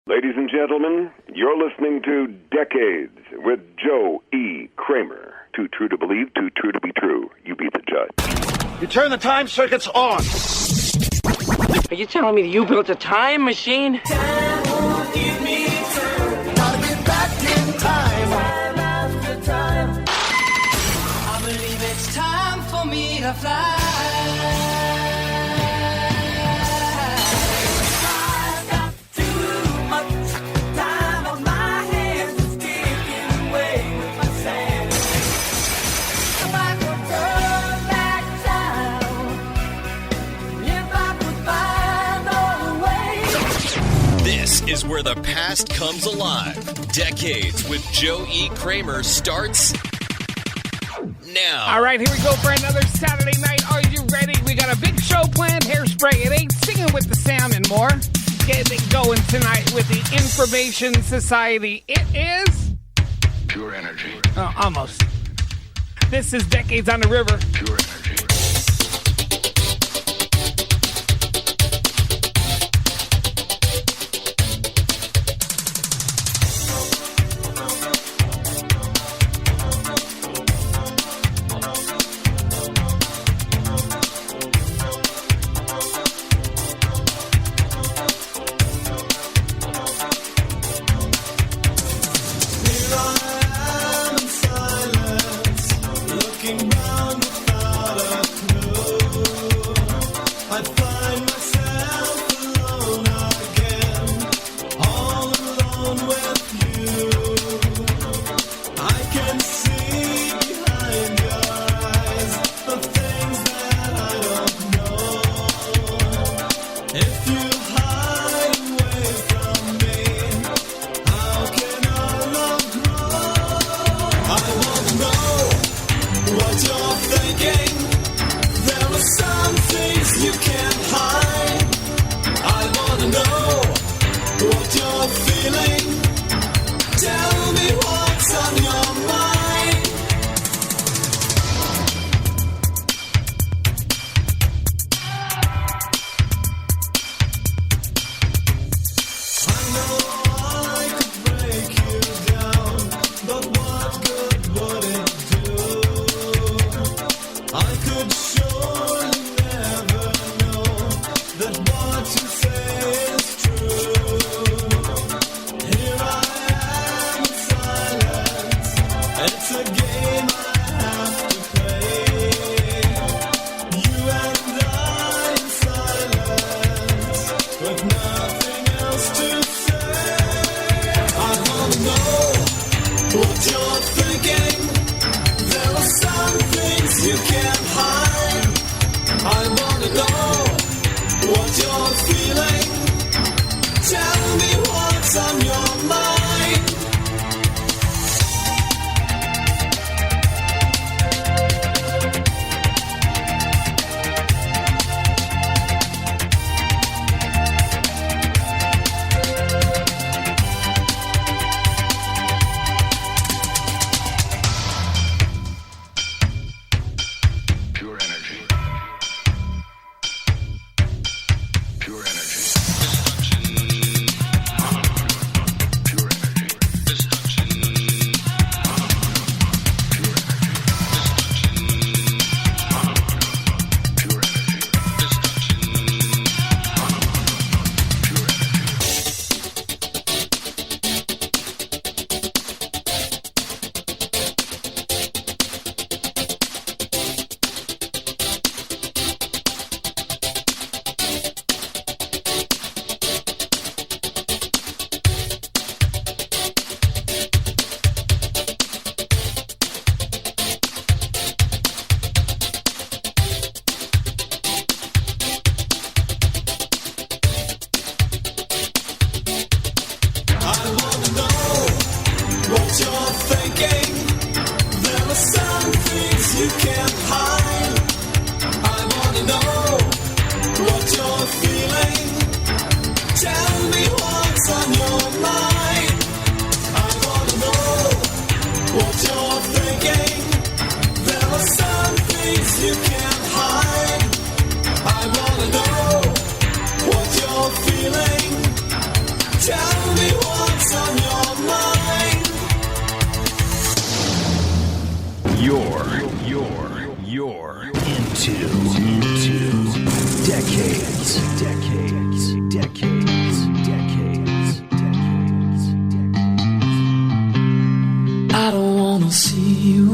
Ladies and gentlemen, you're listening to Decades with Joe E. Kramer. Too true to believe, too true to be true. You be the judge. You turn the time circuits on. Are you telling me that you built a time machine? Time won't give me time. Gotta get back in time. Time after time. I believe it's time for me to fly. I've got too much time on my hands. It's taking away with my sand. If I could turn back time, if I could find a way. This is where the past comes alive. Decades with Joe E. Kramer starts now. All right, here we go for another Saturday night. Are you ready? We got a big show planned. Hairspray, it ain't singing with the sound and more. Getting it going tonight with the Information Society. It is Pure energy. Oh, almost. This is Decades on the River. Pure energy. Here I am in silence, looking round without a me what's on your mind. You're into decades. I don't wanna see you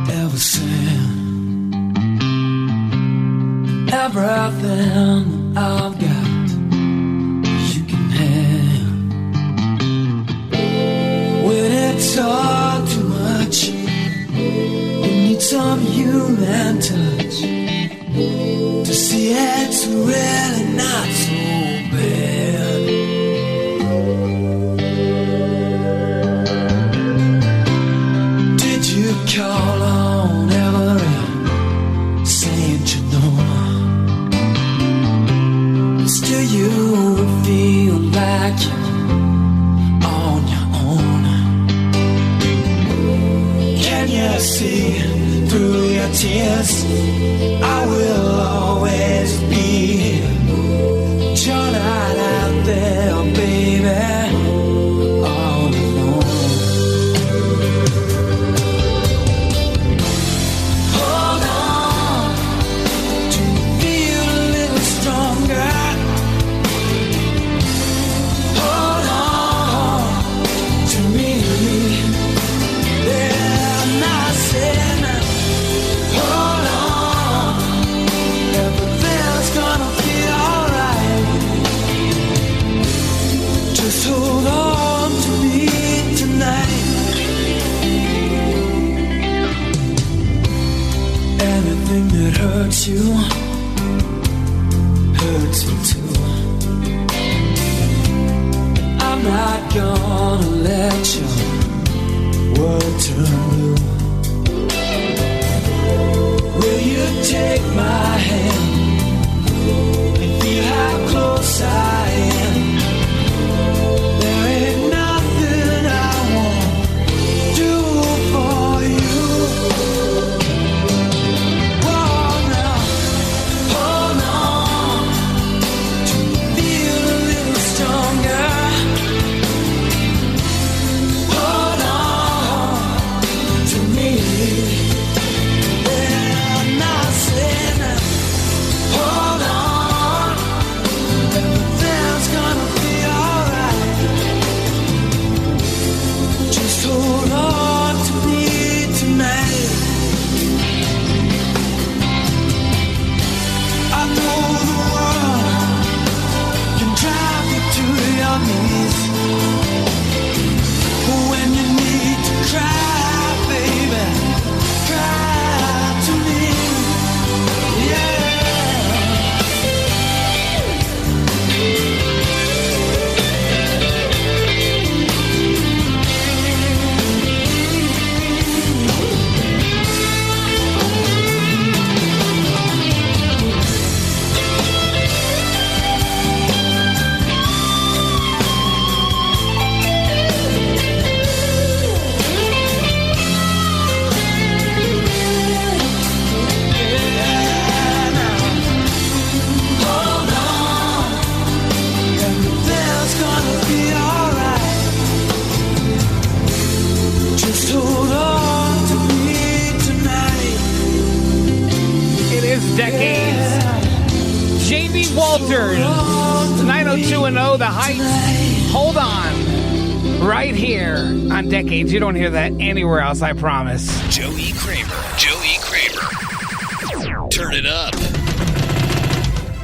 ever sad. Everything I've got, you can have. When it's all too much, you need some human touch to see it's really not so bad. Did you call on every saint you know? Still you feel like you're on your own. Can you see through your tears? I will always be here. You're not out there, baby, all alone. Hold on to feel a little stronger. Hold on to me. Yeah, I'm not saying hold on. Everything's gonna be alright. Just hold on to me tonight. Anything that hurts you hurts me too. I'm not gonna let your world turn blue. Will you take my hand and feel how close I am? There ain't nothing I won't do for you. Oh, now, hold on to feel a little stronger. Hold on to me. Yeah, I'm not saying hold on. Everything's gonna be alright. Just hold on to me tonight. I know the world can drive you to your knees. When you need to cry, baby, cry to me. Yeah. Hold on, everything's gonna be alright. Just hold on to me tonight. It is Decades. J.B. Walters, 90210 The Heights. Hold on. Right here on Decades. You don't hear that anywhere else, I promise. Joey Kramer. Turn it up.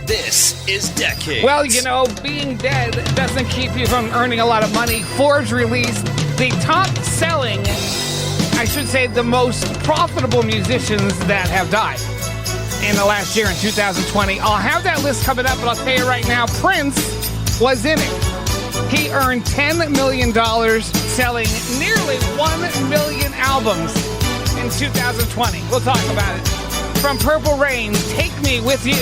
This is Decades. Well, you know, being dead doesn't keep you from earning a lot of money. Forbes released the top selling, I should say, the most profitable musicians that have died in the last year in 2020. I'll have that list coming up, but I'll tell you right now, Prince was in it. He earned $10 million selling nearly 1 million albums in 2020. We'll talk about it. From Purple Rain, Take Me With You.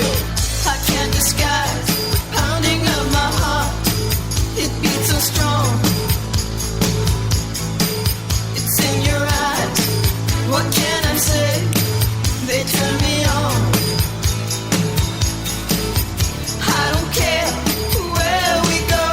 I can't disguise the pounding of my heart. It beats so strong. It's in your eyes. What can I say? They turn me on. I don't care where we go.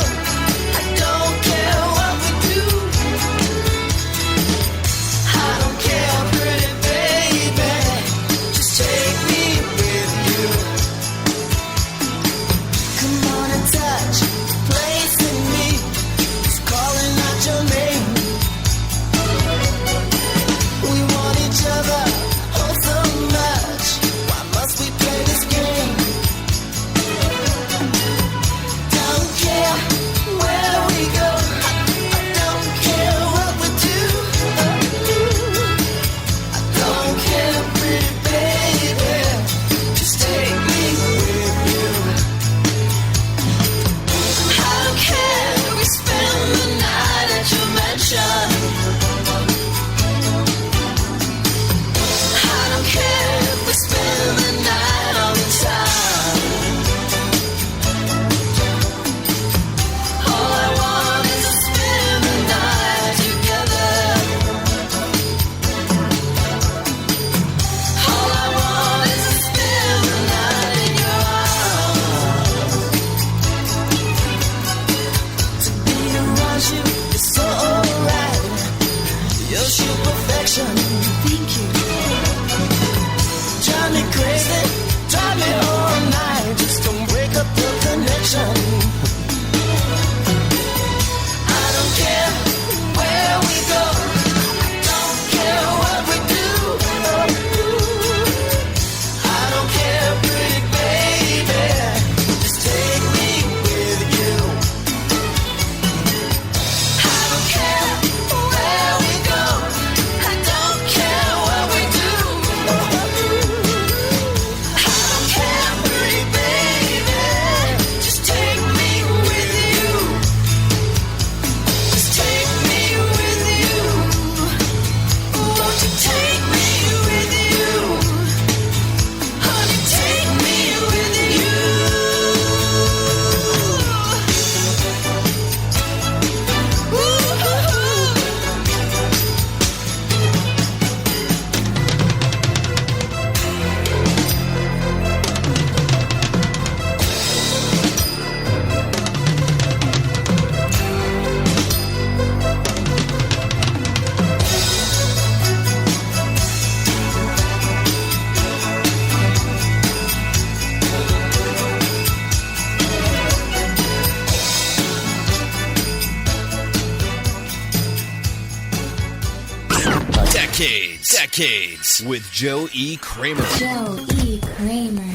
Decades with Joe E. Kramer. Joe E. Kramer.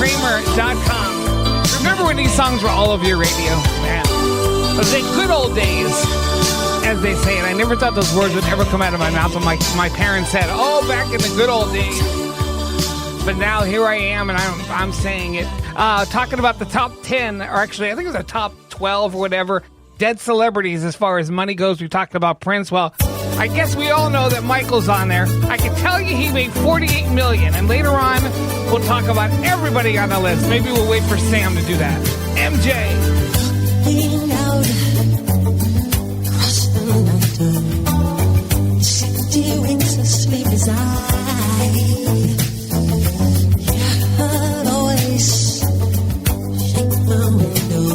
Kramer.com. Remember when these songs were all over your radio? Man, those are good old days, as they say. And I never thought those words would ever come out of my mouth when my parents said, oh, back in the good old days. But now here I am, and I'm saying it. Talking about the top 10, or actually I think it was the top 12 or whatever, dead celebrities as far as money goes. We talked about Prince. Well, I guess we all know that Michael's on there. I can tell you he made $48 million, and later on we'll talk about everybody on the list. Maybe we'll wait for Sam to do that. MJ. Lean out across the night, 60 winks of sleepless eye. Yeah, I'd always shake my window,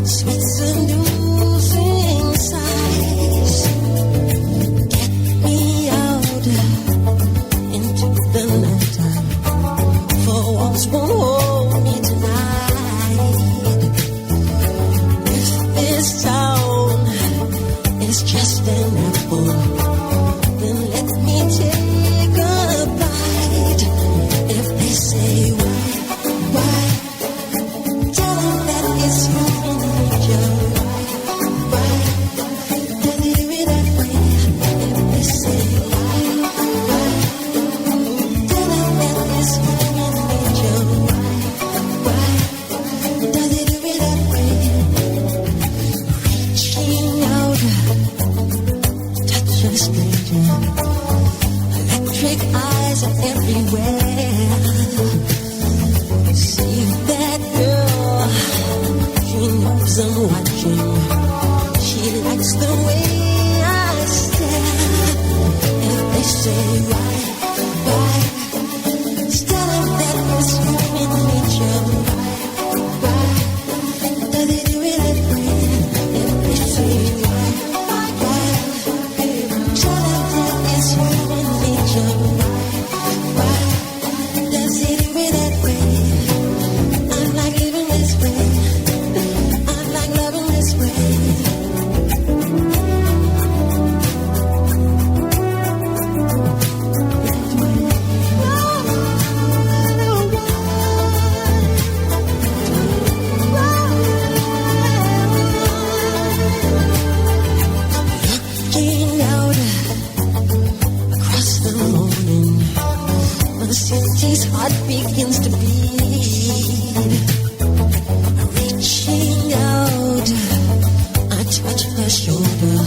sweet seducing sighs. Get me out into the nighttime, for walls won't hold me tonight. moves I'm watching. She likes the way I stare. If they say why, still I'm that was human nature. Why, does it do it that way? If they say why, still I'm that is human nature. Why, does it do it that way? I like living this way. I like loving this way. Looking out across the morning, when the city's heart begins to beat. Reaching out, I touch her shoulder.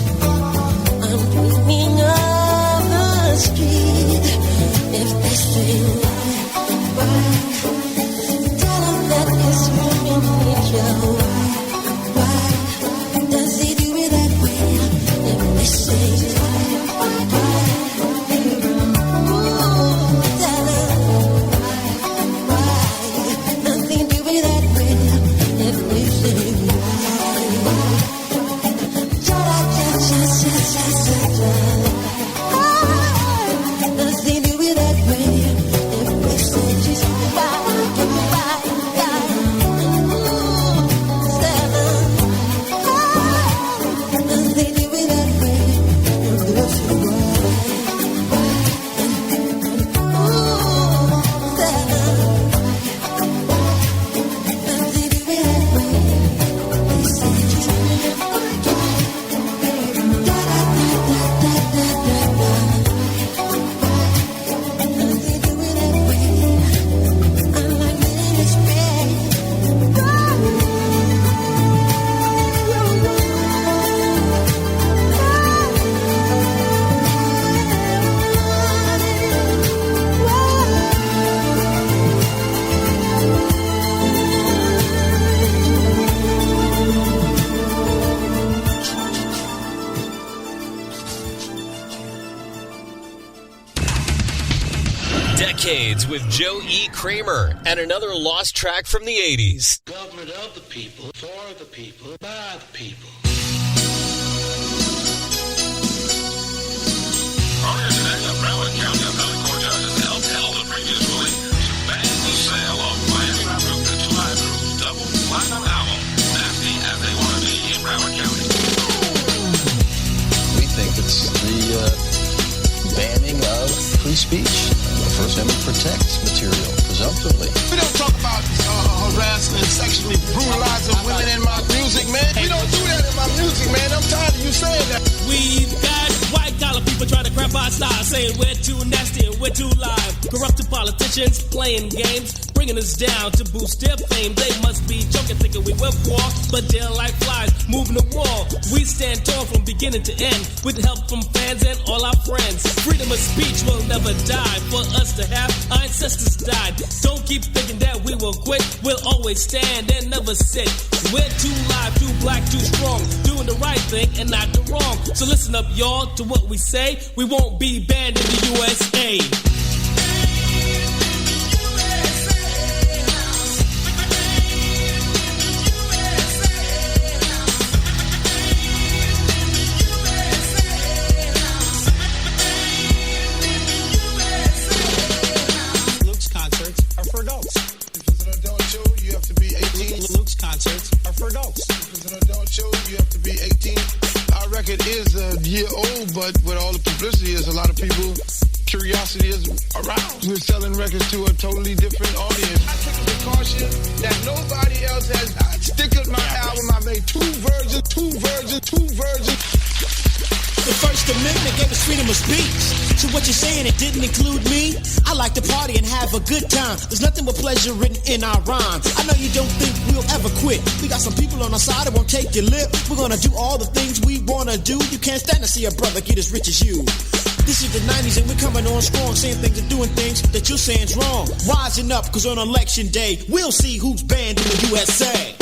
I'm dreaming of the street. If they say why, tell them that it's human nature. Why does he do it that way? If they say why, tell them why does he do it that way? If they say why, does he do it that way? If they say just why, does he do it that way? If they say Decades with Joe E. Kramer and another lost track from the 80s. Government of the people, for the people, by the people. Earlier today, a Broward County appellate court judge has upheld a previous ruling to ban the sale of Miami Fruit Live Fruit Double Platinum Album, nasty as they want to be in Broward County. We think it's the banning of free speech. The First Amendment protects material, presumptively. We don't talk about harassing and sexually brutalizing women in my music, man. We don't do that in my music, man. I'm tired of you saying that. We've got white-collar people trying to crap our style, saying we're too nasty and we're too live. Corrupted politicians playing games, bringing us down to boost their fame. They must be joking, thinking we will war, but they're like flies, moving the wall. We stand tall from beginning to end, with help from fans and all our friends. Freedom of speech will never die. For us to have, our ancestors died. Don't keep thinking that we will quit. We'll always stand and never sit. We're too live, too black, too strong, doing the right thing and not the wrong. So listen up, y'all, to what we say. We won't be banned in the USA. Luke's concerts are for adults. If it's an adult show, you have to be 18. Luke's concerts are for adults. If it's an adult show, you have to be 18. Our record is a year old, but with all the publicity, there's a lot of people, curiosity is aroused. We're selling records to a totally different audience. I take the precaution that nobody else has. I stick with my album. I made two versions. The First Amendment gave us freedom of speech. So what you're saying, it didn't include me? I like to party and have a good time. There's nothing but pleasure written in our rhymes. I know you don't think we'll ever quit. We got some people on our side that won't take your lip. We're gonna do all the things we wanna do. You can't stand to see a brother get as rich as you. This is the 90s and we're coming on strong, saying things and doing things that you're saying's wrong. Rising up, cause on election day, we'll see who's banned in the USA.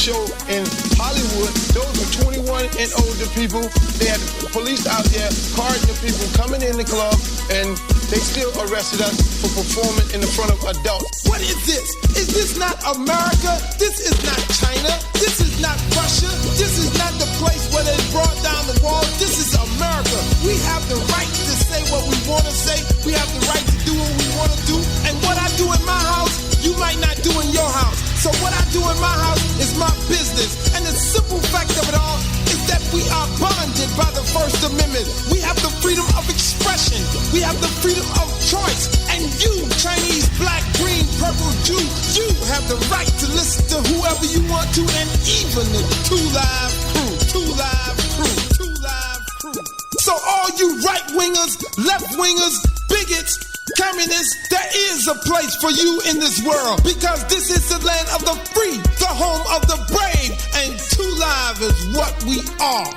show in Hollywood, those were 21 and older people. They had police out there carding the people coming in the club, and they still arrested us for performing in the front of adults. What is this? Is this not America? This is not China. This is not Russia. This is not the place where they brought down the wall. This is America. We have the right to say what we want to say. We have the right to do what we want to do. And what I do in my house, you might not do in your house. So what I do in my house is my business. And the simple fact of it all is that we are bonded by the First Amendment. We have the freedom of expression. We have the freedom of choice. And you, Chinese, black, green, purple, Jew, you have the right to listen to whoever you want to, and even the Two Live Crew. Two Live Crew. Two Live Crew. So all you right-wingers, left-wingers, bigots, communists, there is a place for you in this world, because this is the land of the free, the home of the brave, and Two Live is what we are.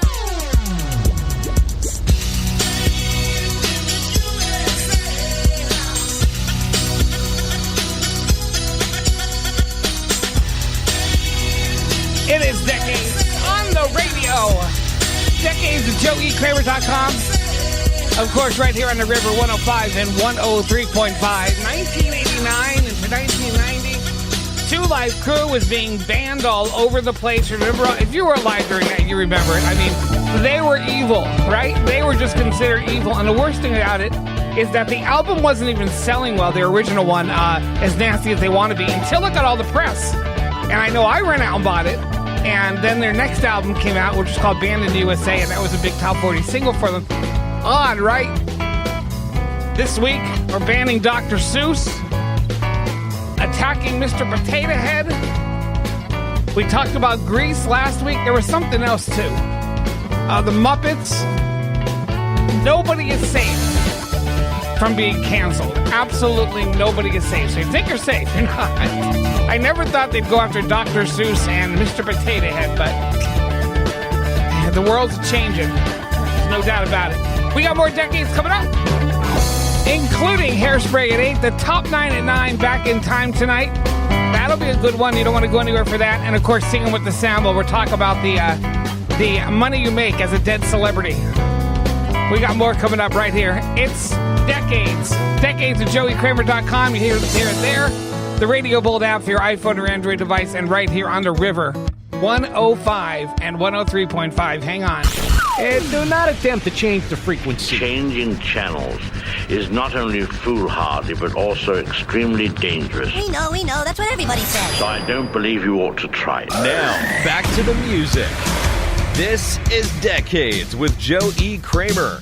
It is Decades on the radio. Decades at JoeEKramer.com. Of course, right here on the river, 105 and 103.5. 1989 into 1990. Two Live Crew was being banned all over the place. Remember, if you were alive during that, you remember it. I mean, they were evil, right? They were just considered evil. And the worst thing about it is that the album wasn't even selling well, the original one, as nasty as they want to be, until it got all the press. And I know I ran out and bought it. And then their next album came out, which was called Banned in the USA, and that was a big top 40 single for them. Odd, right? This week, we're banning Dr. Seuss, attacking Mr. Potato Head. We talked about Grease last week. There was something else, too. The Muppets. Nobody is safe from being canceled. Absolutely nobody is safe. So you think you're safe. You're not. I never thought they'd go after Dr. Seuss and Mr. Potato Head, but the world's changing. There's no doubt about it. We got more decades coming up, including Hairspray at 8, the top 9 at 9, back in time tonight. That'll be a good one. You don't want to go anywhere for that. And, of course, Singing with the Sound. We'll talk about the money you make as a dead celebrity. We got more coming up right here. It's Decades. Decades at JoeEKramer.com. You hear it there. The Radio Bold app for your iPhone or Android device, and right here on the river, 105 and 103.5. Hang on. And do not attempt to change the frequency. Changing channels is not only foolhardy, but also extremely dangerous. We know. That's what everybody says. So I don't believe you ought to try it. Now, back to the music. This is Decades with Joe E. Kramer.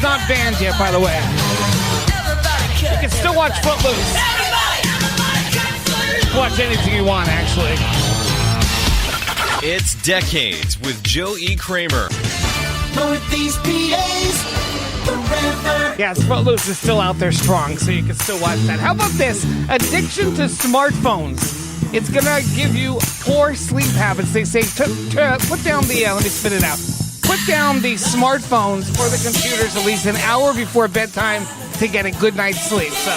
not banned yet, by the way. You can still watch Footloose. Watch anything you want, actually. It's Decades with Joe E. Kramer. Northeast PA's forever. Yes, Footloose is still out there strong, so you can still watch that. How about this? Addiction to smartphones. It's going to give you poor sleep habits. They say, put down the, let me spit it out. Put down the smartphones or the computers at least an hour before bedtime to get a good night's sleep. So,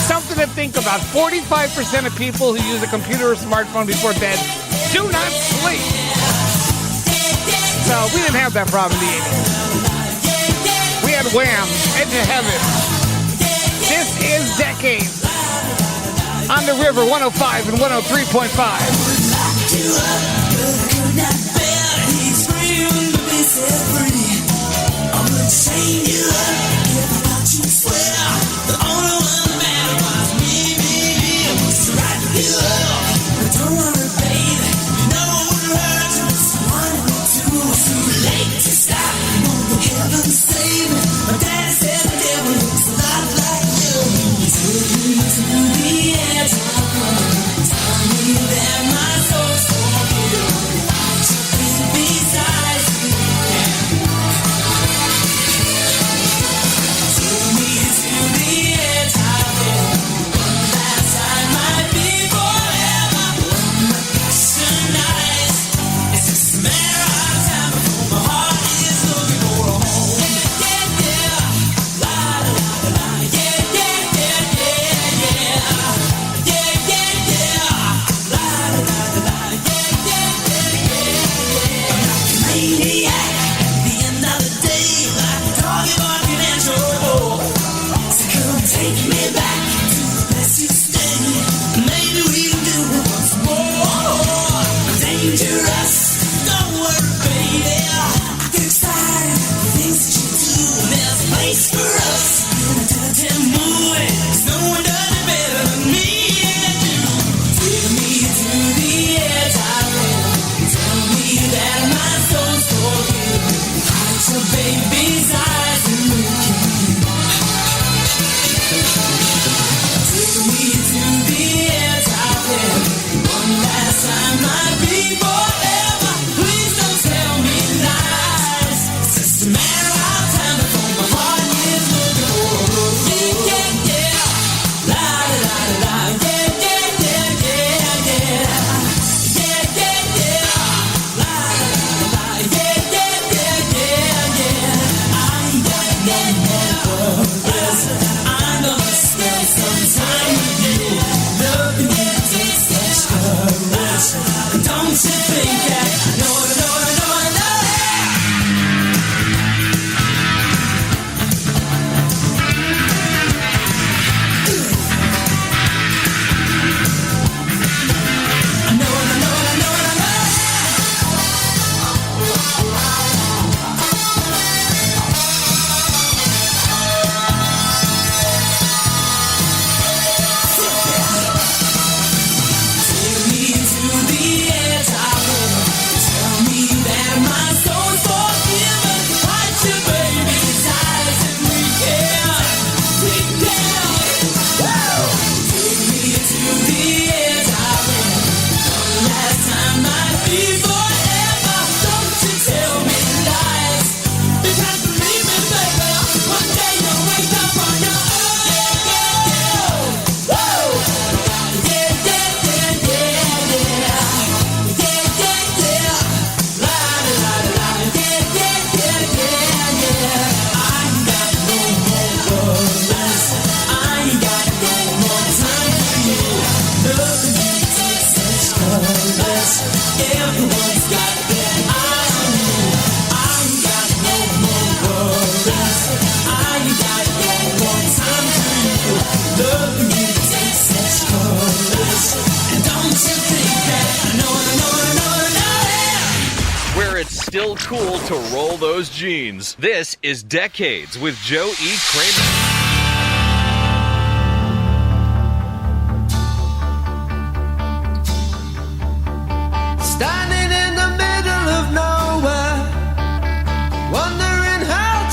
something to think about. 45% of people who use a computer or smartphone before bed do not sleep. So, we didn't have that problem in the 80s. We had Wham! Edge of Heaven. This is Decades. On the River, 105 and 103.5. I'm gonna chain you up if I got you swear. The only one that mattered was me. I was right to you up. But don't worry, baby. You know it wouldn't hurt you. Just wanted me to. It's too late to stop. Won't the heaven save me? My daddy said the devil looks a lot like you. He took me to the edge. Tell me that my soul's for you. Besides you. Still cool to roll those jeans. This is Decades with Joe E. Kramer. Standing in the middle of nowhere, wondering how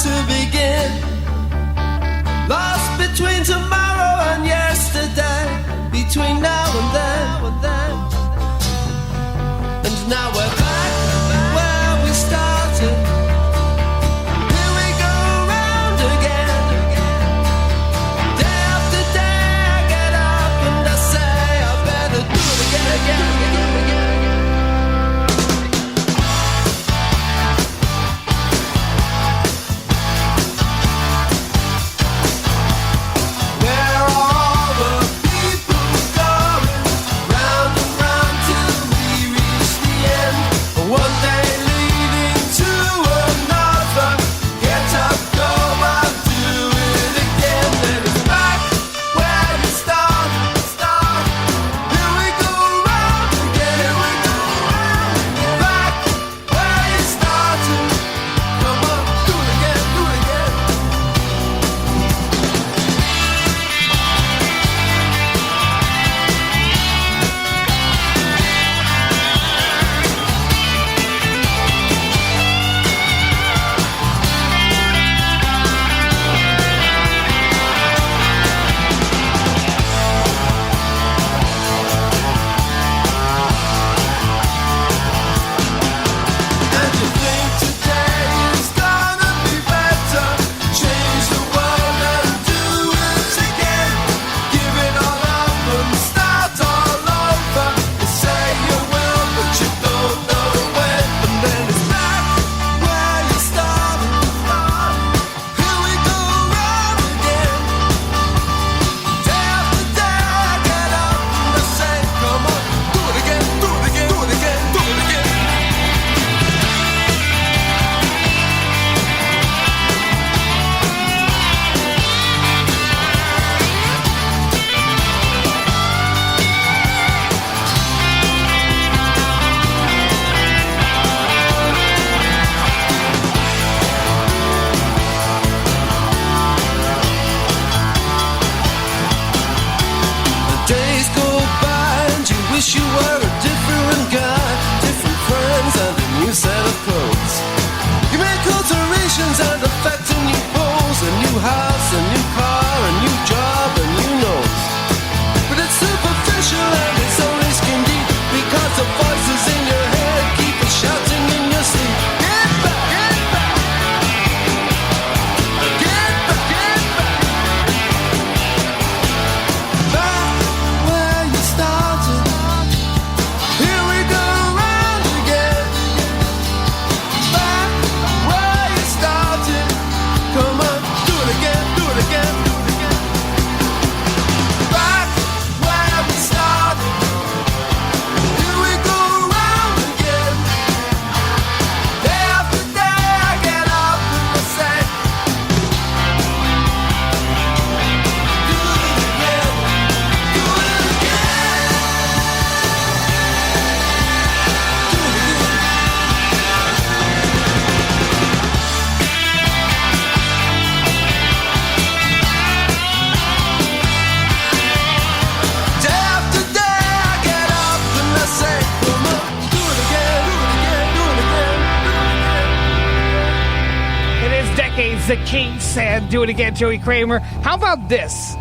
the case. And do it again, Joey Kramer. How about this?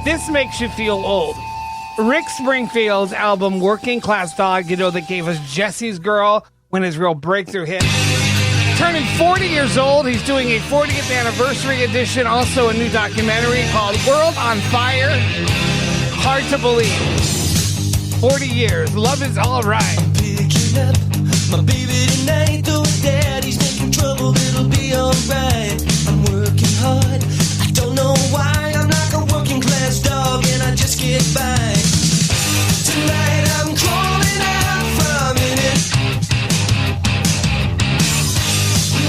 This makes you feel old. Rick Springfield's album Working Class Dog, that gave us Jesse's Girl when his real breakthrough hit. Turning 40 years old, he's doing a 40th anniversary edition, also a new documentary called World on Fire. Hard to believe. 40 years, love is all right. I'm picking up my baby tonight, though daddy's making trouble, it'll be alright. I'm working hard, I don't know why, I'm like a working class dog and I just get by. Tonight I'm crawling out from it.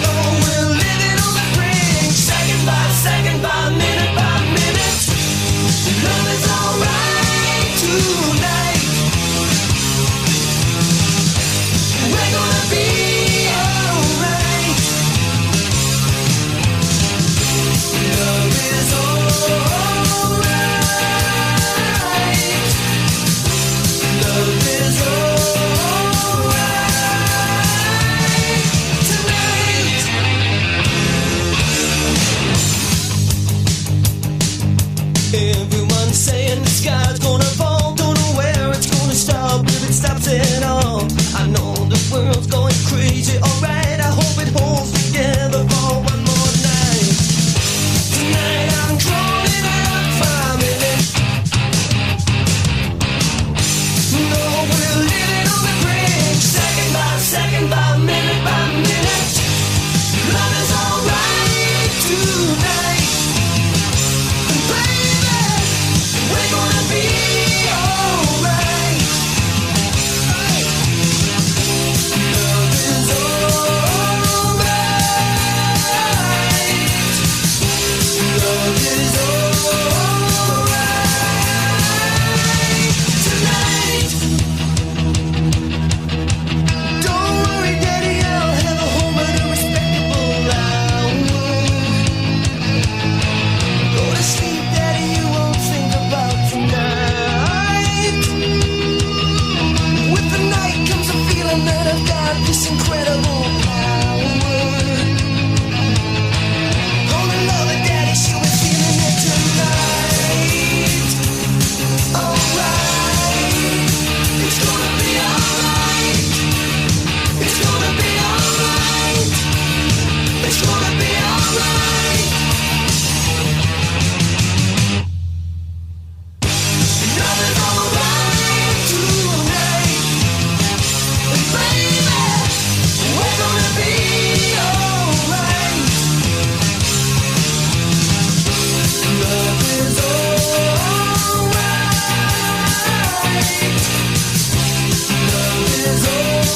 Oh, we're living on the brink, second by minute by minute. Love is alright tonight. We're gonna be alright. Love is alright. Love is alright tonight. Everyone's saying the sky's gonna fall, don't know where it's gonna stop, if it stops at all. I know the world's going crazy, alright, I hope it holds together for one more night. Tonight I'm crawling out from it. No, we're living on the brink, second by minute. Love is alright tonight. Baby, we're gonna be alright. Love is alright. Love is alright tonight. Don't worry, Daddy, I'll have a home at a respectable hour. Go to sleep, Daddy, you won't think about tonight. With the night comes a feeling that I've got this incredible power. Gonna love it, Daddy, she'll be feeling it tonight. Alright, it's gonna be alright. It's gonna be alright. It's gonna be alright. Love is alright tonight. And baby, we're gonna be alright. Love is alright. Love is alright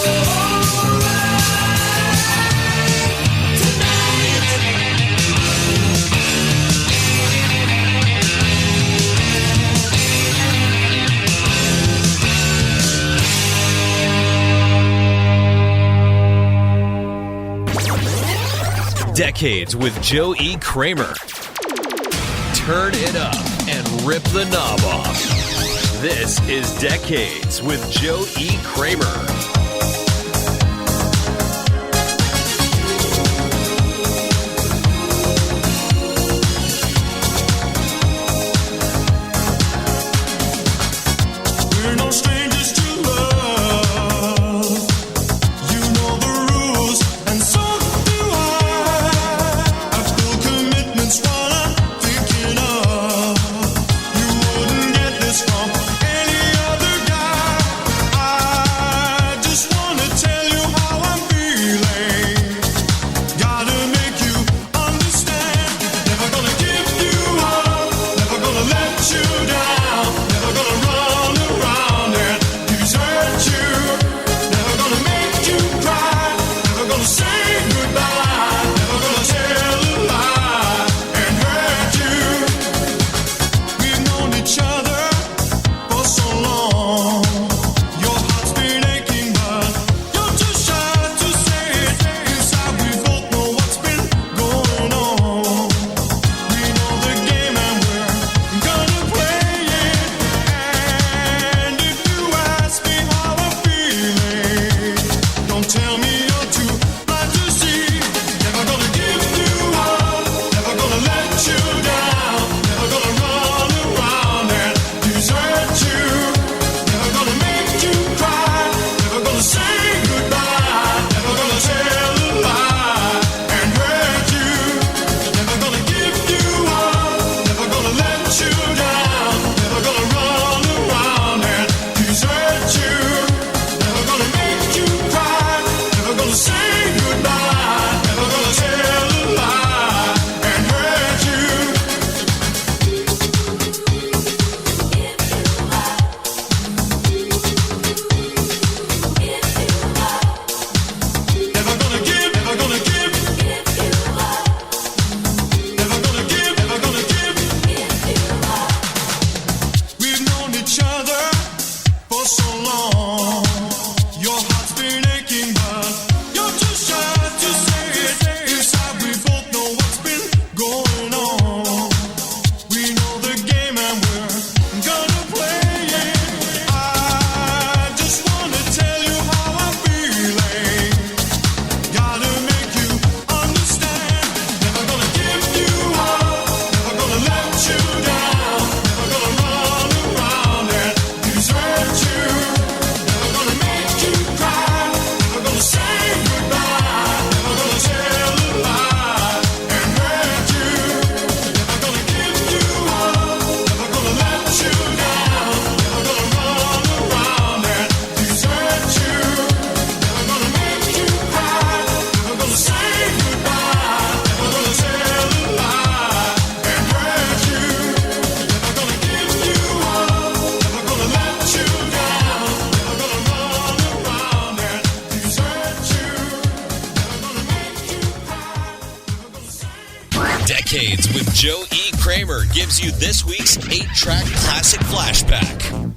tonight. Decades with Joe E. Kramer. Turn it up and rip the knob off. This is Decades with Joe E. Kramer. We're no strangers to love. You know the rules, and so do I. I've still commitments while I'm thinking of. You wouldn't get this from any other guy. I just Joe E. Kramer gives you this week's 8-track classic flashback.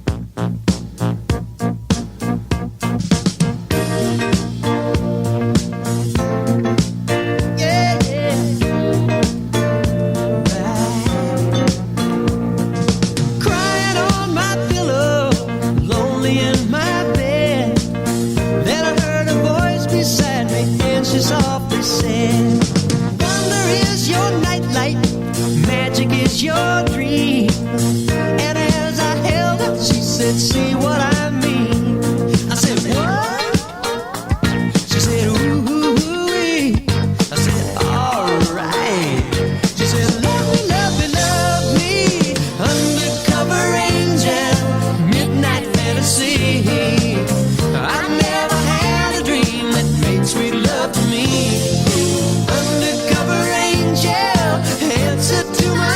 Your dream, and as I held her, she said, see what I mean. I said, what? She said, ooh-wee. I said, alright. She said, love me, love me, love me, undercover angel, midnight fantasy. I never had a dream that made sweet love to me. Undercover angel, answer to my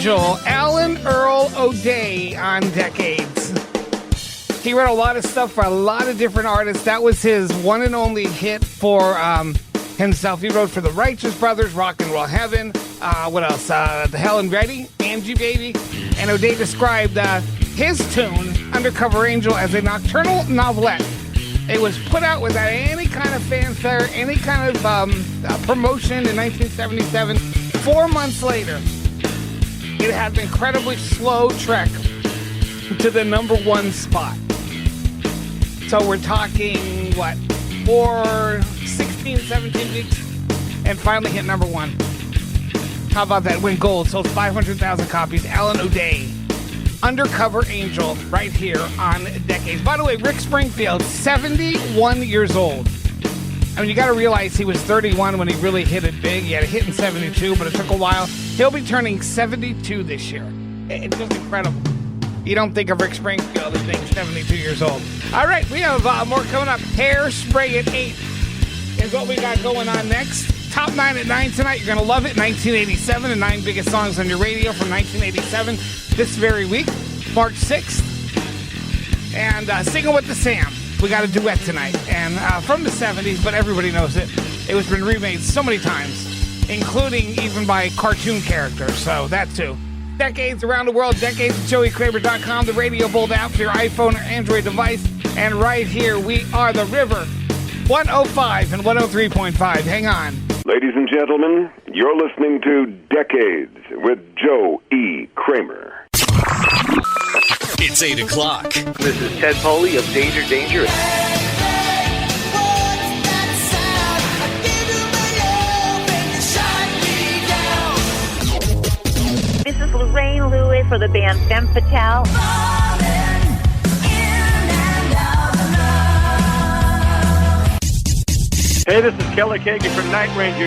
Alan Earl O'Day on Decades. He wrote a lot of stuff for a lot of different artists. That was his one and only hit for himself. He wrote for the Righteous Brothers, Rock and Roll Heaven. What else? The Helen Reddy, Angie Baby. And O'Day described his tune, Undercover Angel, as a nocturnal novelette. It was put out without any kind of fanfare, any kind of promotion in 1977. 4 months later, it had an incredibly slow trek to the number one spot. So we're talking, what, 16, 17 weeks, and finally hit number one. How about that? Went gold, sold 500,000 copies. Alan O'Day, Undercover Angel, right here on Decades. By the way, Rick Springfield, 71 years old. I mean, you got to realize he was 31 when he really hit it big. He had a hit in 72, but it took a while. He'll be turning 72 this year. It's just incredible. You don't think of Rick Springfield as being 72 years old. All right, we have more coming up. Hairspray at 8 is what we got going on next. Top 9 at 9 tonight. You're going to love it. 1987, the 9 biggest songs on your radio from 1987 this very week, March 6th. And Singing with the Sam. We got a duet tonight. And from the 70s, but everybody knows it. It was been remade so many times, including even by cartoon characters. So that too. Decades around the world, decades at joeykramer.com, the Radio Bold app for your iPhone or Android device. And right here, we are the River, 105 and 103.5. Hang on. Ladies and gentlemen, you're listening to Decades with Joe E. Kramer. It's 8 o'clock. This is Ted Poley of Danger Danger. This is Lorraine Lewis for the band Femme Fatale. Hey, this is Kelly Kagan from Night Ranger.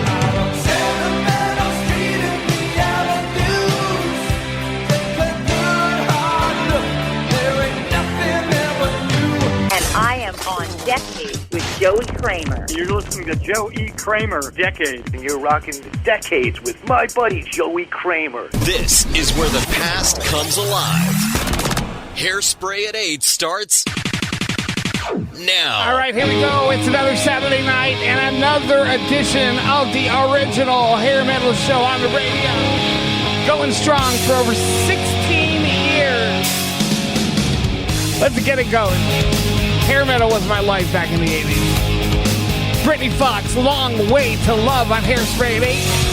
And I am on Decades with Joey Kramer. You're listening to Joe E. Kramer, Decades. And you're rocking Decades with my buddy Joey Kramer. This is where the past comes alive. Hairspray at 8 starts now. All right, here we go. It's another Saturday night and another edition of the original hair metal show on the radio. Going strong for over 16 years. Let's get it going. Hair metal was my life back in the 80s. Brittany Fox, Long Way to Love on Hairspray at 8.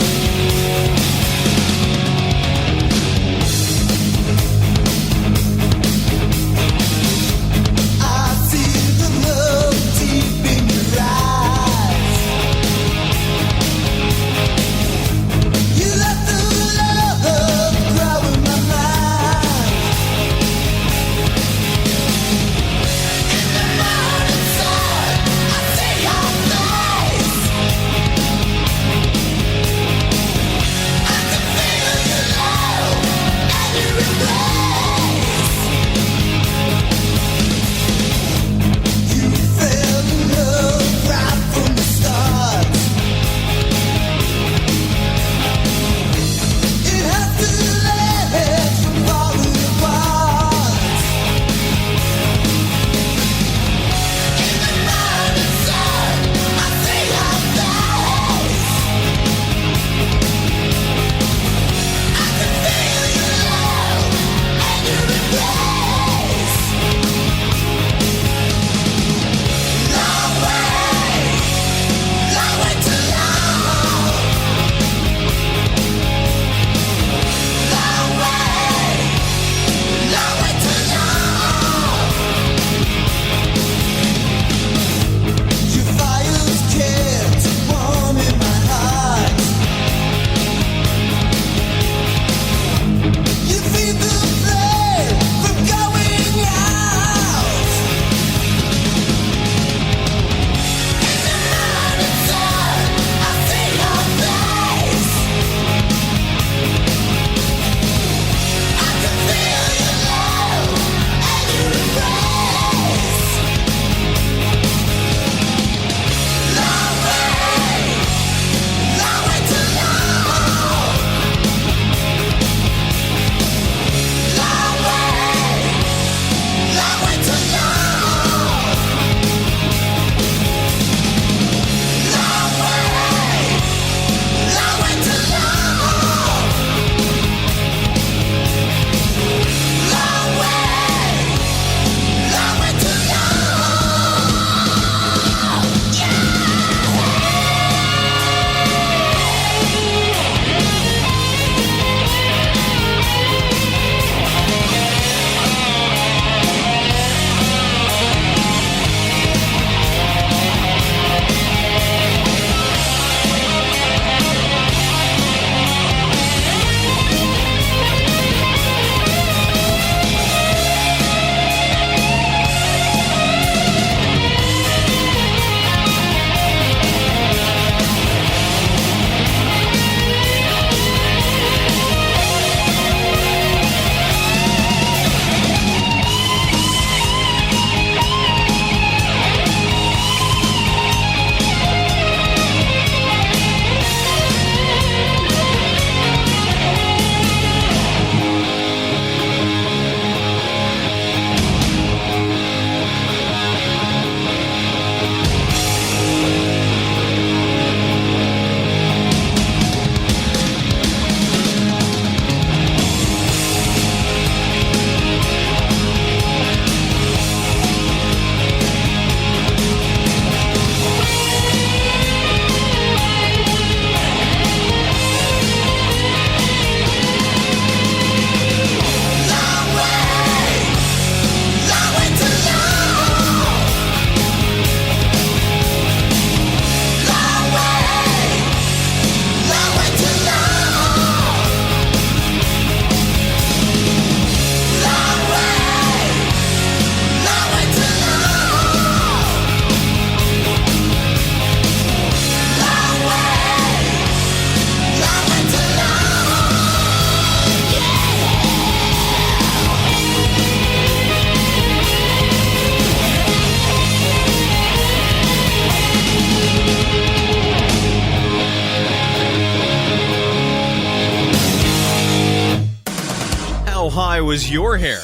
high was your hair?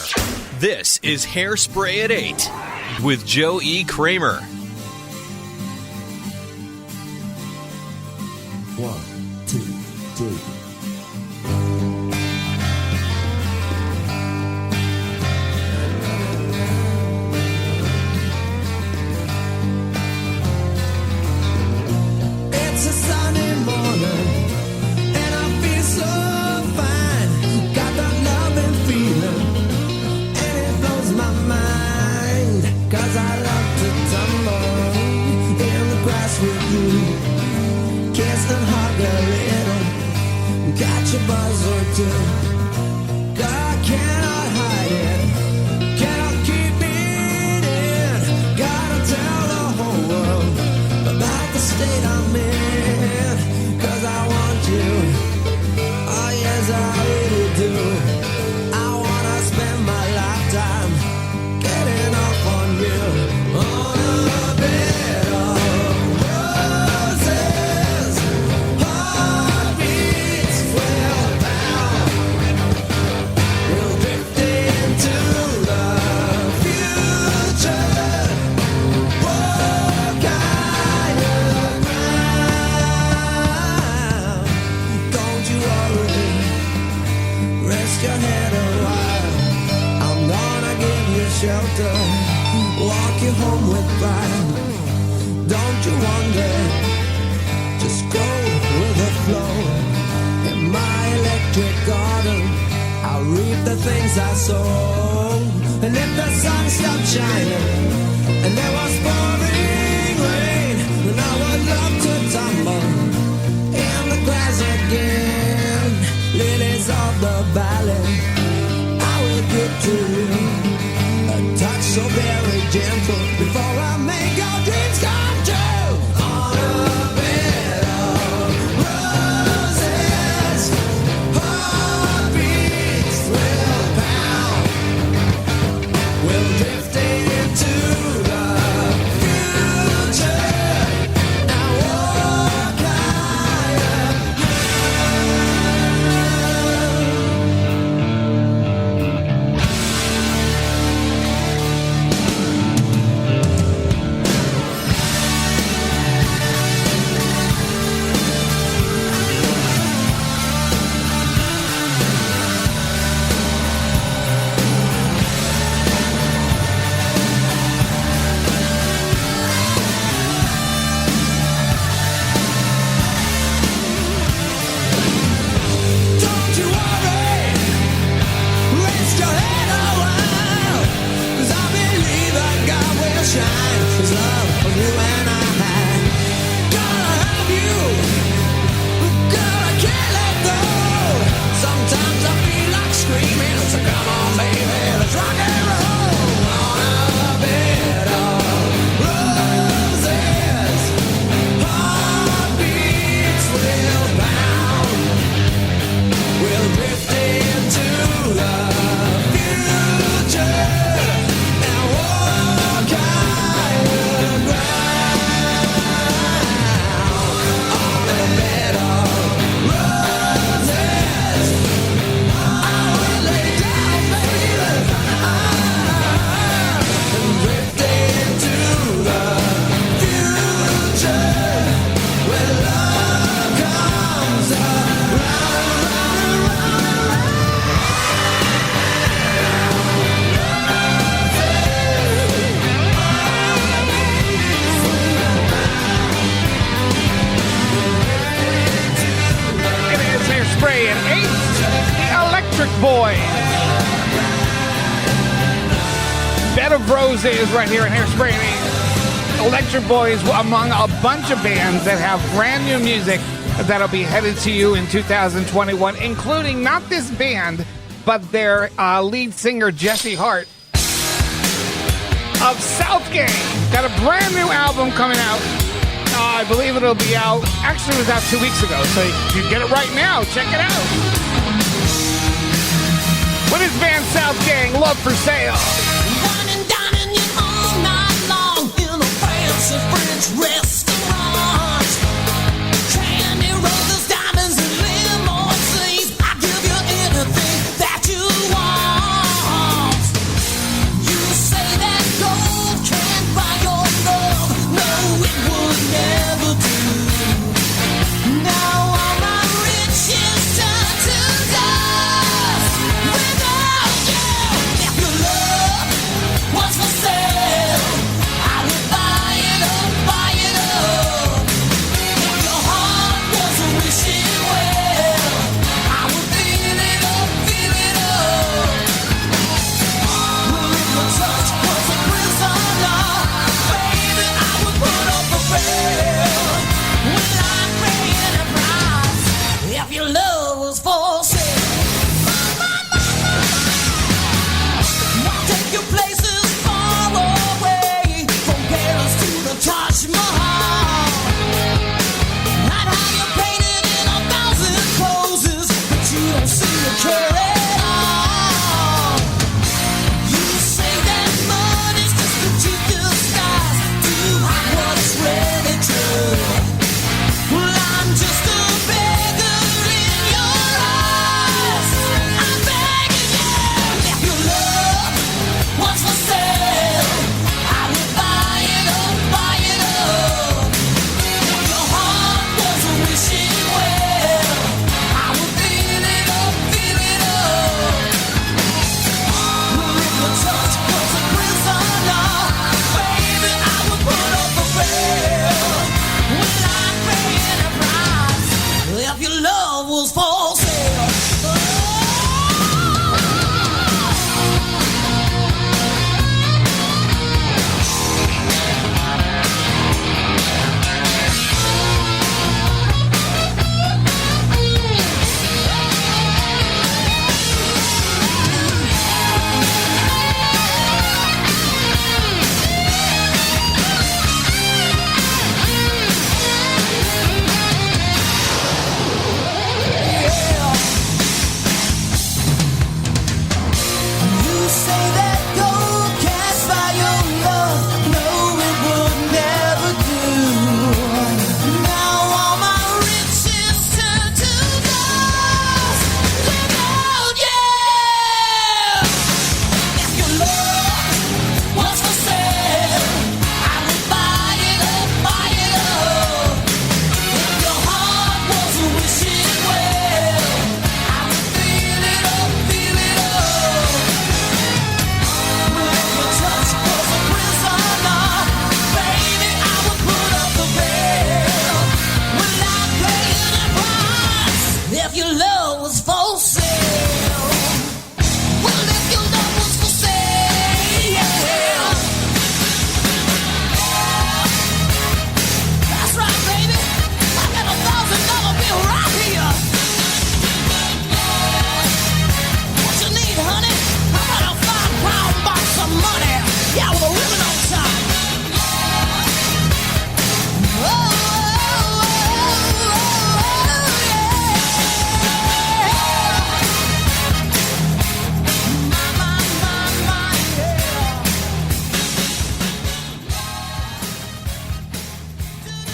This is Hairspray at 8 with Joe E. Kramer. 1, 2, 3. It's a Sunday morning, and I feel so fine. Got that loving feeling, and it blows my mind. 'Cause I love to tumble in the grass with you. Kiss and hug a little, catch a buzz or two. God, cannot hide it, cannot keep it in. Gotta tell the whole world about the state I'm in. 'Cause I want you, oh yes I really do. I wanna spend my lifetime getting off on you. On a bed of roses, heartbeats will pound. We'll drift into the future. Walk higher ground. Don't you worry, rest your head a while. I'm gonna give you shelter, walk you home with pride. Don't you wonder, just go with the flow. In my electric garden, I'll reap the things I sow. And if the sun stopped shining and there was pouring rain, then I would love to tumble in the grass again. Lilies of the valley, I will give to you a touch so very gentle before I make our dreams come true. On a bed of roses, heartbeats will pound. We'll drift into the future. Now walk higher. Don't you worry, rest your head a while. 'Cause I believe that God will shine His love on you and I. Gonna have you, gonna can't let go. Sometimes I feel like screaming, so come on baby, let's rock and roll. On a bed of roses, heartbeats will pound. We'll drift into the future and walk higher ground. On the bed of roses, I will lay down, baby, and drift into the future where love comes It is Hairspray at 8. The Electric Boys. Bed of Roses right here at Hairspray at 8. Electric Boys among a bunch of bands that have brand new music that'll be headed to you in 2021, including not this band, but their lead singer Jesse Hart of Southgate. Got a brand new album coming out. I believe it'll be out. Actually, it was out 2 weeks ago, so you can get it right now. Check it out. What is band South Gang? Love for Sale. Dining you all night long in a fancy French restaurant. Candy roses, diamonds, and limousines. I give you anything that you want.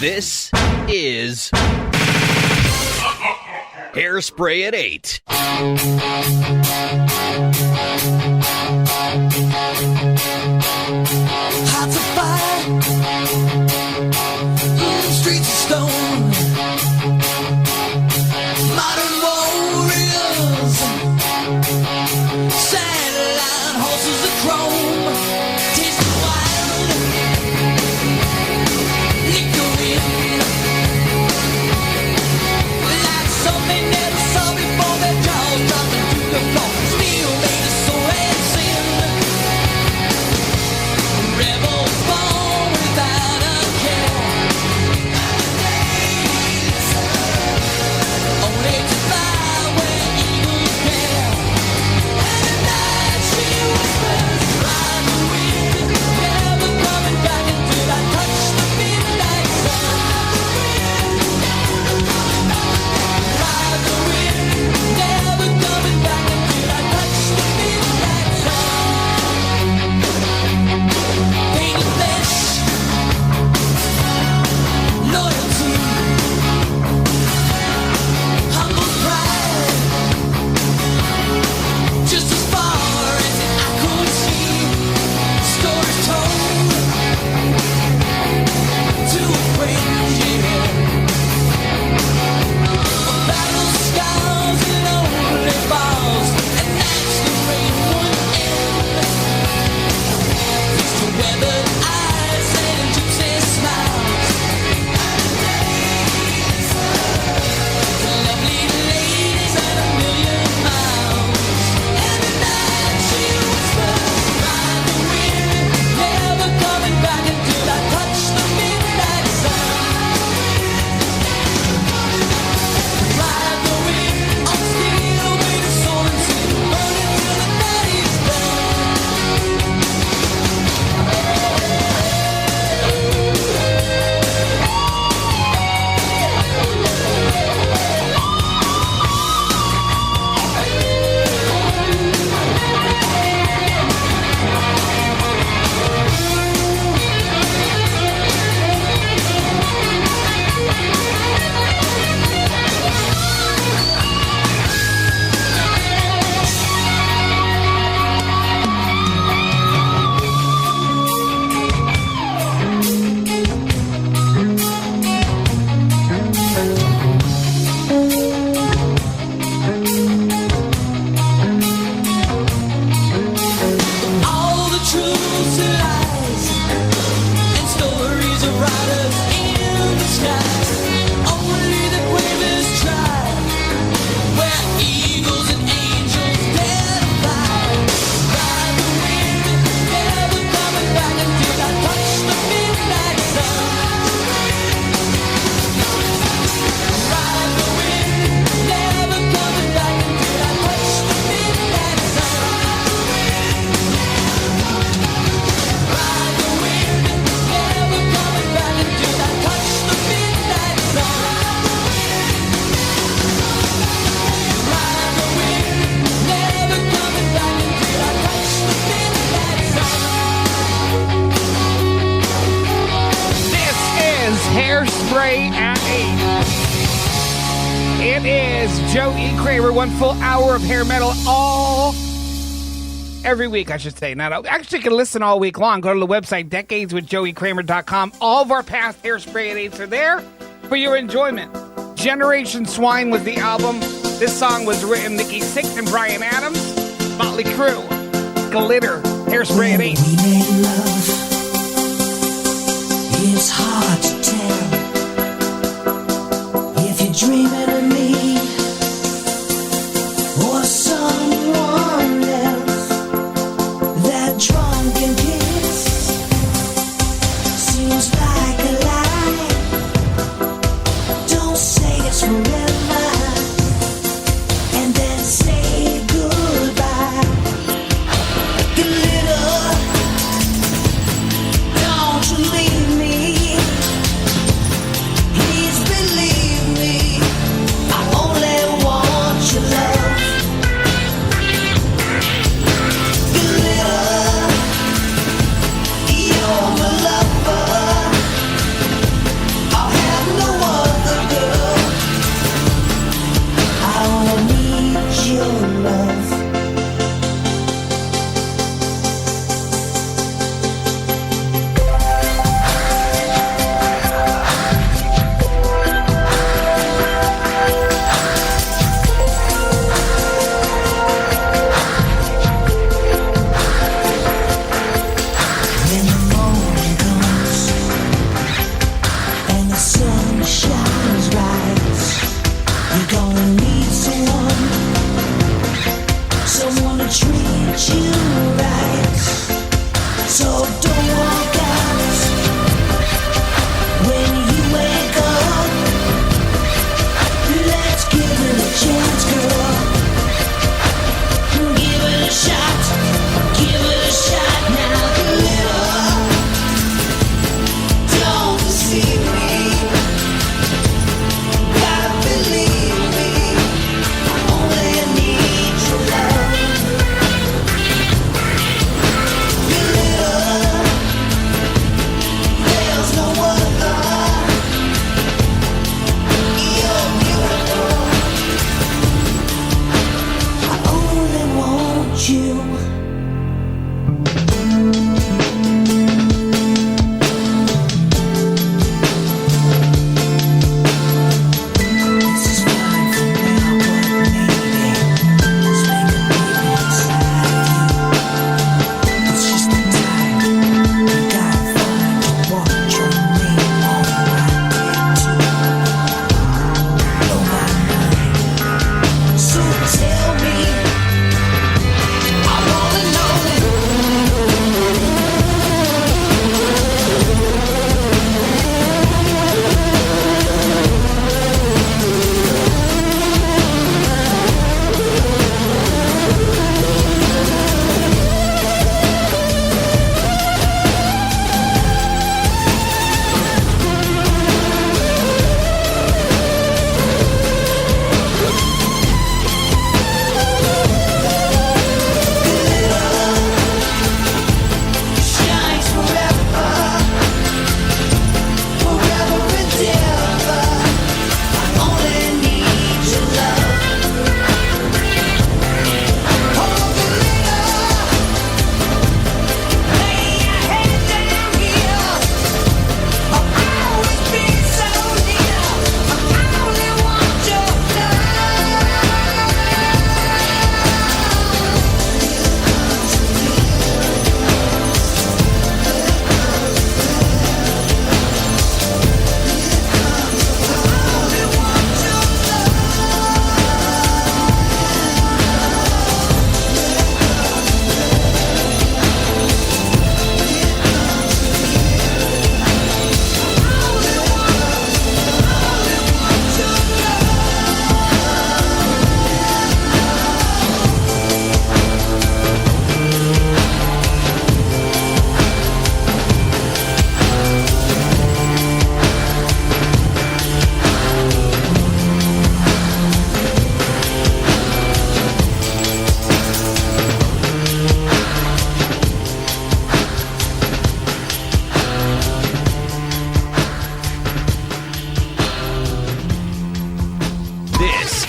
This is Hairspray at 8. Hearts of fire, streets of stone, modern warriors, satellite horses of chrome, tasting wild, liquor wind, like something never saw before. Their jaws dropping to the floor, steel made of soul and sin. Rebels born without a care, only to fly where eagles dare. And at night she whispers, ride the wind, never coming back until I touch the midnight sun. Ride the wind, never coming back until I touch the midnight sun. Painted flesh, loyalty, humble pride, just as far as I could see. Stories told to a friend, yeah, of battle scars and lonely falls, and nights the rain would end. To weathered eyes and gypsy smiles, to lovely ladies and a million miles. And at night she whispers, ride the wind, never coming back until I touch the midnight sun. Ride the wind, on steel made of soul and sin, burning till the night is done. All the truths and lies and stories of riders in the sky. Only the bravest try, where eagles and angels dare to fly. Ride the wind, never coming back until I touch the midnight sun. Ride the wind, never coming back until I touch the midnight sun. Ride the wind, never coming back until I touch the midnight sun. Ride the wind, never coming back until I touch the midnight sun. This is Hairspray at 8. It is Joe E. Kramer, one full hour of hair metal every week, I should say. Not actually, you can listen all week long. Go to the website, decadeswithjoeykramer.com. All of our past Hairspray at 8s are there for your enjoyment. Generation Swine was the album. This song was written Nikki Sixx and Bryan Adams. Motley Crue, Glitter, Hairspray at 8. We made love. It's hard to tell if you're dreaming of me or someone else. That drunken kiss seems like a lie. Don't say it's forever and then say goodbye. Glitter, don't you leave me. Please believe me, I only want your love. Glitter, you're my lover. I'll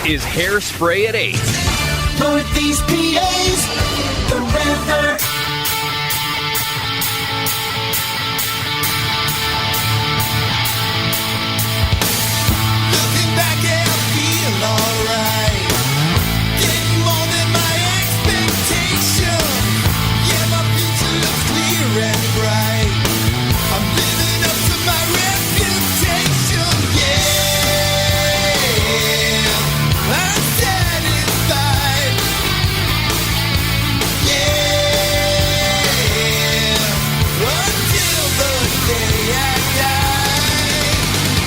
is Hairspray at 8. Northeast PA's the river. Looking back, yeah, I feel alright. Getting more than my expectation. Yeah, my future looks clear and bright. I'm living up to my reputation. Yeah, I'm satisfied. Yeah, until the day I die.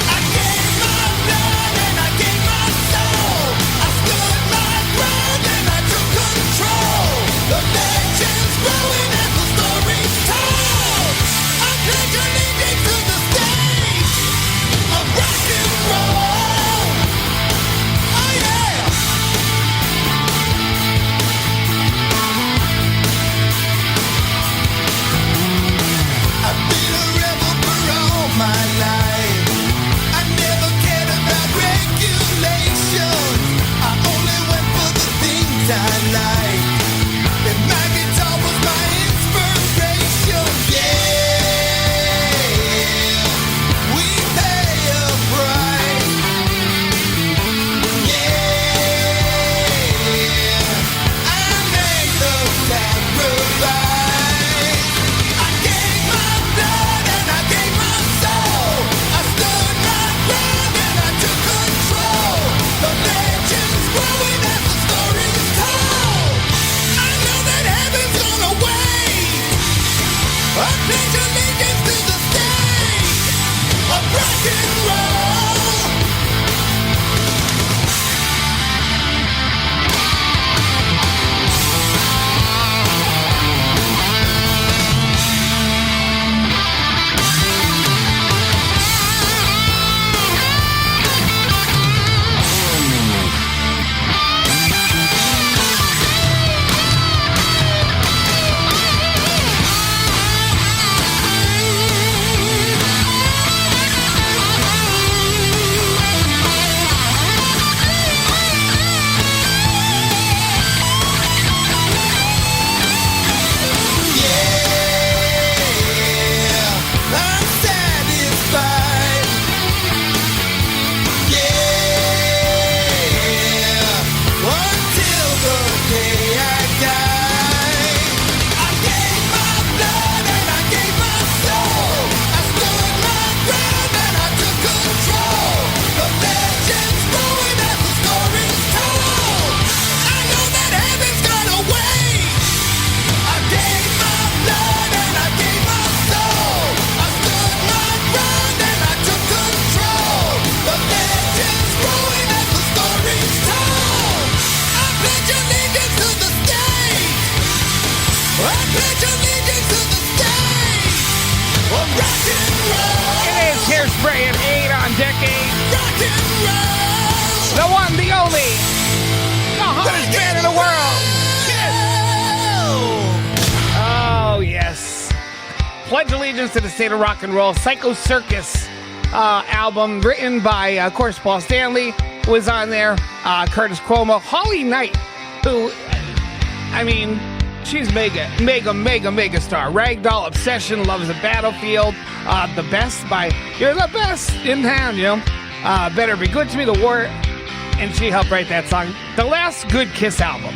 I gave my blood and I gave my soul. I stood my ground and I took control. The legends growing and the stories told. I pledge allegiance to the stage of rock and roll. Oh yeah. I've been a rebel for all my life. I never cared about regulations. I only went for the things I like. And my guitar was my inspiration. Yeah, we pay a price. Yeah, I made the sacrifice. I gave my blood and I gave my soul. I stood my ground and I took control. The legends growing as the stories told. I know that heaven's gonna wait. I pledge allegiance to the stage of rock and roll. Yeah, I'm satisfied. Yeah, until the day I die. I gave my blood and I gave my soul. I stood my ground and I took control. The legends growing as the stories told. I know that heaven's gonna wait. I gave my blood and I gave my soul. I stood my ground and I took control. The legends growing as the stories told. I pledge allegiance to the stage. I pledge allegiance to the stage of rock and roll. It is Hairspray at 8 on Decade. Rock and roll. The one, the only, the hottest band in the world. Oh, yes. Pledge allegiance to the state of rock and roll. Psycho Circus album written by, of course, Paul Stanley was on there. Curtis Cuomo. Holly Knight, who, I mean, she's mega star. Ragdoll Obsession, Loves the Battlefield. The Best by, you're the best in town, you know. Better Be Good to Me, The War. And she helped write that song. The last good Kiss album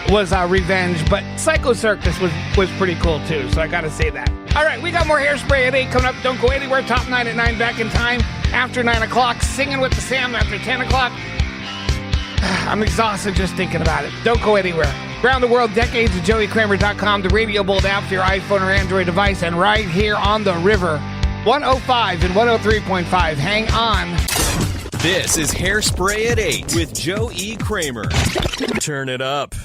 was Revenge, but Psycho Circus was pretty cool too, so I gotta say that. All right, we got more Hairspray at 8 coming up. Don't go anywhere. Top 9 at 9, back in time after 9 o'clock. Singing with the Sam after 10 o'clock. I'm exhausted just thinking about it. Don't go anywhere. Around the world, decades at joeykramer.com, the Radio Bold app for your iPhone or Android device, and right here on the river, 105 and 103.5. Hang on. This is Hairspray at 8 with Joe E. Kramer. Turn it up.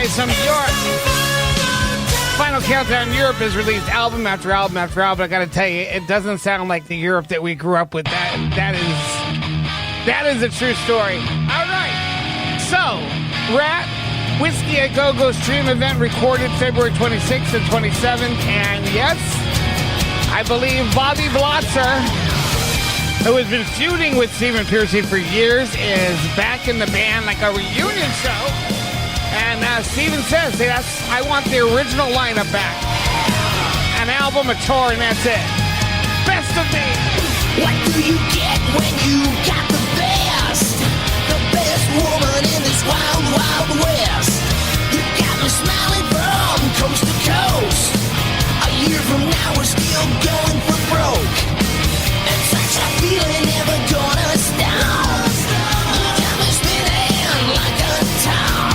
by some Europe. Final Countdown Europe has released album after album after album. I gotta tell you, it doesn't sound like the Europe that we grew up with. That is a true story. All right. So, Rat, Whiskey at Go-Go Stream event recorded February 26th and 27th. And yes, I believe Bobby Blotzer, who has been feuding with Stephen Pearcy for years, is back in the band like a reunion show. And Stephen says, I want the original lineup back. An album, a tour, and that's it. Best of me. What do you get when you got the best? The best woman in this wild, wild west. You got me smiling from coast to coast. A year from now we're still going for broke. And such a feeling never gonna stop. You got me spinning like a top.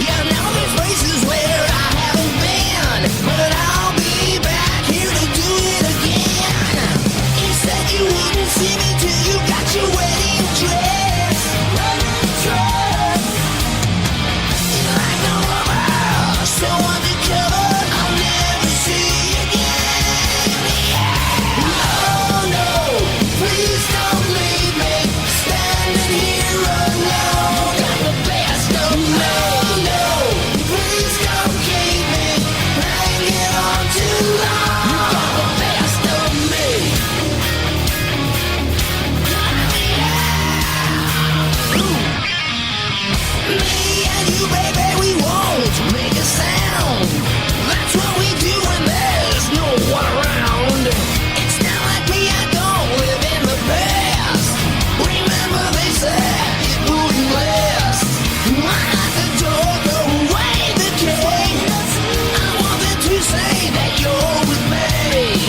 Yeah, now there's places where I haven't been, but I'll be back here to do it again. You said you wouldn't see me till you got your wedding dress. Like no other, so undercover, I'll never see you again. Oh no, please don't leave me standing here alone. Got the best of me. No, please don't keep me hanging on too long. You got the best of me. Me and you, baby, we won't make a sound. That's what we do when there's no one around. It's not like me, I don't live in the past. Remember they said it wouldn't last. I like the door, the way the key. I want them to say that you're with me.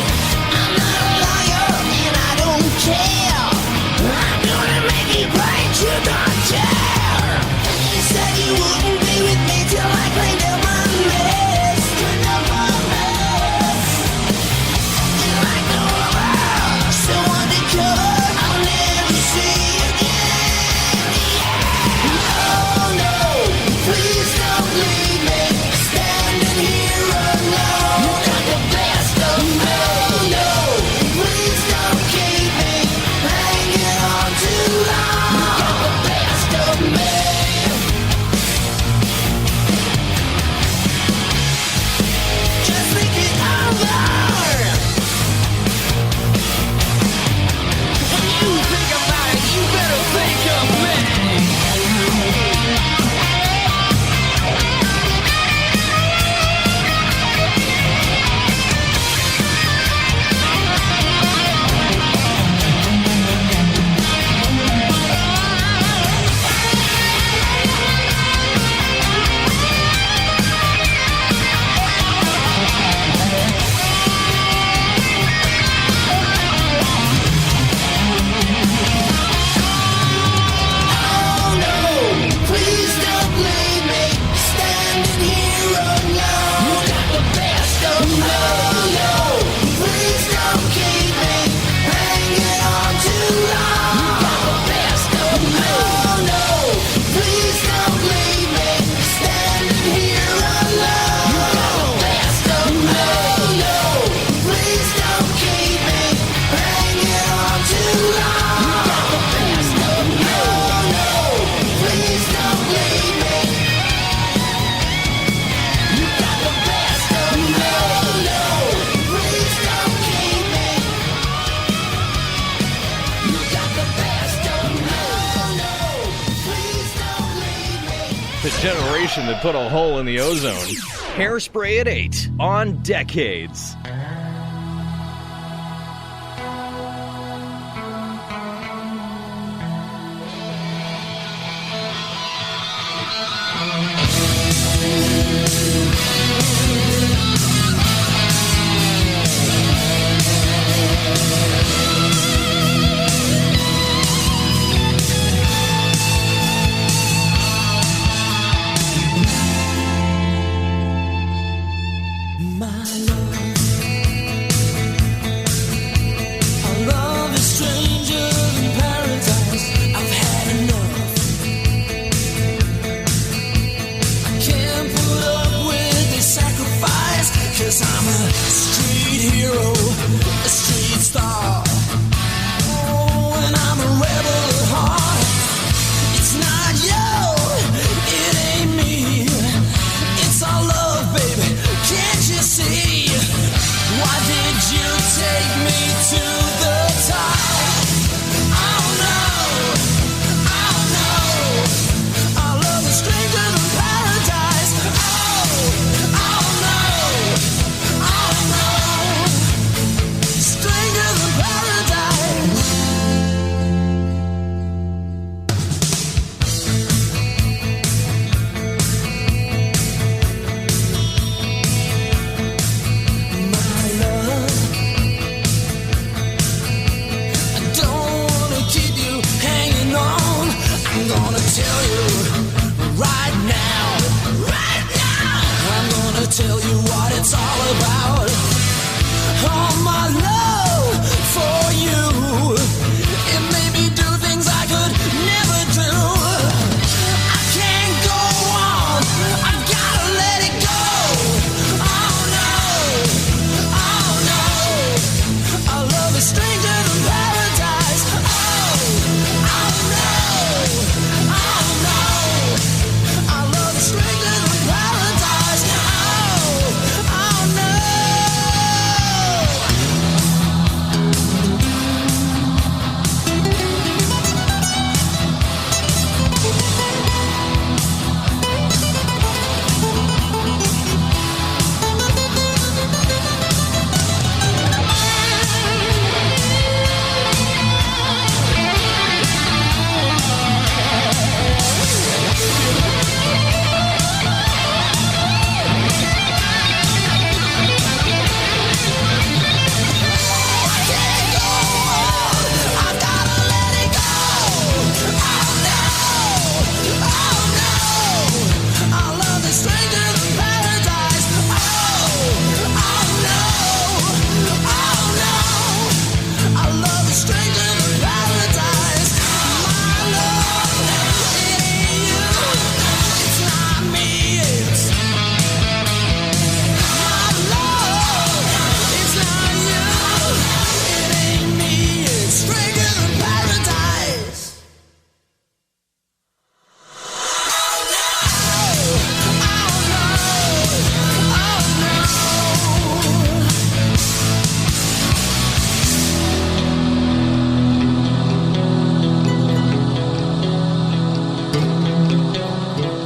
I'm not a liar and I don't care. I'm gonna make it right, you don't care. You said you wouldn't be with me till I cleaned up my mess. Cleaned up my mess. Like no other, so undercover, I'll never see you again. Oh no, please don't leave me standing here alone. You got the best of me. No, please don't keep me hanging on too long. You got the best of me. Just think it over. When you think about it, you better think of me. Oh no, please don't leave me standing here alone. You got the best of me. No, please don't keep me hanging on too long. You got the best of me. No, please don't leave me standing here alone. You got the best of me. No, please don't keep me hanging on too long. You got the best of me. No, please don't leave me. You got the best of me. No, please don't keep me. You got the best of me. No, please don't leave me. The generation that put a hole in the ozone. Hairspray at 8 on Decades. My love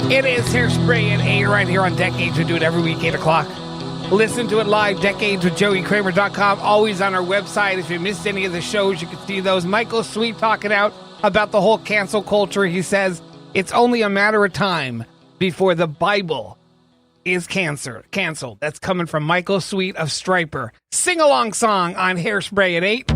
It is Hairspray at 8 right here on Decades. We do it every week, 8 o'clock. Listen to it live, decadeswithjoeykramer.com. Always on our website. If you missed any of the shows, you can see those. Michael Sweet talking out about the whole cancel culture. He says it's only a matter of time before the Bible is canceled. That's coming from Michael Sweet of Striper. Sing-along song on Hairspray at 8.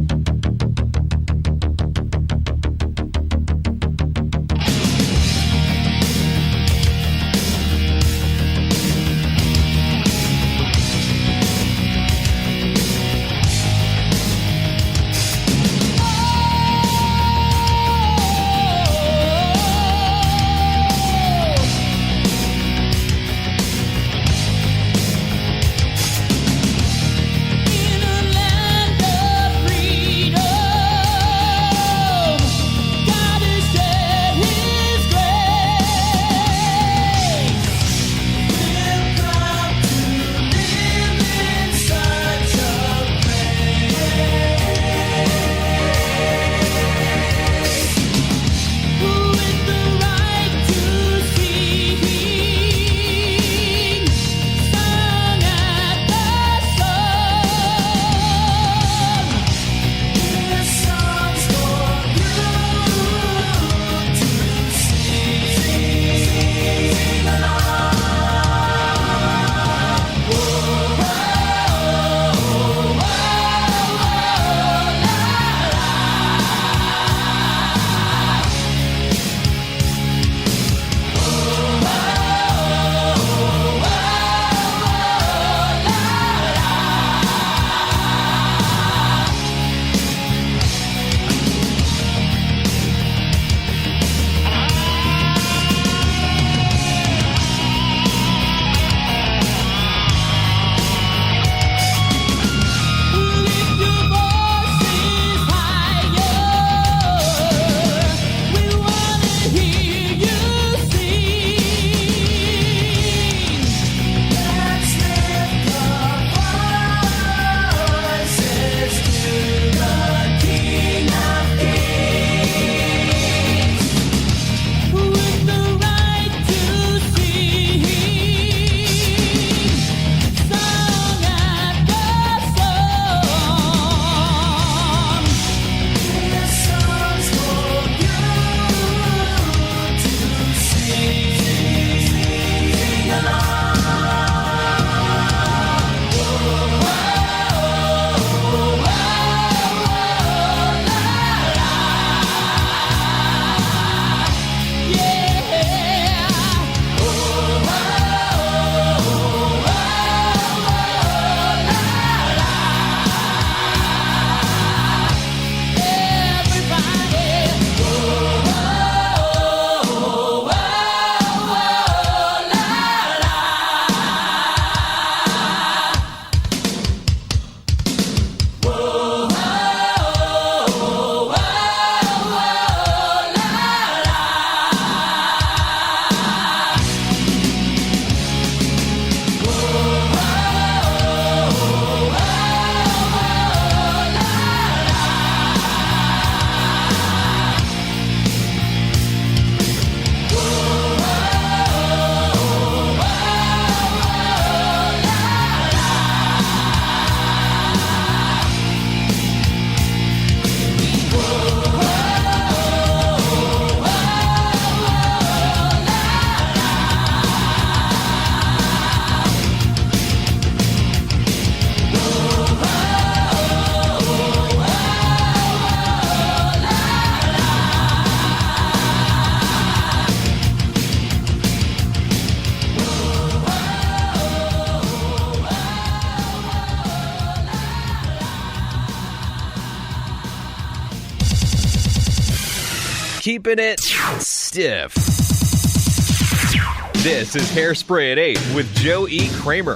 Keeping it stiff. This is Hairspray at 8 with Joe E. Kramer.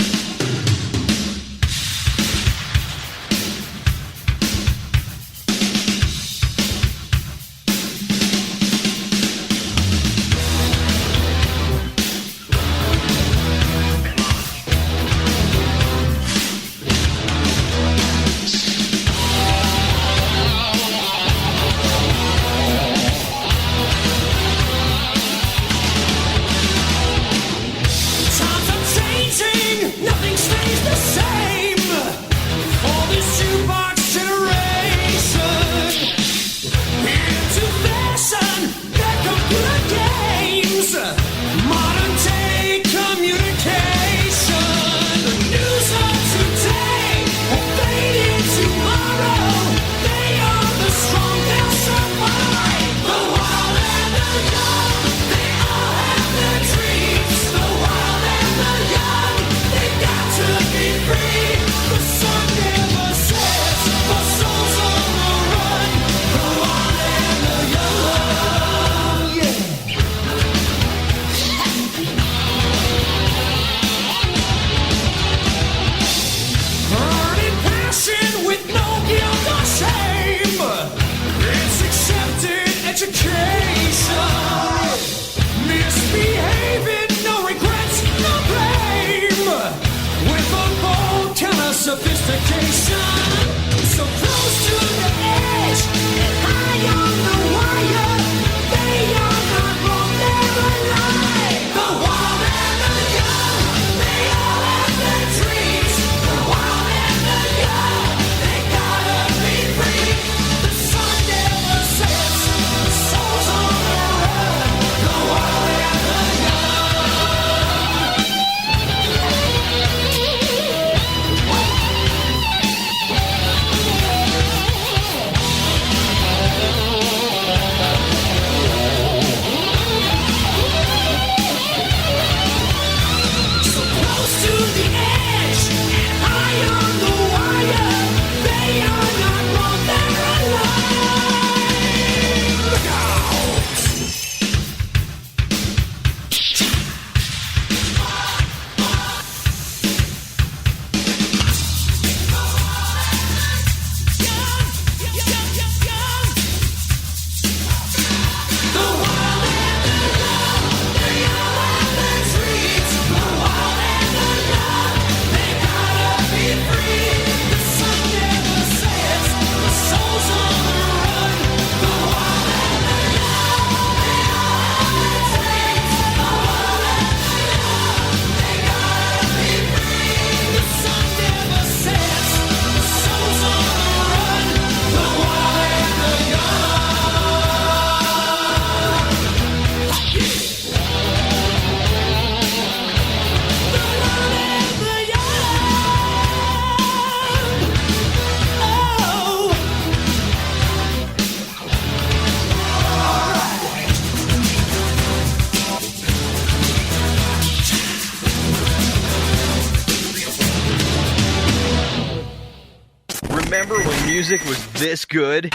music was this good?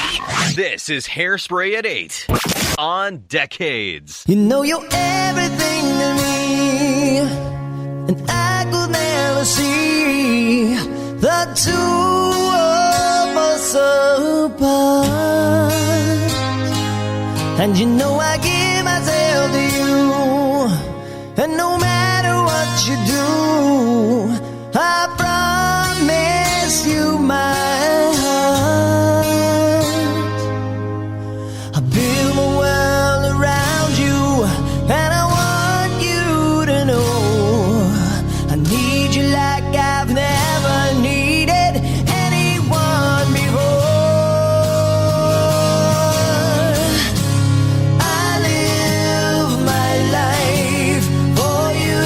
This is Hairspray at 8 on Decades. You know you're everything to me, and I could never see the two of us apart. And you know I give myself to you, and no matter what you do, I promise you my heart. I build my world around you, and I want you to know I need you like I've never needed anyone before. I live my life for you.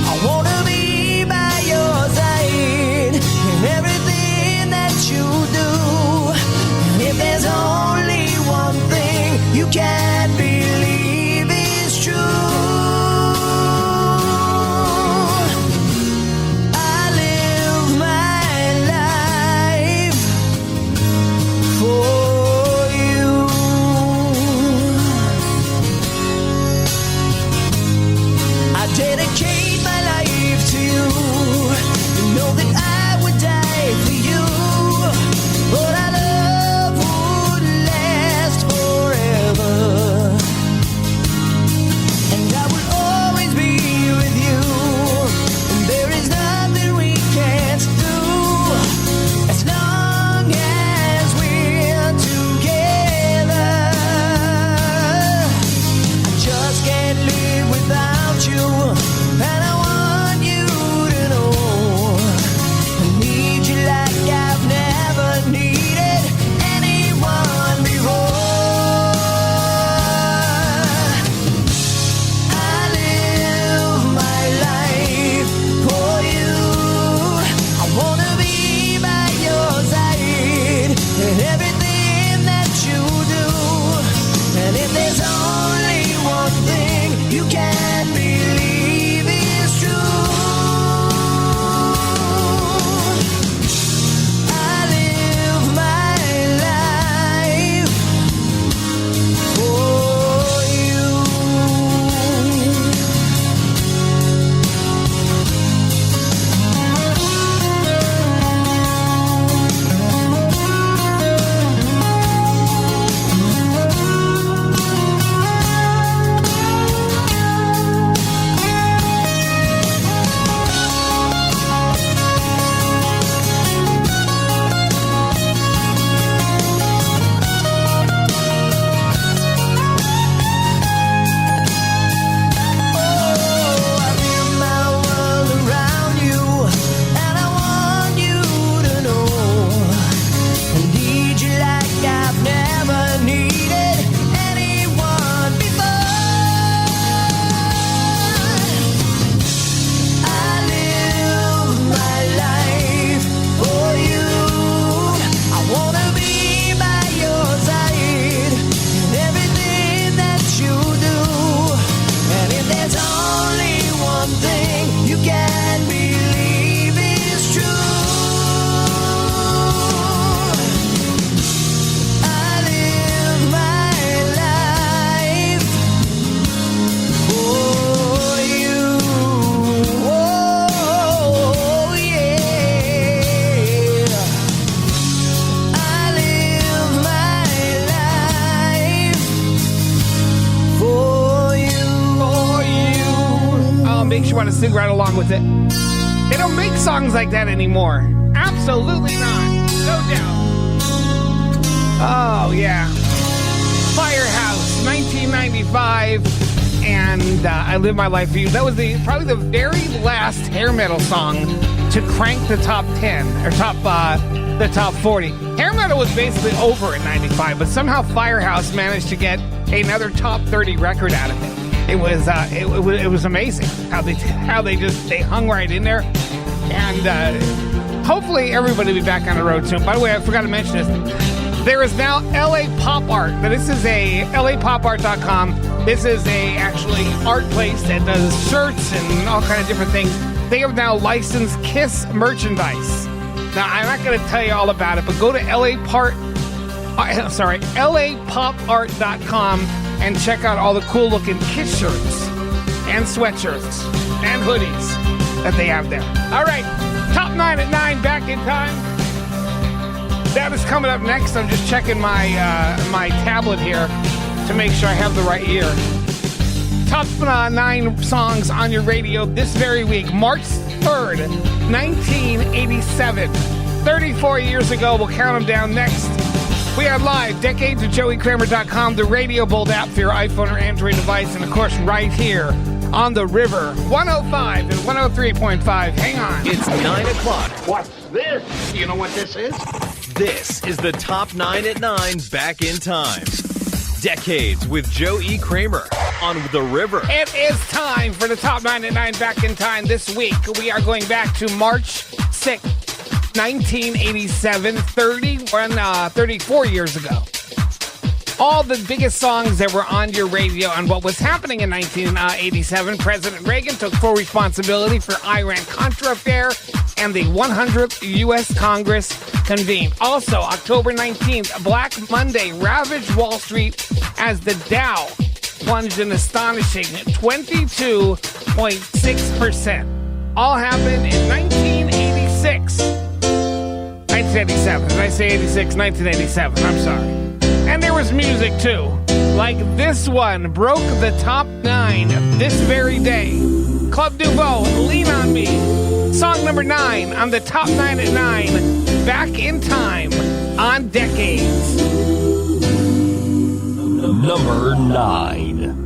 I wanna be by your side in everything that you do. And if there's only one thing you can't believe is true, I live my life for you. I dedicate my life to you. You know that I would die for you, but our love would last forever. And I will always be with you, and there is nothing we can't do as long as we're together. I just can't live without you, and I want you to know I need you like I've never needed anyone before. I live my life for you. I wanna be by your side in everything that you do. And if there's only one thing you can't believe is true, I live my life for you. I build my world around you, and I want you to know I need you like I've never needed anyone before. I live my life for you. I wanna be by your side in everything that you do. And if there's only one thing you can't believe is true, I live my life for you. Oh, yeah. I live my life for you. Oh, makes you want to sing right along with it. They don't make songs like that anymore. Absolutely not. No doubt. Oh, yeah. Firehouse, 1995, and I Live My Life For You. That was probably the very last hair metal song to crank the top 10, or the top 40. Hair metal was basically over in 95, but somehow Firehouse managed to get another top 30 record out of it. It was amazing how they hung right in there, and hopefully everybody will be back on the road soon. By the way, I forgot to mention this. There is now LA Pop Art. Now, this is a lapopart.com. This is a actually art place that does shirts and all kind of different things. They have now licensed Kiss merchandise. Now, I'm not going to tell you all about it, but go to LAPopArt.com and check out all the cool-looking Kiss shirts and sweatshirts and hoodies that they have there. All right, Top 9 at 9, back in time. That is coming up next. I'm just checking my tablet here to make sure I have the right year. Top 9 songs on your radio this very week, March 3rd, 1987. 34 years ago. We'll count them down next. We are live, decades at joeykramer.com, the Radio Bold app for your iPhone or Android device, and of course right here on the river, 105 and 103.5. Hang on. It's 9 o'clock. What's this? You know what this is? This is the Top 9 at 9 Back in Time. Decades with Joe E. Kramer on the river. It is time for the Top 9 at 9 Back in Time this week. We are going back to March 6th, 1987, 34 years ago. All the biggest songs that were on your radio and what was happening in 1987. President Reagan took full responsibility for Iran-Contra affair, and the 100th U.S. Congress convened. Also, October 19th, Black Monday ravaged Wall Street as the Dow plunged an astonishing 22.6%. All happened in 1986. 1987. Did I say 86? 1987. I'm sorry. And there was music, too. Like this one broke the top 9 this very day. Club Nouveau, Lean on Me. Song number 9 on the Top 9 at 9. Back in Time on Decades. Number 9.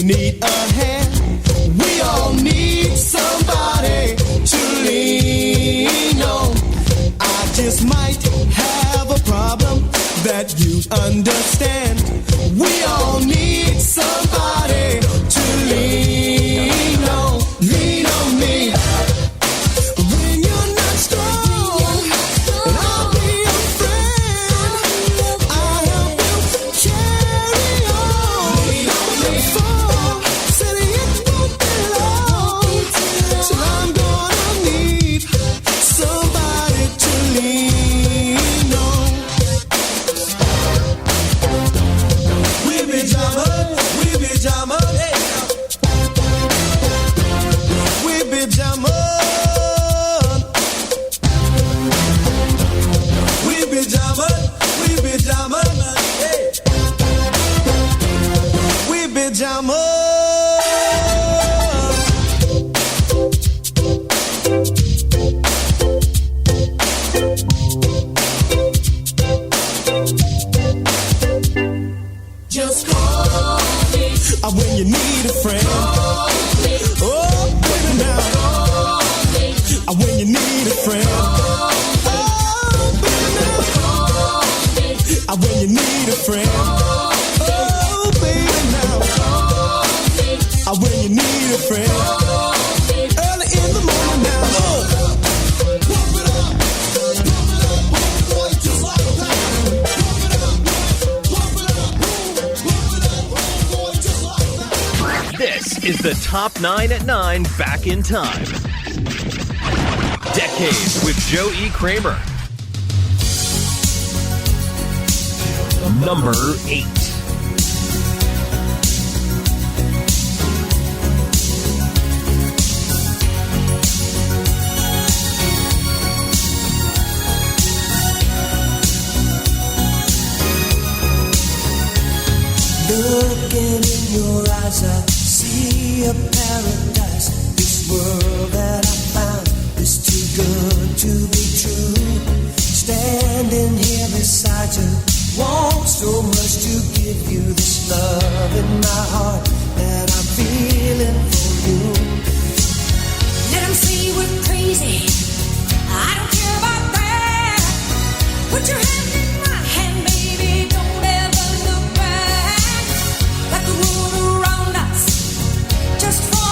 need a hand. We all need somebody to lean on. I just might have a problem that you understand. We all need somebody to lean on. Lean on me. When you're not strong, and I'll be your friend. I'll help you carry on. Lean on me. Said it won't be long till I'm gonna need somebody to lean on. We be jamming, hey. We be jamming. We be jamming, hey. We be jamming. Just call me when you need a friend. Call me. Oh, baby, now. Call me when you need a friend. Oh, baby, now. Call me when you need a friend. Oh, baby, now. Call me when you need a friend. Early in the morning now. Pump it up, boy, just like that. This is the Top 9 at 9 Back in Time. Decades with Joe E. Kramer. Number 8. Looking in your eyes, I see a paradise. This world that I found is too good to be true. Standing here beside you, want so much to give you this love in my heart that I'm feeling for you. Let 'em say we're crazy. I don't care about that. Put your hand in my hand, baby. Don't ever look back. Let the world around us just fall.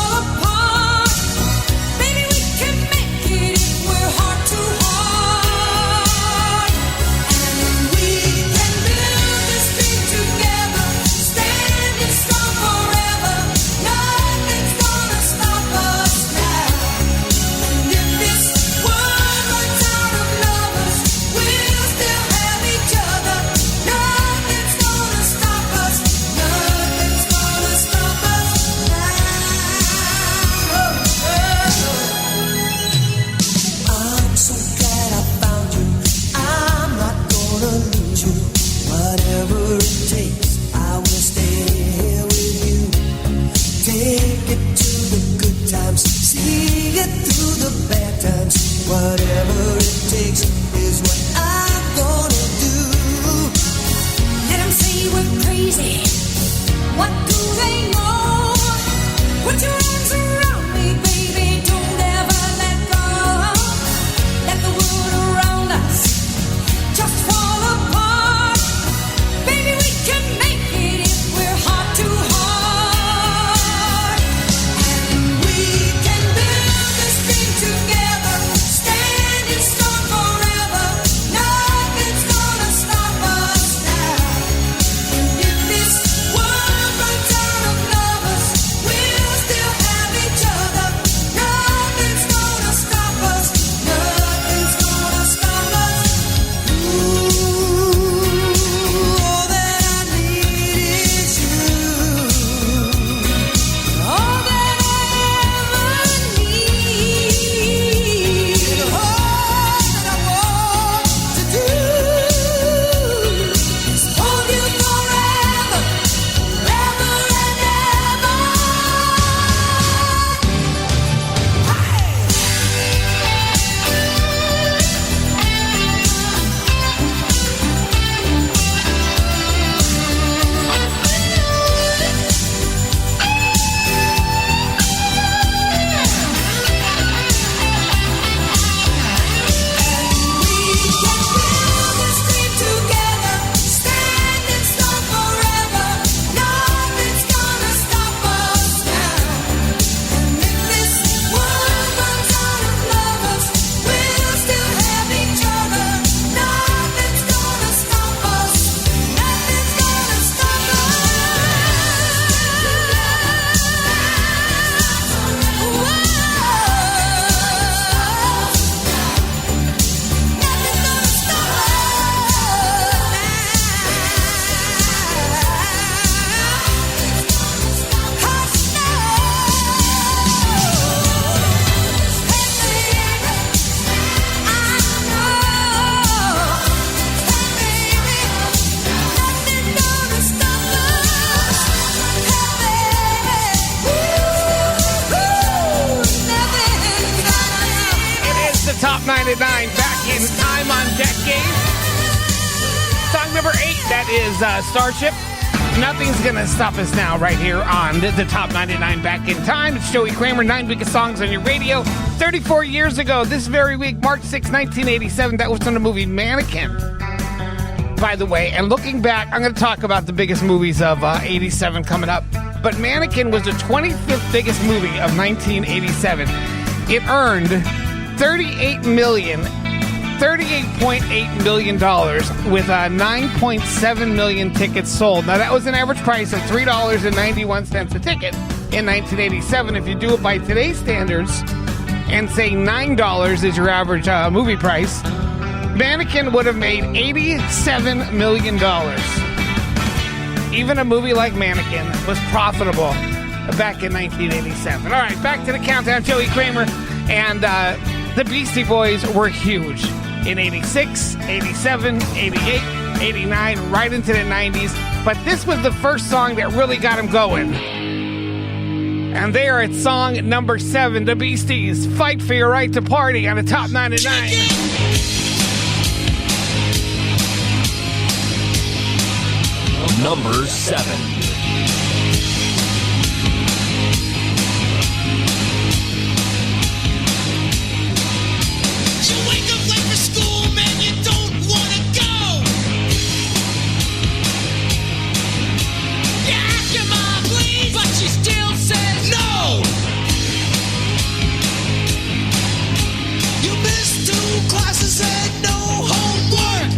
Top 9 at 9, back in time on Decade. Song number 8, that is Starship. Nothing's gonna stop us now right here on the Top 99 Back in Time. It's Joey Kramer, 9 biggest songs on your radio. 34 years ago, this very week, March 6, 1987, that was from the movie Mannequin, by the way. And looking back, I'm going to talk about the biggest movies of 87 coming up. But Mannequin was the 25th biggest movie of 1987. It earned $38.8 million with 9.7 million tickets sold. Now, that was an average price of $3.91 a ticket in 1987. If you do it by today's standards and say $9 is your average movie price, Mannequin would have made $87 million. Even a movie like Mannequin was profitable back in 1987. All right, back to the countdown. Joey Kramer and the Beastie Boys were huge in 86, 87, 88, 89, right into the 90s. But this was the first song that really got them going. And they are at song number 7, the Beasties, Fight for Your Right to Party on the Top 99. Number 7. Classes and no homework.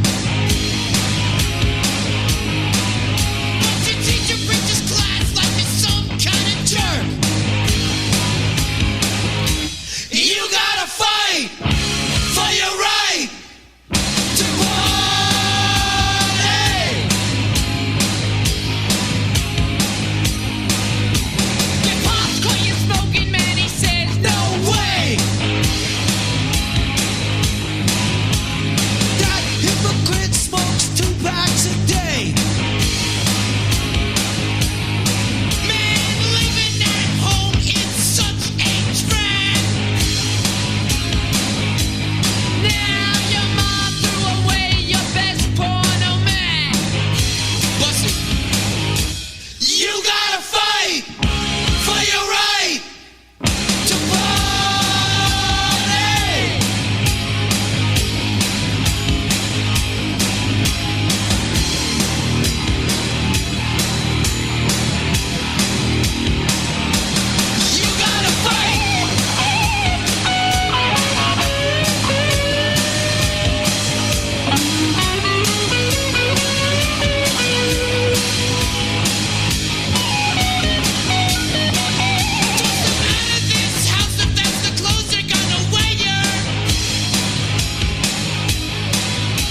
But the teacher preaches class like it's some kind of jerk. You gotta fight for your right to party. Your pop's caught you smoking, man. He says no way. Hypocrite smokes 2 packs a day. Man, living at home is such a drag. Now your mom threw away your best porno mag. Bust it. You gotta fight for your right to party. You gotta fight. Out of this house if that's the clothes you're gonna wear.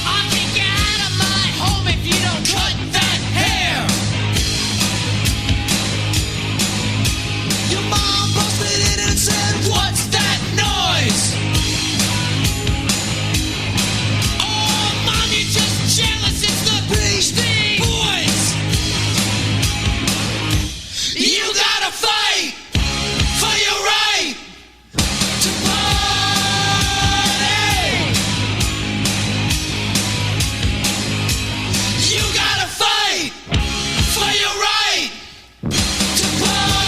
I'll kick you out of my home if you don't cut that hair. Your mom posted it and said, "What's that noise?" Oh, mom, you're just jealous. It's the Beastie Boys. You gotta fight for your right to party. You gotta fight for your right to party.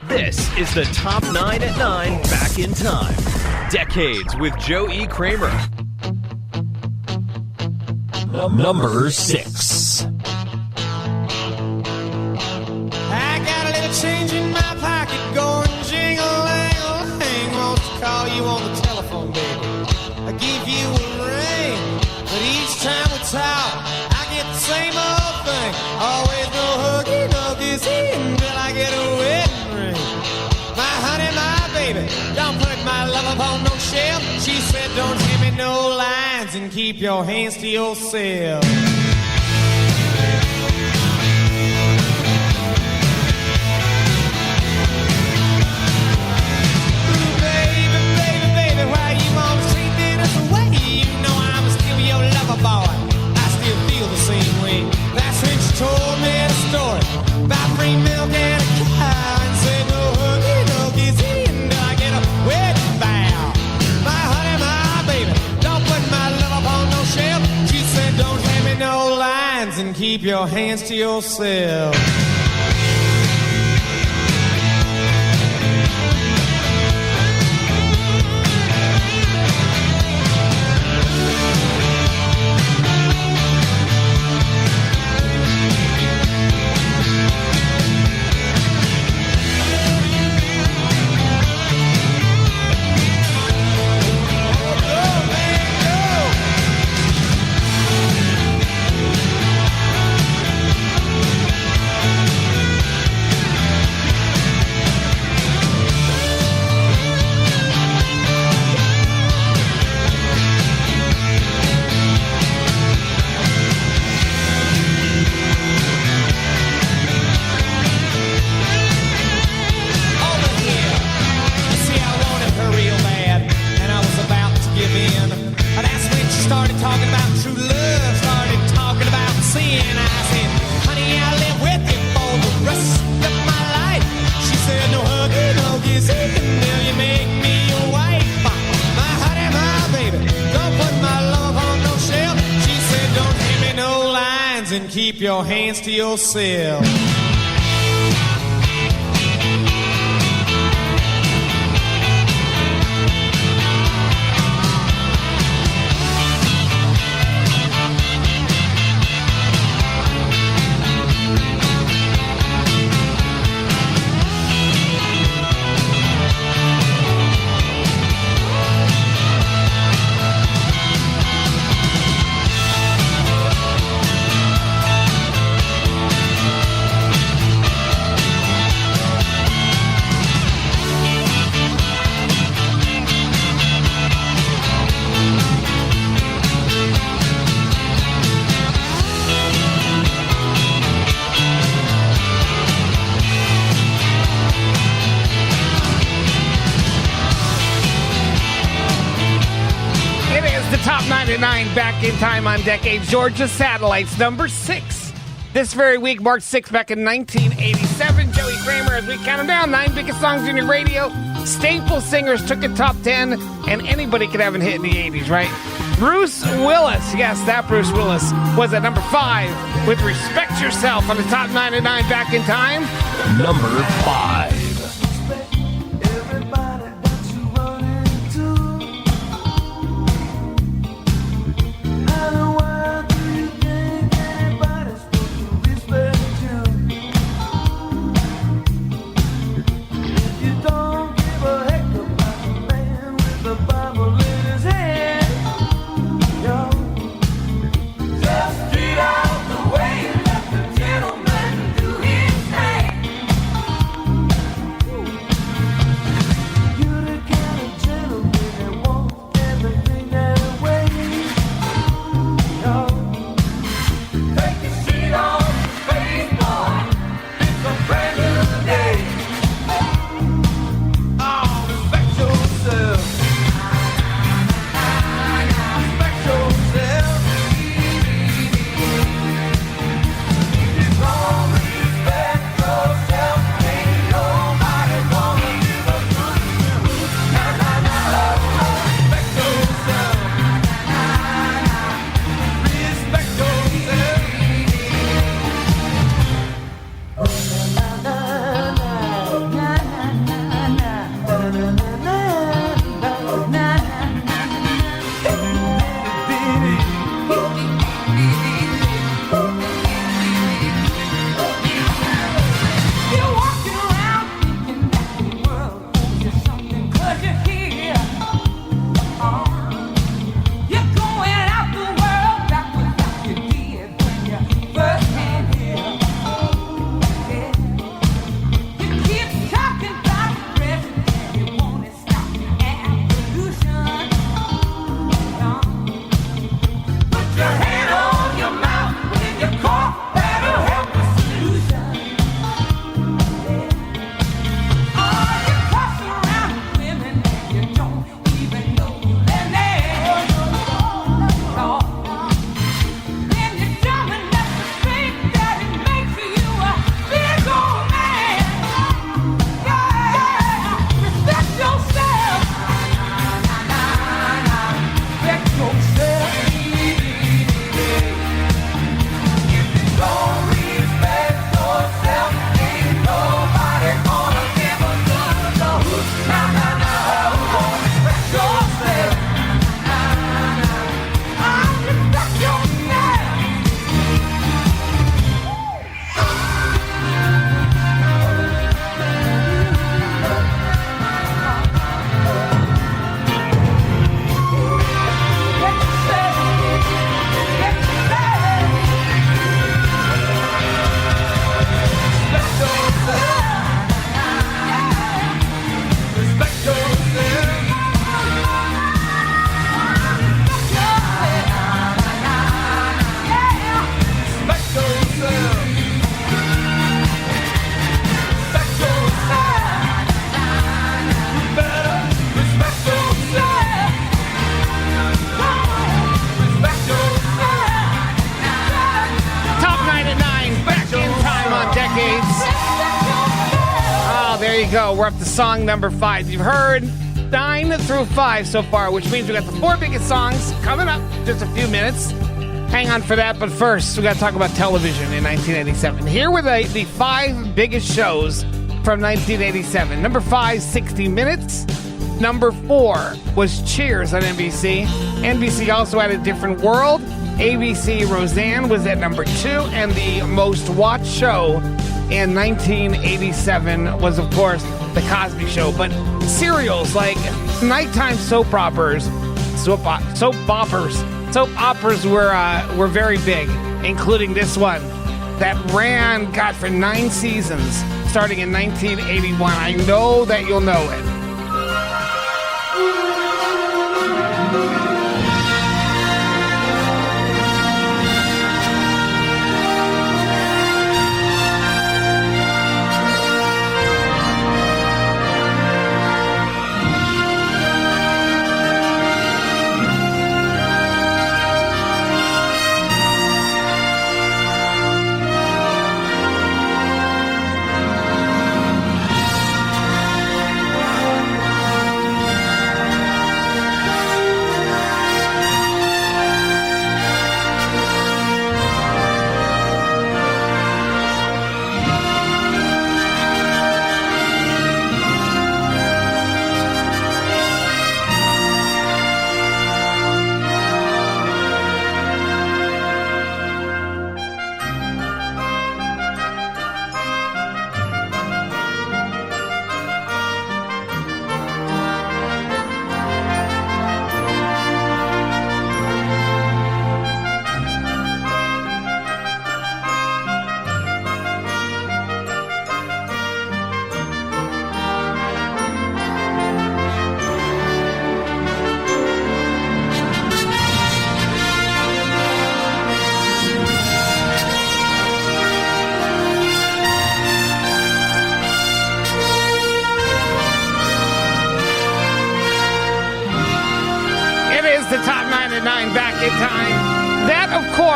This is the Top 9 at 9 Back in Time. Decades with Joe E. Kramer. Number 6. I got a little change in my pocket going jingle-lang-a-lang. Wants to call you on the telephone, baby. I give you a ring, but each time we talk, I get the same old thing. Always no huggy, no kissy until I get a wedding baby, don't put my love up on no shelf. She said, don't hand me no lines and keep your hands to yourself. Told me the story about free milk and a cow and said no hooky, no kissy until I get a wedding vow. My honey, my baby, don't put my love up on no shelf. She said don't hand me no lines and keep your hands to yourself. And keep your hands to yourself. Top 99 back in time on Decades. Georgia Satellites, number 6. This very week, March 6th, back in 1987. Joey Kramer, as we count them down, 9 biggest songs in your radio. Staple singers took it top 10, and anybody could have a hit in the 80s, right? Bruce Willis, yes, that Bruce Willis was at number 5 with Respect Yourself on the top 99 back in time. Number 5. you go. We're up to song number 5. You've heard 9 through 5 so far, which means we got the 4 biggest songs coming up in just a few minutes. Hang on for that, but first, we got to talk about television in 1987. Here were the 5 biggest shows from 1987. Number 5, 60 Minutes. Number 4 was Cheers on NBC. NBC also had A Different World. ABC Roseanne was at number 2, and the most watched show in 1987 was, of course, The Cosby Show. But serials like nighttime soap operas were very big, including this one that ran, for 9 seasons, starting in 1981. I know that you'll know it.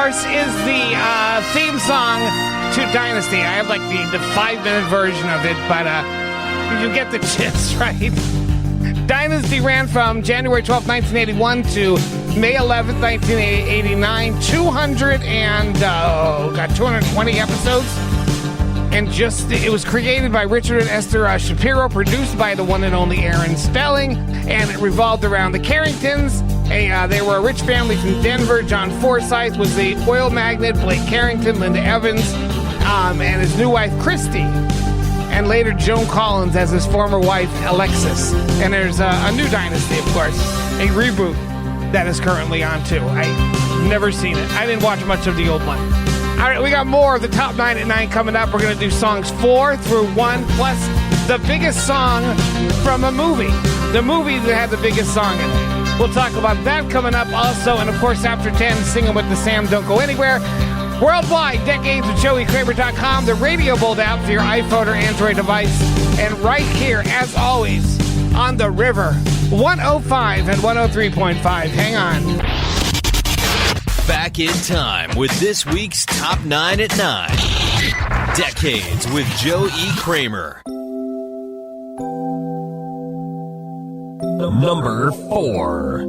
Is the theme song to Dynasty. I have the 5-minute version of it, but you get the gist, right? Dynasty ran from January 12th, 1981 to May 11th, 1989. 220 episodes. And it was created by Richard and Esther Shapiro, produced by the one and only Aaron Spelling, and it revolved around the Carringtons. They were a rich family from Denver. John Forsythe was the oil magnate, Blake Carrington, Linda Evans, and his new wife, Christy, and later Joan Collins as his former wife, Alexis. And there's a new Dynasty, of course, a reboot that is currently on, too. I've never seen it. I didn't watch much of the old one. All right, we got more of the top 9 at 9 coming up. We're going to do songs 4 through 1, plus the biggest song from a movie. The movie that had the biggest song in it. We'll talk about that coming up also. And, of course, after 10, Singing with the Sam. Don't go anywhere. Worldwide, Decades with JoeyKramer.com, the Radio Bold app for your iPhone or Android device. And right here, as always, on the river, 105 and 103.5. Hang on. Back in time with this week's Top 9 at 9. Decades with Joe E. Kramer. Number 4.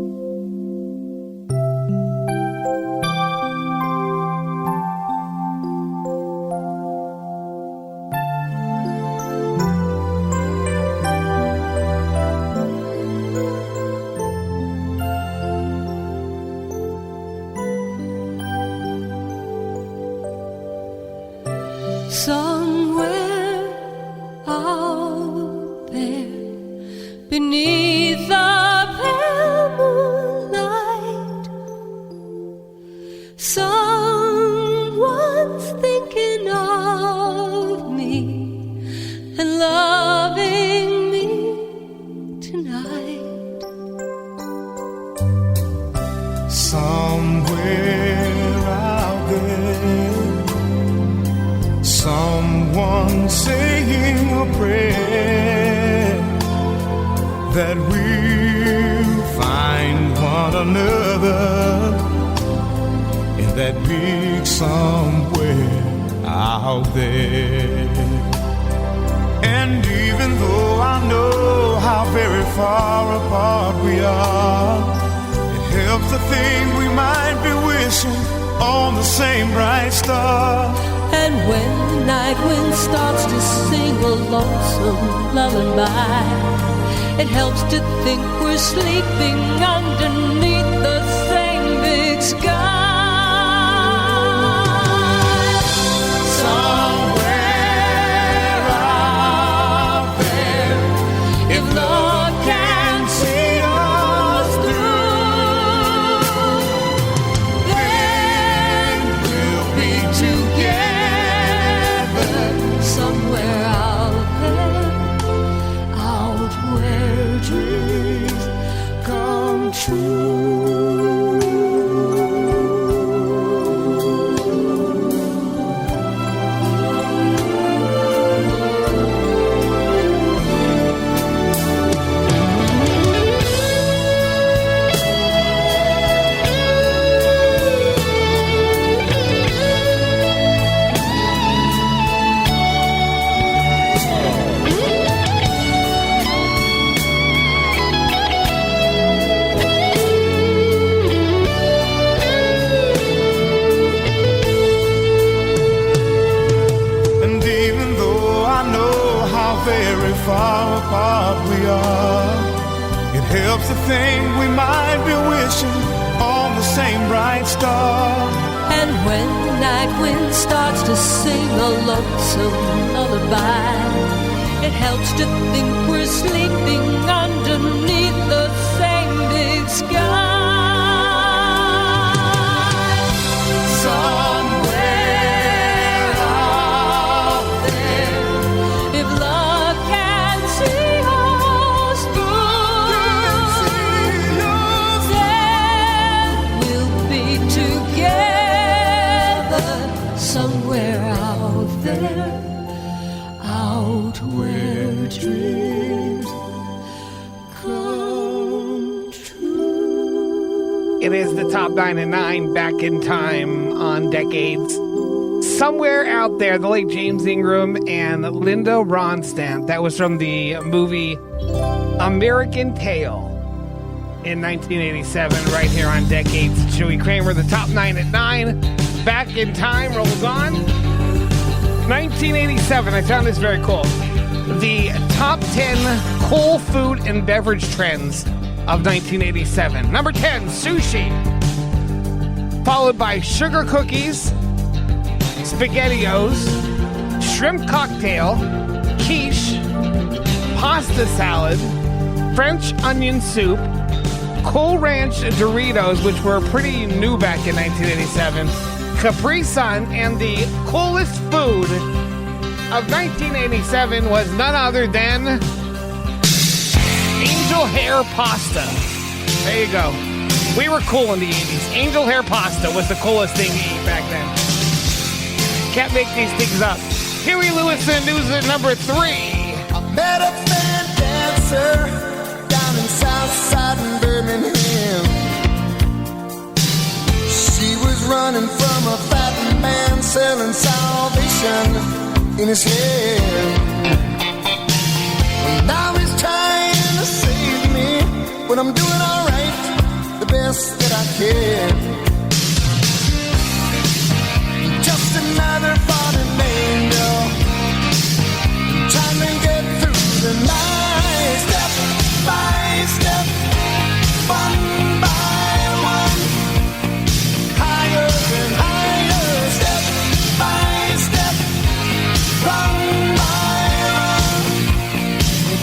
Somewhere out there beneath the pale moonlight, someone's thinking of me and loving me tonight. Somewhere out there, someone saying a prayer that we'll find one another in that big somewhere out there. And And even though I know how very far apart we are, it helps to think we might be wishing on the same bright star. And when the night wind starts to sing a lonesome lullaby, it helps to think we're sleeping underneath the same big sky. Helps to think we might be wishing on the same bright star. And when the night wind starts to sing a lonesome lullaby, it helps to think we're sleeping underneath the same big sky. Somewhere out there, if love can see us through, then we'll be together somewhere out there, out where dreams come true. It is the top 9 at 9, back in time on Decades. Somewhere out there, the late James Ingram and Linda Ronstadt. That was from the movie American Tail in 1987, right here on Decades. Joey Kramer, the top 9 at 9. Back in time rolls on. 1987, I found this very cool. The top 10 cool food and beverage trends of 1987. Number 10, sushi. Followed by sugar cookies, SpaghettiOs, shrimp cocktail, quiche, pasta salad, French onion soup, Cool Ranch Doritos, which were pretty new back in 1987, Capri Sun, and the coolest food of 1987 was none other than angel hair pasta. There you go. We were cool in the 80s. Angel hair pasta was the coolest thing to eat back then. Can't make these things up. Huey Lewis and News at number 3. I met a fan dancer down in Southside in Birmingham. She was running from a fat man selling salvation in his hand. And now he's trying to save me, but I'm doing alright, the best that I can. Just another fallen angel, trying to get through the night, step by step, one by one, higher and higher, step by step, run by run,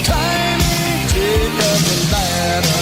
climbing, take up the ladder.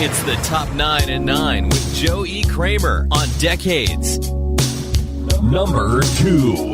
It's the Top 9 at 9 with Joe E. Kramer on Decades. Number 2.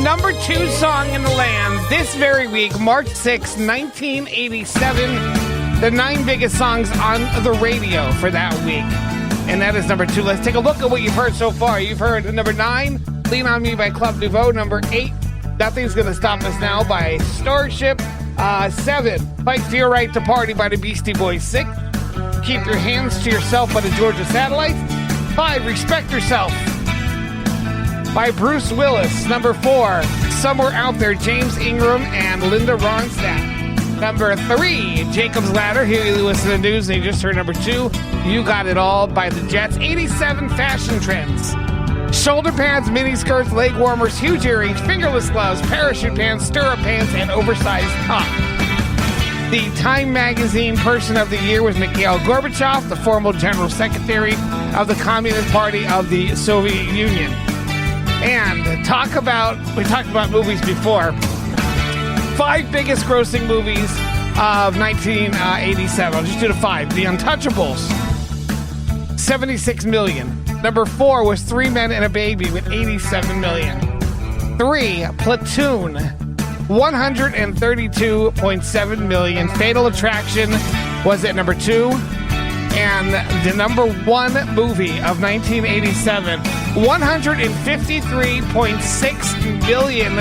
Number 2 song in the land this very week, March 6, 1987. The 9 biggest songs on the radio for that week. And that is number 2. Let's take a look at what you've heard so far. You've heard number 9, Lean On Me by Club Nouveau. Number 8, Nothing's Gonna Stop Us Now by Starship. 7, Fight for Your Right to Party by the Beastie Boys. 6, Keep Your Hands to Yourself by the Georgia Satellites. 5, Respect Yourself by Bruce Willis. Number 4, Somewhere Out There, James Ingram and Linda Ronstadt. Number 3, Jacob's Ladder. Here you listen to the news and you just heard number 2, You Got It All by the Jets. 87 fashion trends. Shoulder pads, mini skirts, leg warmers, huge earrings, fingerless gloves, parachute pants, stirrup pants, and oversized top. The Time Magazine Person of the Year was Mikhail Gorbachev, the former General Secretary of the Communist Party of the Soviet Union. And we talked about movies before. 5 biggest grossing movies of 1987. I'll just do the 5. The Untouchables, $76 million. Number 4 was 3 Men and a Baby with $87 million. 3, Platoon, $132.7 million. Fatal Attraction was at number 2. And the number 1 movie of 1987, $153.6 million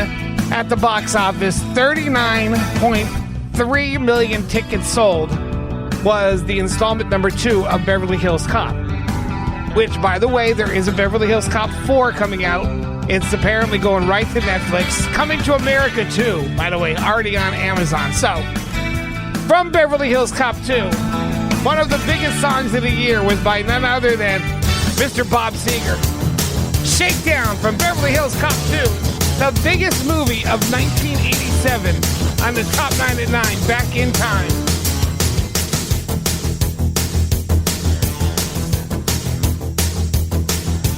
at the box office, 39.3 million tickets sold, was the installment number 2 of Beverly Hills Cop. Which, by the way, there is a Beverly Hills Cop 4 coming out. It's apparently going right to Netflix. Coming to America, too, by the way, already on Amazon. So, from Beverly Hills Cop 2, one of the biggest songs of the year was by none other than Mr. Bob Seger. Shakedown from Beverly Hills Cop 2, the biggest movie of 1987 on the Top 9 at 9, Back in Time.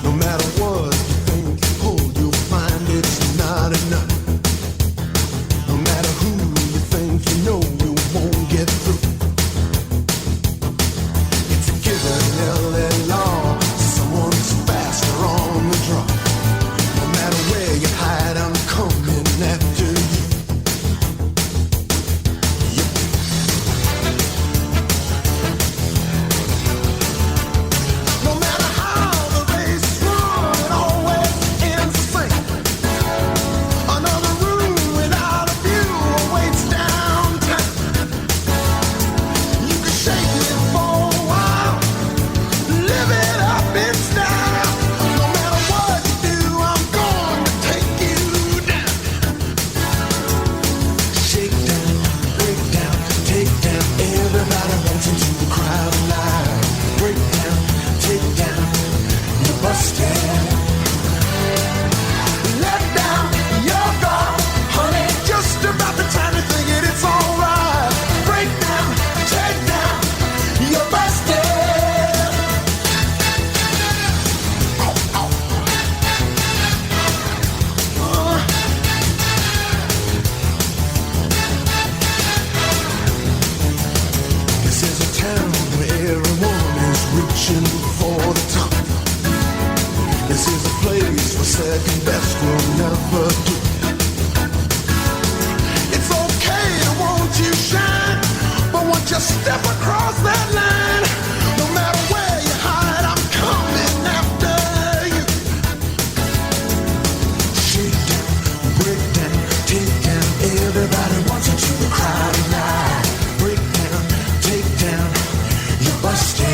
No matter what you think you hold, you'll find it's not enough. No matter who you think you know, you won't get through. It's a given LA law, someone's faster on the draw. No matter where you hide, I'm coming after you. No matter how the race is run, it always ends the same. Another room without a view awaits downtown. You can shake it for a while, live it up in style. No matter what you do, I'm going to take you down. Shake down, break down, take down. Everybody wants into the crowd alive. Break down, take down, you're busted. Let down your guard, honey. Just about the time you think it's alright. Break down, take down, you're busted. This is a town where everyone is reaching for the top. This is a place where second best will never do. It's okay to want you shine, but once you step across that line, no matter where you hide, I'm coming after you. Shake down, break down, take down. Everybody wants into the crowd tonight. Break down, take down, you're busted.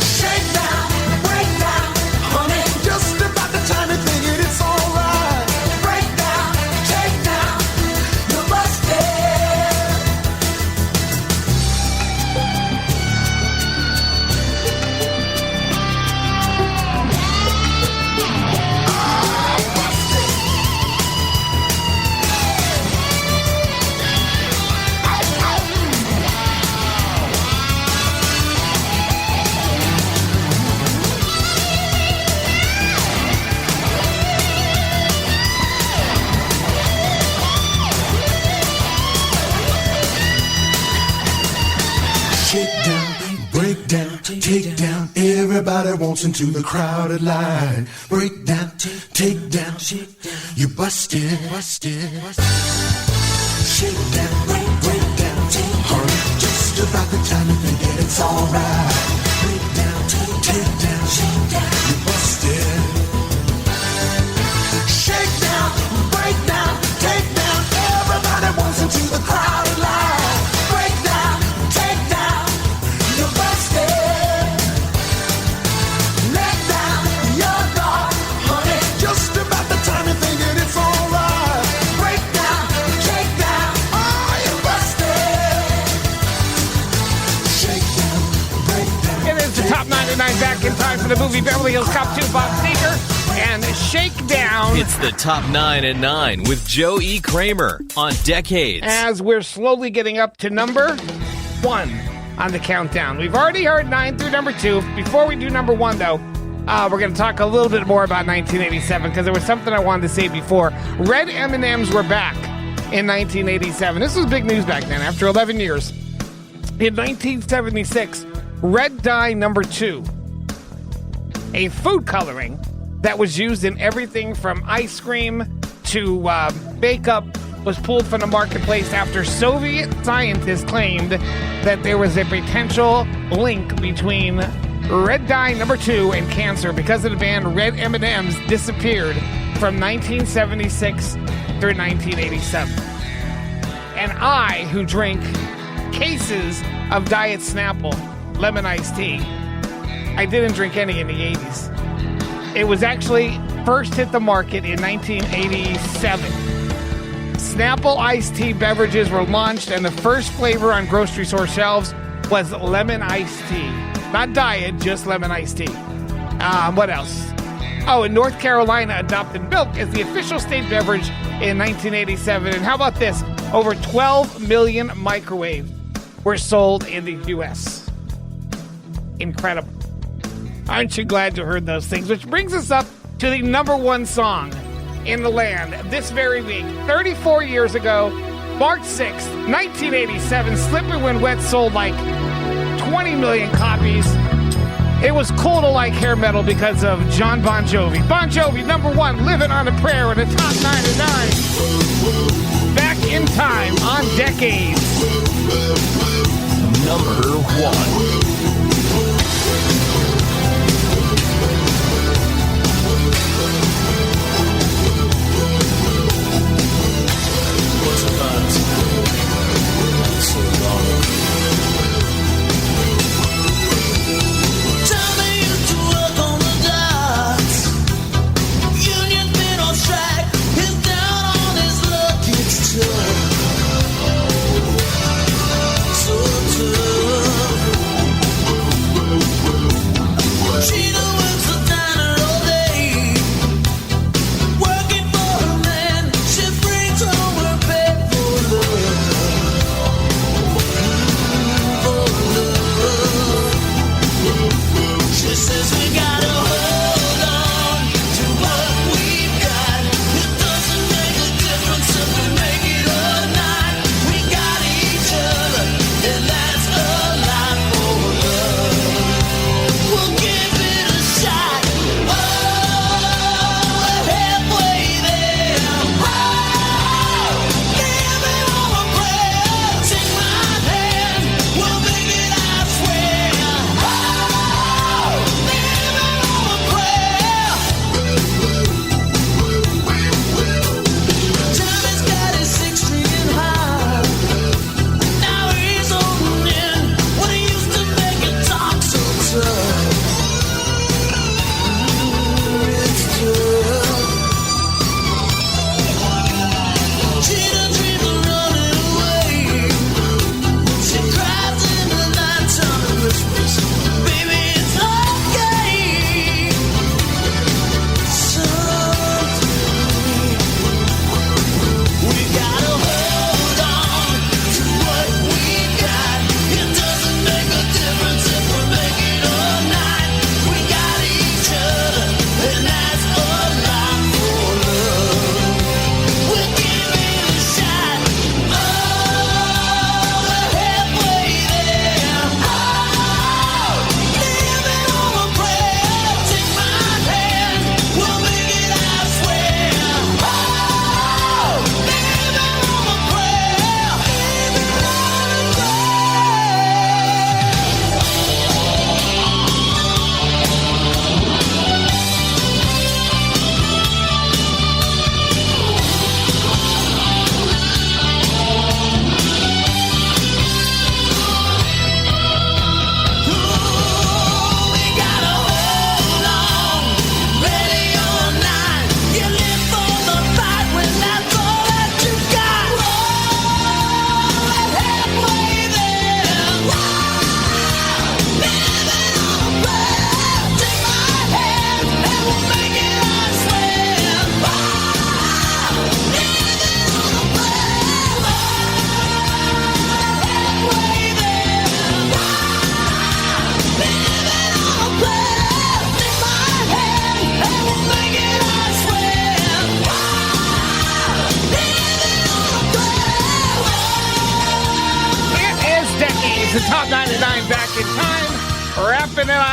Shake down, break down, honey. Just about the time you think it's alright. Break down, take down, you're busted. Shake down, break down, take down. Everybody wants into the crowded line. Break down, take down, you busted. Shake down, break down, honey. Just about the time you think that it's alright. Break down, take down, you busted. Shake down, break down, take down. Everybody wants into the crowded line. Break down, take down, you're busted. Let down your guard, honey. Just about the time you think that it's alright. Break down, take down, oh, you're busted. Shake down, break down. It is the Top 99 Back in Time for the movie Beverly Hills Cop 2, Bob Seger, and Shakedown. It's the Top 9 at 9 with Joe E. Kramer on Decades. As we're slowly getting up to number 1 on the countdown. We've already heard 9 through number 2. Before we do number 1, though, We're going to talk a little bit more about 1987 because there was something I wanted to say before. Red M&Ms were back in 1987. This was big news back then, after 11 years. In 1976, Red Dye number 2, a food coloring that was used in everything from ice cream to makeup, was pulled from the marketplace after Soviet scientists claimed that there was a potential link between Red Dye number 2 and cancer because of the ban. Red M&Ms disappeared from 1976 through 1987. And I, who drink cases of Diet Snapple lemon iced tea, I didn't drink any in the 80s. It was actually first hit the market in 1987. Snapple iced tea beverages were launched, and the first flavor on grocery store shelves was lemon iced tea. Not diet, just lemon iced tea. What else? Oh, and North Carolina adopted milk as the official state beverage in 1987. And how about this? Over 12 million microwaves were sold in the U.S. Incredible. Aren't you glad you heard those things? Which brings us up to the number 1 song in the land this very week. 34 years ago, March 6th, 1987, Slippery When Wet sold like 20 million copies. It was cool to like hair metal because of John Bon Jovi. Bon Jovi, number 1, Living on a Prayer in the top 99. Back in time on Decades. Number 1.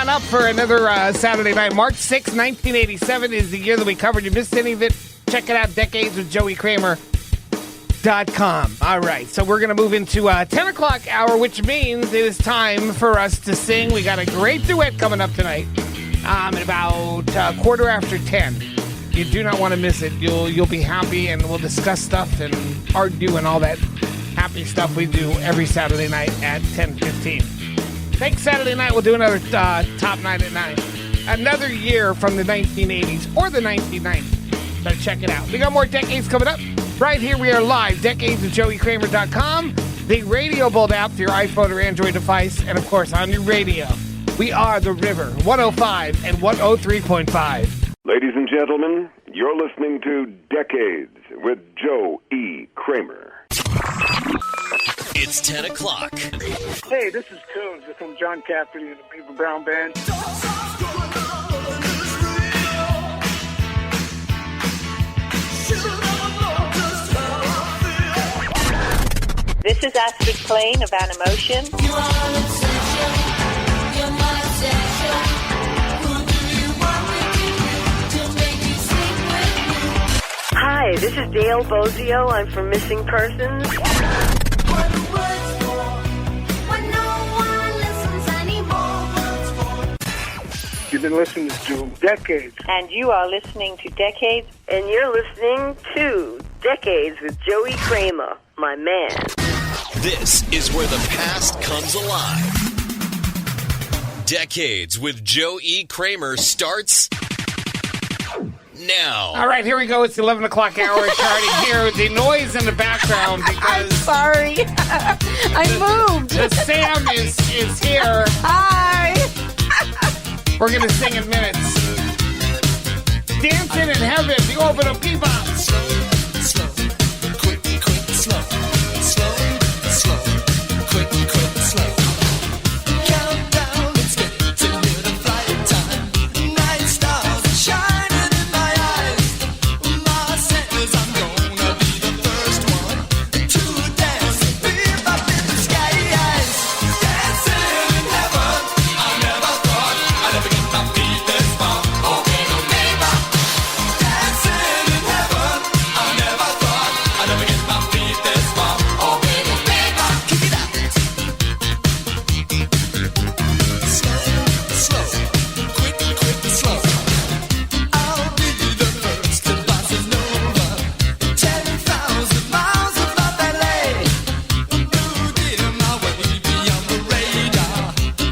on up for another Saturday night. March 6, 1987 is the year that we covered. You missed any of it? Check it out, decadeswithjoeykramer.com. All right, so we're going to move into 10 o'clock hour, which means it is time for us to sing. We got a great duet coming up tonight at about quarter after 10. You do not want to miss it. You'll be happy, and we'll discuss stuff and argue and all that happy stuff we do every Saturday night at 10:15. Next Saturday night, we'll do another Top 9 at 9. Another year from the 1980s or the 1990s. So check it out. We got more decades coming up. Right here, we are live. decadeswithjoeykramer.com. The Radio Bolt app for your iPhone or Android device. And, of course, on your radio. We are The River, 105 and 103.5. Ladies and gentlemen, you're listening to Decades with Joe E. Kramer. It's 10 o'clock. Hey, this is Coons from John Cafferty and the Beaver Brown Band. This is Astrid Klein of Animotion. You are an obsession. You're my obsession. Who do you want me to make you sleep with me? Hi, this is Dale Bozio. I'm from Missing Persons. What the words for? When no one listens anymore. You've been listening to Decades. And you are listening to Decades. And you're listening to Decades with Joey Kramer, my man. This is where the past comes alive. Decades with Joe E. Kramer starts now. All right, here we go. It's the 11 o'clock hour. It's already here. The noise in the background because... I'm sorry. I moved. The Sam is here. Hi. We're going to sing in minutes. Dancing in Heaven, the Orbital Bebop. Slow, quick, slow. Slow, quick, slow. Countdown, let's get to the flight time. Night stars are shining in my eyes. My sense, I'm gonna be the first one to dance. Bebop in the skies. Dancing in heaven. I never thought I'd ever get my feet this far. Oh, bebop. Dancing in heaven. I never thought I'd ever get my feet this far. Oh, bebop. Kick it out. Slow, quick, slow. I'll be the first to pass it over. 10,000 miles above LA. Moving my way beyond the radar.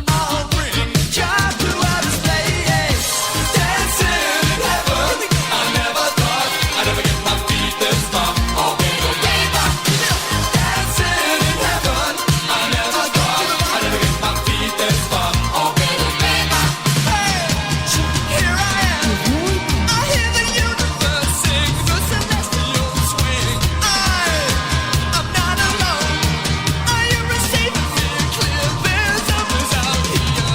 I'll bring joy to outer space. Dancing in heaven. I never thought I'd ever get my feet this far. Oh, baby. Dancing in heaven. I never thought I'd ever get my feet this far. Oh, baby. Here I am. I hear the universe sing the celestial swing. I'm not alone. Are you receiving me clear? There's others out here.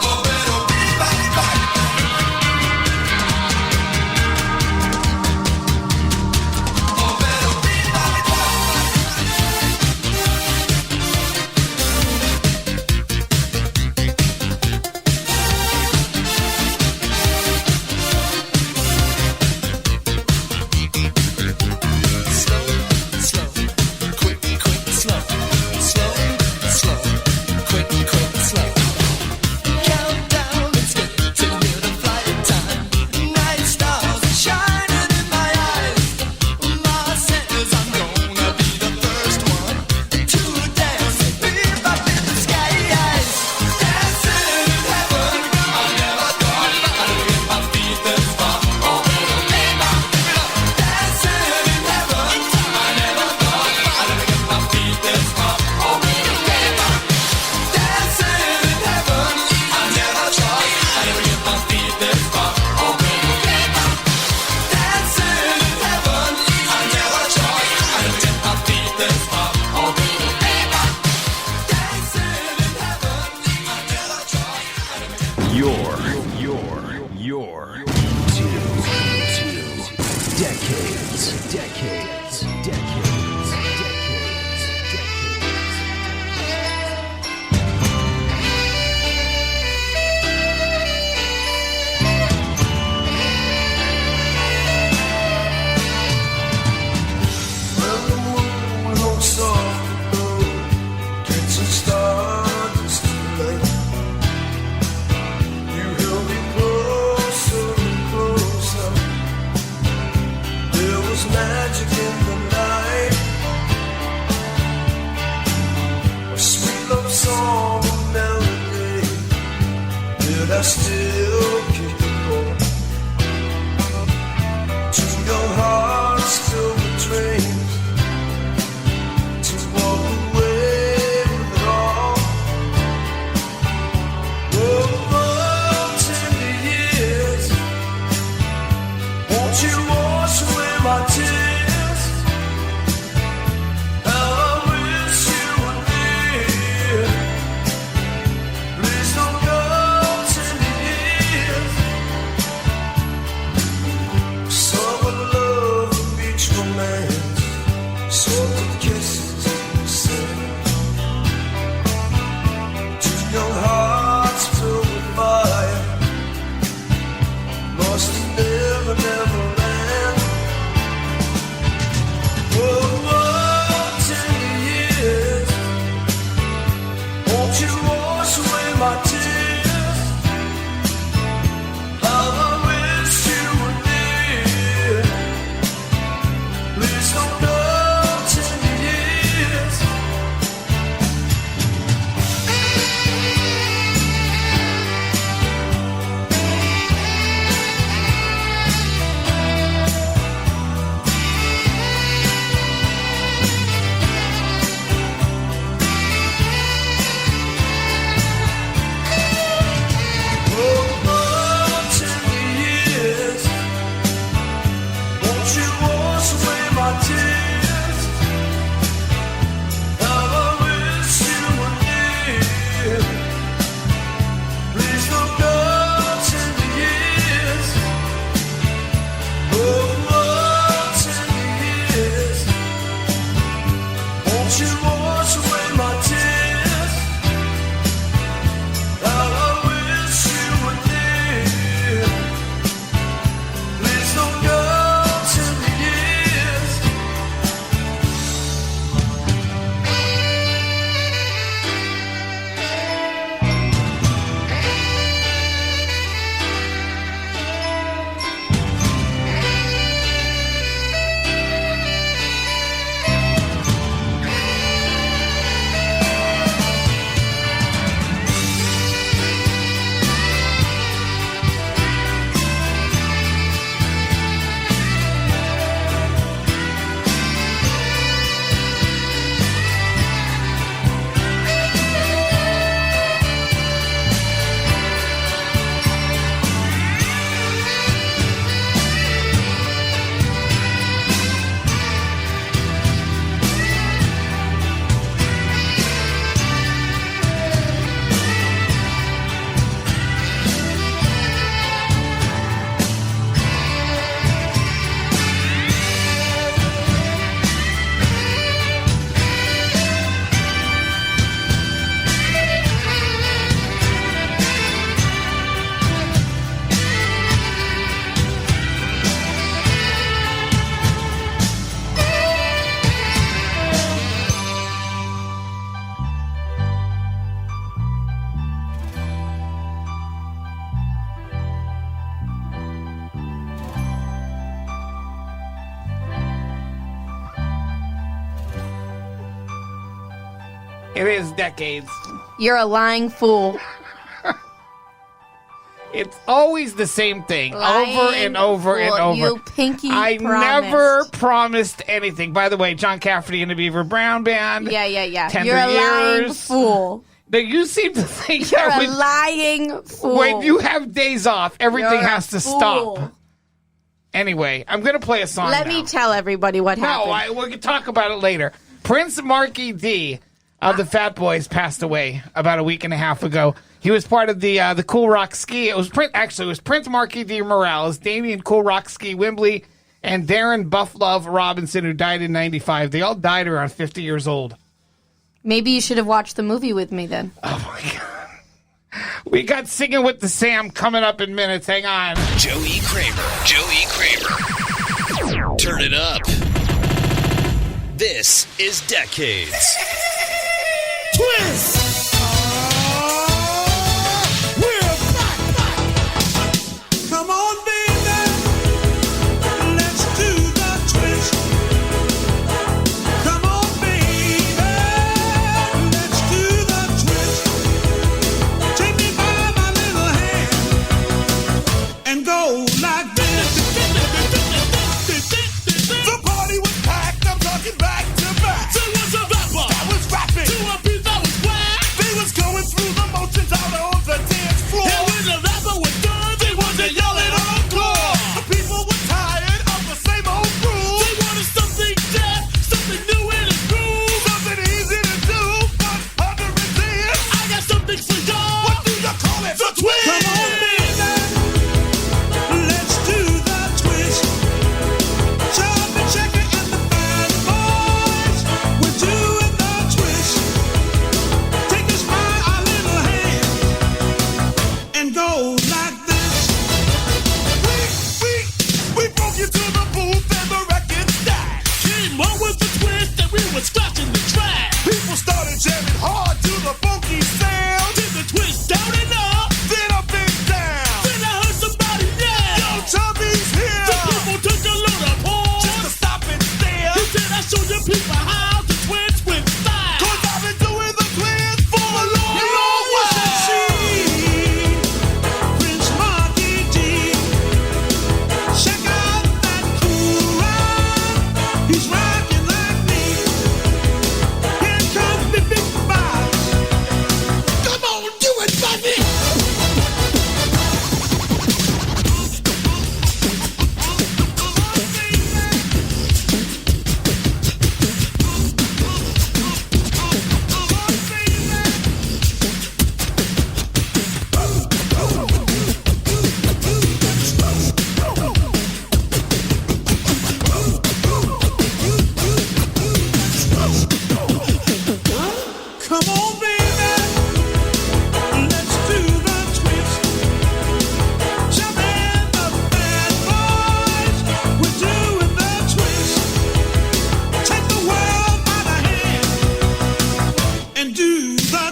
Oh, pero slow, quick, slow. Slow, quick, slow. Countdown, let's get to the flight time. Night stars are shining in my eyes. My sense, I'm gonna be the first one to dance. Bebop in the skies. Dancing in heaven. I never thought I'd ever get my feet this far. Oh, bebop. Dancing in heaven. I never thought I'd ever get my feet this far. Oh, bebop. Dancing in heaven. I never thought I'd ever get my feet this far. Oh, bebop. Dancing in heaven. I never thought I'd ever get my feet this far. Oh, bebop. Dancing in heaven. I never thought I'd ever get You're to decades. still capable. To your heart still betrayed. To walk away with it all. Oh, 10 years. Won't you wash away my tears? How I wish you were near. Please don't go 10 years. Summer love, beach romance, salted kisses, sand. To young hearts filled with fire, lost in never, never land. Oh, 10 years. Won't you wash away my tears? How I wish you were near. Please don't go 10 years. Oh, 10 years. Won't you wash away my tears? How I wish you were near. Please don't go 10 years. Oh, 10 years. Won't you wash away my tears? How I wish you were near. Please don't go 10 years. It is decades. You're a lying fool. It's always the same thing, Lying over and over and fool. over. You pinky I promised. never promised anything. By the way, John Cafferty and the Beaver Brown Band. Yeah. Tender You're a lying Years. fool. Now, you seem to think You're that a lying fool. when you have days off, everything You're a has to fool. stop. Anyway, I'm going to play a song Let now. me tell everybody what happened. No, we can talk about it later. Prince Marky D of the Fat Boys passed away about a week and a half ago. He was part of the Cool Rock Ski. It was Prince Marky D. Morales, Damien Cool Rock Ski Wembley, and Darren Buff Love Robinson, who died in 95. They all died around 50 years old. Maybe you should have watched the movie with me then. Oh, my God. We got Singing with the Sam coming up in minutes. Hang on. Joey Kramer. Turn it up. This is Decades. Twist! We're back! Come on, baby. Let's do the twist. Come on, baby. Let's do the twist. Take me by my little hand.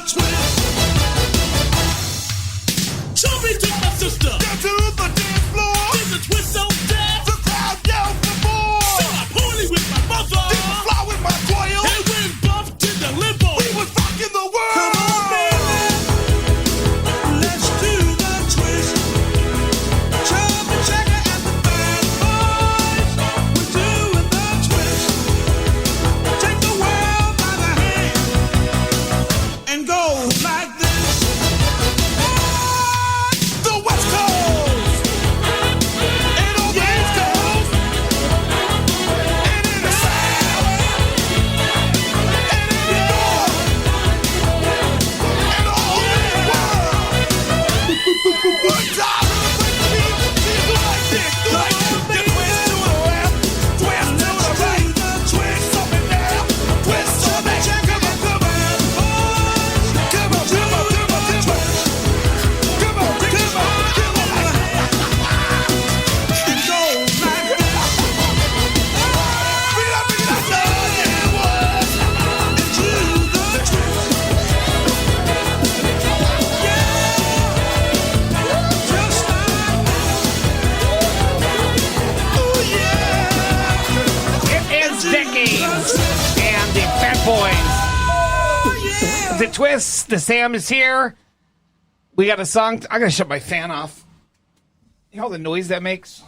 twist. Show me to my sister. Get to the dance floor. There's a twist so dead. The crowd yells for more. So I party with my mother. Did the fly with my coil. And when Buff did the limbo. We was rocking the world. Come on, baby. Let's do the twist. Chub and Checker and the bad boys. We're doing the twist. Take the world by the hand and go like this. The West Coast and on the East Coast and in the South and in the North and all over the world. One time, break the beat. Do like this, do like this. You twist to the left, twist to the right, twist up and down, twist to the back. Come on, come on, come on, come on, come on, come on. Come on, come on, come on. And go like this. Bring it up, yeah, what? And do the twist. Just like oh yeah. It is Decades and the Fat Boys. The Twist, the Sam is here. We got a song. I'm going to shut my fan off. You know the noise that makes?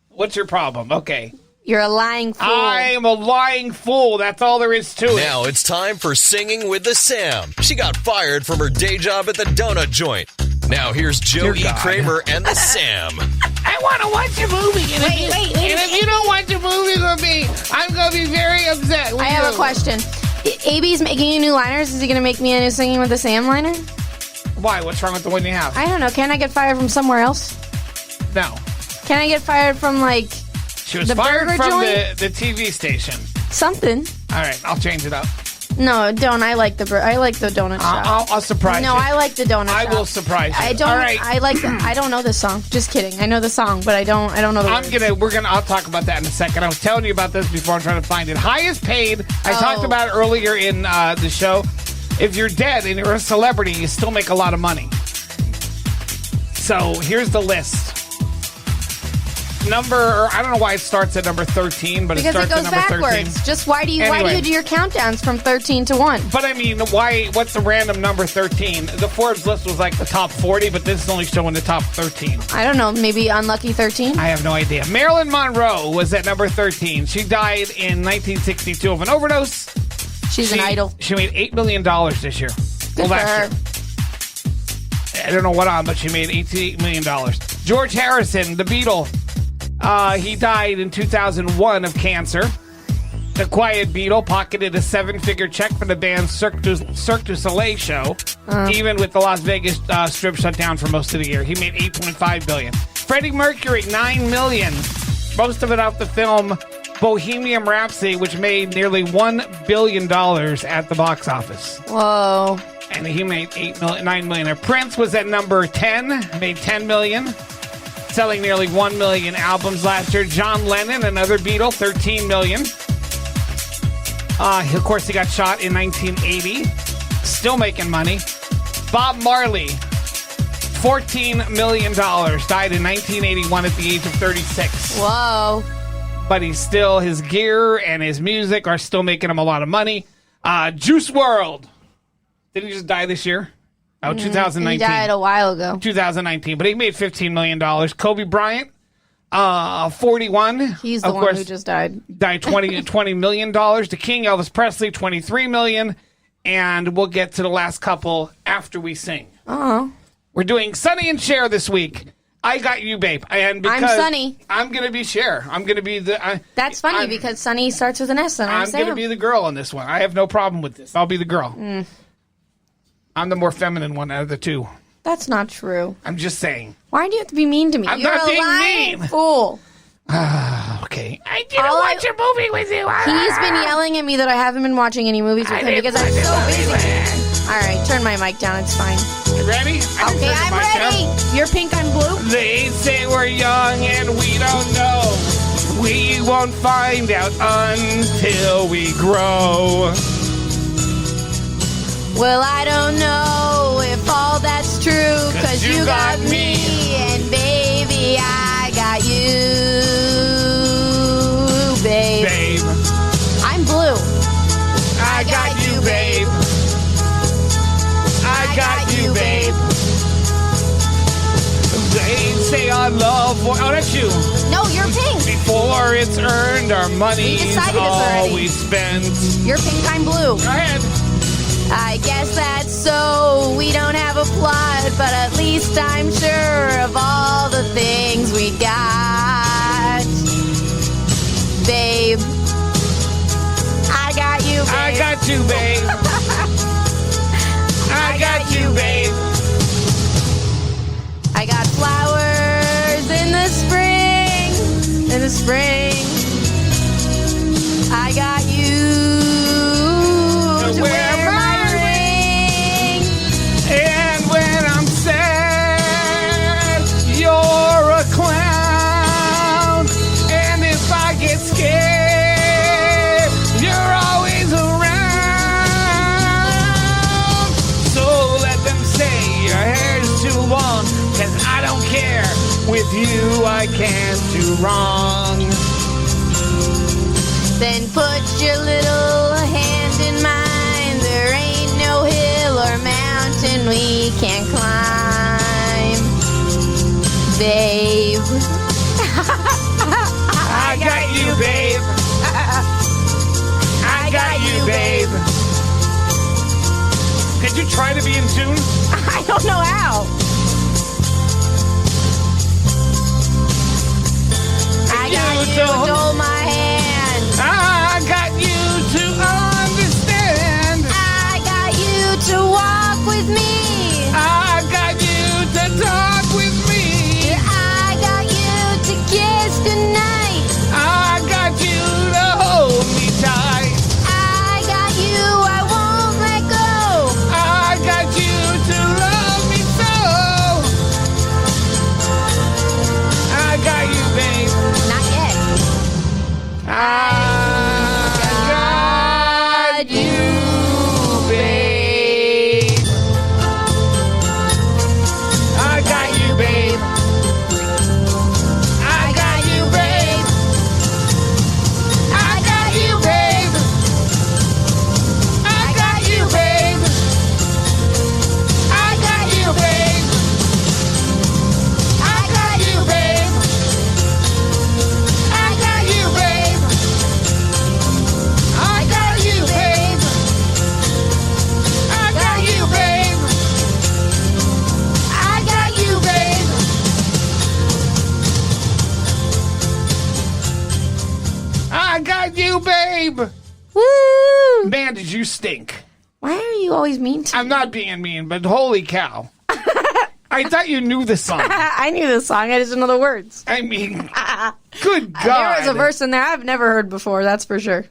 What's your problem? Okay. You're a lying fool. I'm a lying fool. That's all there is to it. Now it's time for Singing with the Sam. She got fired from her day job at the donut joint. Now here's Joe E. Kramer and the Sam. I want to watch a movie. And if you don't watch a movie with me, I'm going to be very upset with I have a question. AB's making you new liners. Is he going to make me a new Singing with the Sam liner? Why? What's wrong with the one you have? I don't know. Can I get fired from somewhere else? No. Can I get fired from, like, She was the fired burger from joint? the TV station. Something. All right, I'll change it up. No, don't. I like the donut shop. I'll surprise you. No, I like the donut shop. I will surprise you. I don't. All right. I like. I don't know this song. Just kidding. I know the song, but I don't know the words. I'll talk about that in a second. I was telling you about this before. I'm trying to find it. Highest paid. I talked about it earlier in the show. If you're dead and you're a celebrity, you still make a lot of money. So here's the list. I don't know why it starts at number 13, but because it starts it goes at number backwards. 13. Just why do you do your countdowns from 13 to 1? But I mean, what's the random number 13? The Forbes list was like the top 40, but this is only showing the top 13. I don't know. Maybe unlucky 13? I have no idea. Marilyn Monroe was at number 13. She died in 1962 of an overdose. She's an idol. She made $8 million this year. Good for her. I don't know what on, but she made $88 million. George Harrison, the Beatle. He died in 2001 of cancer. The Quiet Beatle pocketed a 7-figure check for the band's Cirque du Soleil show, even with the Las Vegas Strip shut down for most of the year. He made $8.5 billion. Freddie Mercury, $9 million. Most of it off the film Bohemian Rhapsody, which made nearly $1 billion at the box office. Whoa. And he made $9 million. Prince was at number 10, made $10 million. Selling nearly 1 million albums last year. John Lennon, another Beatle, 13 million. Of course, he got shot in 1980. Still making money. Bob Marley, $14 million. Died in 1981 at the age of 36. Whoa. But his gear and his music are still making him a lot of money. Juice WRLD. Did he just die this year? Oh, 2019. He died a while ago. 2019, but he made $15 million. Kobe Bryant, 41. He's the one who just died. Died $20 million. The King, Elvis Presley, $23 million. And we'll get to the last couple after we sing. Oh. We're doing Sonny and Cher this week. I got you, babe. And because I'm Sonny. I'm going to be Cher. I'm going to be the... That's funny because Sonny starts with an S and I'm going to be the girl on this one. I have no problem with this. I'll be the girl. I'm the more feminine one out of the two. That's not true. I'm just saying. Why do you have to be mean to me? I'm You're not a being lying mean. Fool. Okay. I didn't watch a movie with you. He's been yelling at me that I haven't been watching any movies with him because I'm so busy. All right, turn my mic down. It's fine. You ready? Okay, I'm ready. You're pink, I'm blue. They say we're young and we don't know. We won't find out until we grow. Well, I don't know if all that's true, 'cause you got me, and baby, I got you, babe. I'm blue. I got you, babe. I got you, babe. They say our love. Oh, that's you. No, you're pink. Before it's earned, our money's We decided this all already. we spent. You're pink, I'm blue. Go ahead. I guess that's so. We don't have a plot, but at least I'm sure of all the things we got. Babe. I got you, babe. I got you, babe. I got you, babe. I got flowers in the spring. In the spring. I got you to wear my ring. And when I'm sad, you're a clown. And if I get scared, you're always around. So let them say your hair's too long, 'cause I don't care. With you, I can't do wrong. Then put your little hand in mine. There ain't no hill or mountain we can't climb. Babe. I got you, babe. I got you, babe. Could you try to be in tune? I don't know how. I got you to hold my hand. I got you to understand. I got you to walk with me. I got you to talk with me. I got you to kiss goodnight. I got you to hold me tight. I got you, I won't let go. I got you to love me so. I got you, babe. Not yet. I got you, babe. I got you, babe. I got you, babe. I got you, babe. I got you, babe. I got you, babe. I got you, babe. I got you, babe. I got you, babe. I got you, babe. I got you, babe. I got you, babe. Woo! Man, did you stink. Why are you always mean to me? I'm not being mean, but holy cow. I thought you knew the song. I knew the song. I just didn't know the words. I mean, good God. There was a verse in there I've never heard before, that's for sure.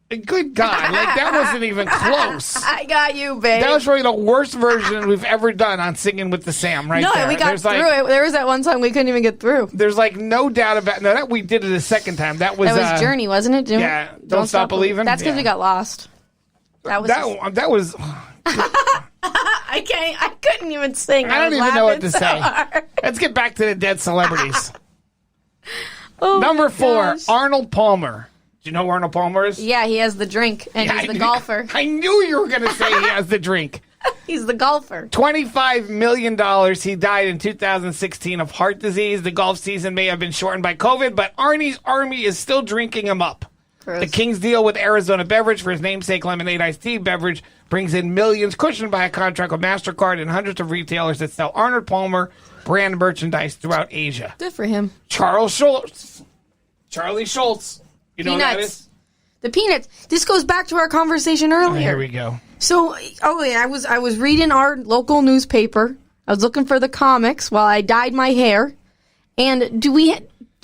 Good God. Like, that wasn't even close. I got you, babe. That was probably the worst version we've ever done on Singing with the Sam, right no, there. we got There's through like, it. There was that one song we couldn't even get through. There's like no doubt about no. That we did it a second time. That was Journey, wasn't it? Yeah, Don't Stop Believing. That's because we got lost. That was that was. I couldn't even sing. I don't even know what to so say. hard. Let's get back to the dead celebrities. Oh, Number 4, gosh. Arnold Palmer. Do you know who Arnold Palmer is? Yeah, he has the drink, and he's the golfer. I knew you were going to say he has the drink. He's the golfer. $25 million. He died in 2016 of heart disease. The golf season may have been shortened by COVID, but Arnie's Army is still drinking him up. Gross. The King's deal with Arizona Beverage for his namesake lemonade iced tea beverage brings in millions, cushioned by a contract with MasterCard and hundreds of retailers that sell Arnold Palmer brand merchandise throughout Asia. Good for him. Charlie Schultz. You know who that is? The Peanuts. This goes back to our conversation earlier. Here we go. So, I was reading our local newspaper. I was looking for the comics while I dyed my hair. And do we,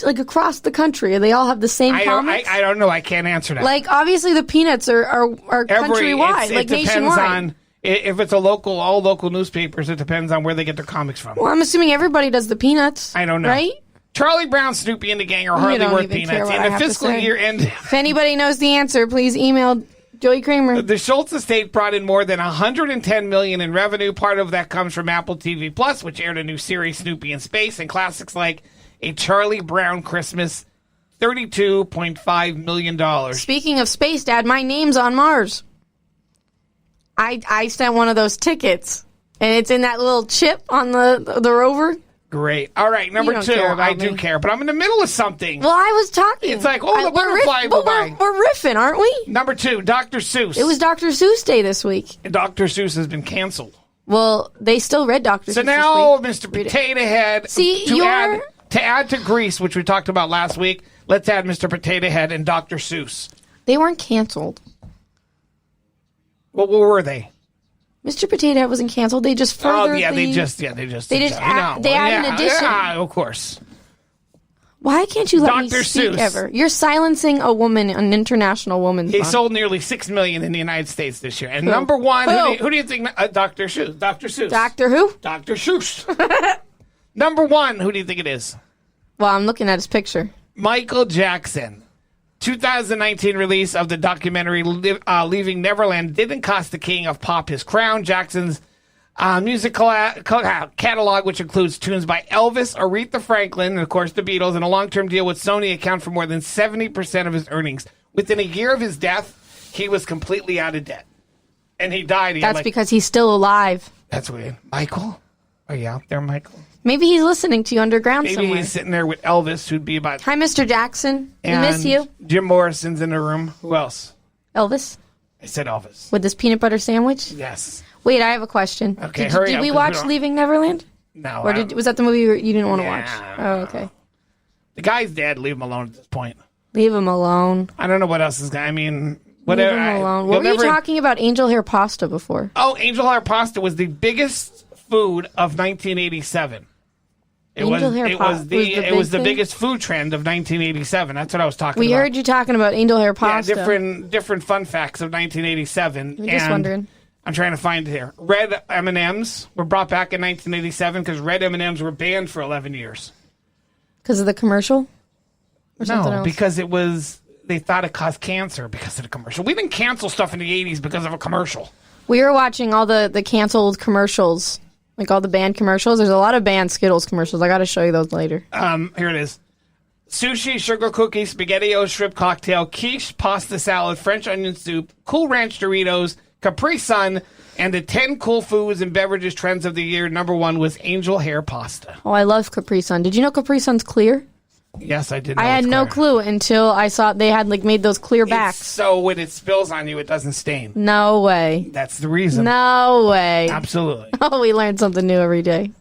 like, across the country, they all have the same comics? I don't know. I can't answer that. Like, obviously the Peanuts are countrywide, like it depends nationwide. on if it's all local newspapers. It depends on where they get their comics from. Well, I'm assuming everybody does the Peanuts. I don't know. Right? Charlie Brown, Snoopy, and the gang are hardly don't worth even care peanuts. what In I the have to fiscal say. year end. If anybody knows the answer, please email Joey Kramer. The Schultz estate brought in more than $110 million in revenue. Part of that comes from Apple TV Plus, which aired a new series, Snoopy in Space, and classics like A Charlie Brown Christmas, $32.5 million. Speaking of space, Dad, my name's on Mars. I sent one of those tickets, and it's in that little chip on the rover. Great. All right, number 2. I do care, but I'm in the middle of something. Well, I was talking. It's like, the butterfly will by. We're riffing, aren't we? Number 2, Dr. Seuss. It was Dr. Seuss Day this week. Dr. Seuss has been canceled. Well, they still read Dr. Seuss So now, Mr. Potato Head, to add to Grease, which we talked about last week, let's add Mr. Potato Head and Dr. Seuss. They weren't canceled. Well, what were they? Mr. Potato Head wasn't canceled. They just furthered they just they add an addition. Yeah, of course. Why can't you let me Dr. speak Seuss. ever? You're silencing a woman, an international woman. He sold nearly $6 million in the United States this year. And number 1, who do you think? Dr. Seuss. Dr. Seuss. Doctor who? Dr. Seuss. Number 1, who do you think it is? Well, I'm looking at his picture. Michael Jackson. 2019 release of the documentary Leaving Neverland didn't cost the king of pop his crown. Jackson's musical catalog, which includes tunes by Elvis, Aretha Franklin, and of course the Beatles, and a long-term deal with Sony account for more than 70% of his earnings. Within a year of his death, he was completely out of debt. And he died. That's because he's still alive. That's weird. Michael? Are you out there, Michael? Maybe he's listening to you underground somewhere. Maybe he's sitting there with Elvis, who'd be about... Hi, Mr. Jackson. We miss you. Jim Morrison's in the room. Who else? Elvis. I said Elvis. With his peanut butter sandwich? Yes. Wait, I have a question. Okay, Did we watch Leaving Neverland? No. Or was that the movie you didn't want to watch? Oh, okay. The guy's dead. Leave him alone at this point. Leave him alone. I don't know what else is... I mean... Whatever. Leave him alone. What were you talking about angel hair pasta before? Oh, angel hair pasta was the biggest food of 1987. It was the biggest food trend of 1987. That's what I was talking about. We heard you talking about angel hair pasta. Yeah, different fun facts of 1987. I'm just wondering. I'm trying to find it here. Red M&Ms were brought back in 1987 because red M&Ms were banned for 11 years. Because of the commercial? Or something else? Because they thought it caused cancer because of the commercial. We didn't cancel stuff in the 80s because of a commercial. We were watching all the canceled commercials. Like all the band commercials. There's a lot of band Skittles commercials. I got to show you those later. Here it is. Sushi, sugar cookies, SpaghettiOs, shrimp cocktail, quiche, pasta salad, French onion soup, Cool Ranch Doritos, Capri Sun, and the 10 cool foods and beverages trends of the year. Number 1 was angel hair pasta. Oh, I love Capri Sun. Did you know Capri Sun's clear? Yes, I did. I had no clue until I saw they had made those clear backs. So when it spills on you, it doesn't stain. No way. That's the reason. No way. Absolutely. Oh, we learn something new every day.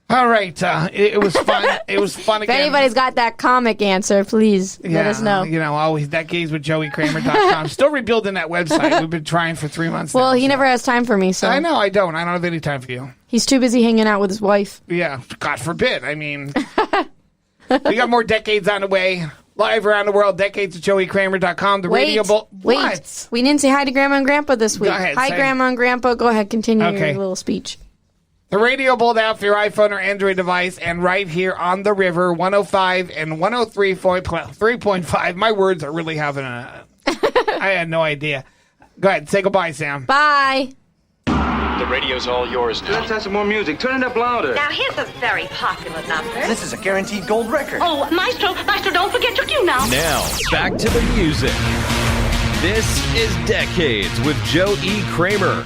All right. It was fun. It was fun again. If anybody's got that comic answer, please let us know. Always Decades with JoeyKramer.com. Still rebuilding that website. We've been trying for 3 months now. Well, he never has time for me, so. I know, I don't. I don't have any time for you. He's too busy hanging out with his wife. Yeah, God forbid. I mean, we got more decades on the way. Live around the world, decades at JoeyKramer.com. Wait. We didn't say hi to Grandma and Grandpa this week. Go ahead, hi, Grandma and Grandpa. Go ahead, continue your little speech. The Radio Bold app for your iPhone or Android device, and right here on the river, 105 and 103.5. My words are really having a... I had no idea. Go ahead, say goodbye, Sam. Bye. The radio's all yours now. Let's have some more music. Turn it up louder. Now, here's a very popular number. This is a guaranteed gold record. Oh, Maestro, don't forget your cue now. Now, back to the music. This is Decades with Joe E. Kramer.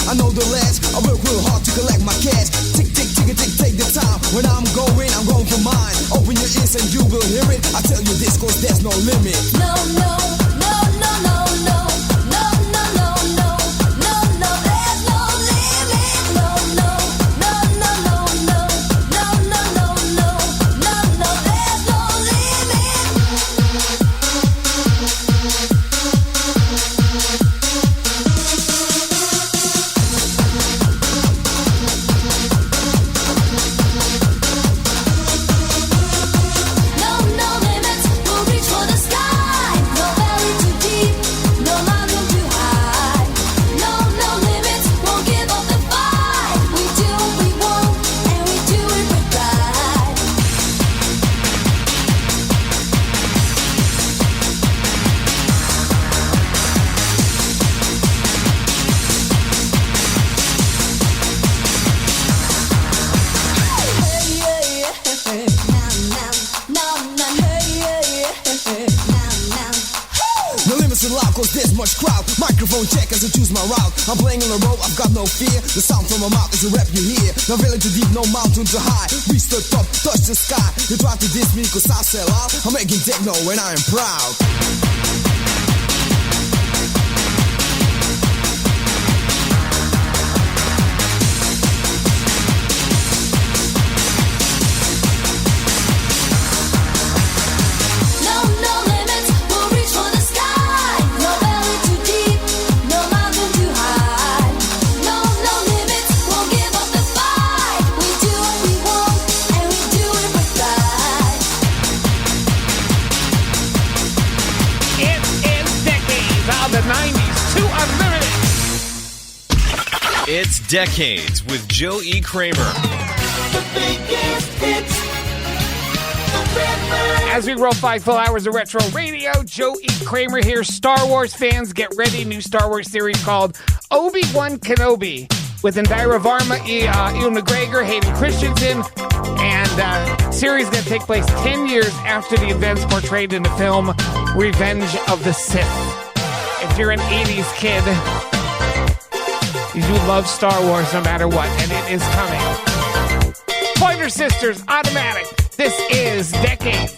I know the last. I work real hard to collect my cash. Tick, tick, tick, tick, take the time. When I'm going for mine. Open your ears and you will hear it. I tell you this, cause there's no limit. No, no, no, no, no, no. No, no, no, no. No, no, there's no limit. No, no, no, no, no, no. No, no, no, no. No, no, there's no limit. Microphone check as I choose my route. I'm playing on the road, I've got no fear. The sound from my mouth is a rap you hear. No valley too deep, no mountain too high. Reach the top, touch the sky. You try to diss me cause I sell out. I'm making techno and I am proud. It's Decades with Joe E. Kramer. The biggest hits. As we roll 5 full hours of retro radio, Joe E. Kramer here. Star Wars fans, get ready. New Star Wars series called Obi-Wan Kenobi with Indira Varma, Ewan McGregor, Hayden Christensen, and series going to take place 10 years after the events portrayed in the film Revenge of the Sith. If you're an 80s kid, you do love Star Wars no matter what, and it is coming. Pointer Sisters, Automatic. This is Decades.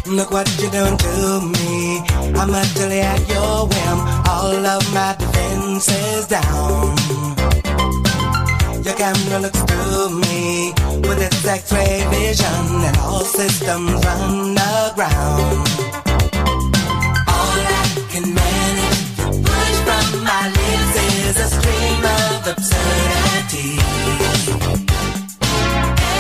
Look what you're doing to me. I'm utterly at your whim. All of my defenses down. Your camera looks through me with its X-ray vision, and all systems run aground. All I can manage to push from my lips is a stream of absurdity.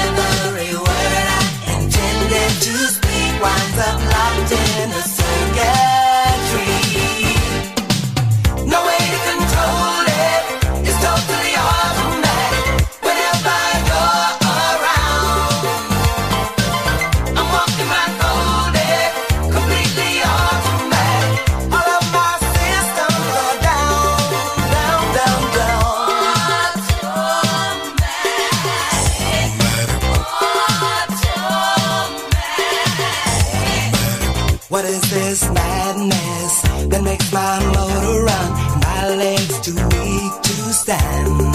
Every word I intended to speak winds up locked in a circuitry. No way to control it. It's totally automatic. Whenever you're around, I'm walking blindfolded, completely automatic. All of my systems are down, down, down, down. What is this madness that makes my motor run and my legs too weak to stand?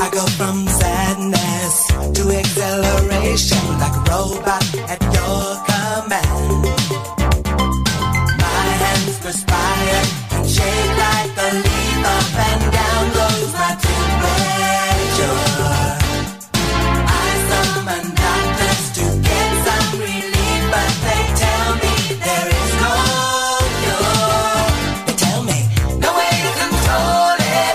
I go from sadness to exhilaration like a robot at your command. My hands perspire and shake like a leaf, up and down goes my temperature. I summon doctors to get some relief, but they tell me there is no cure. They tell me no way to control it.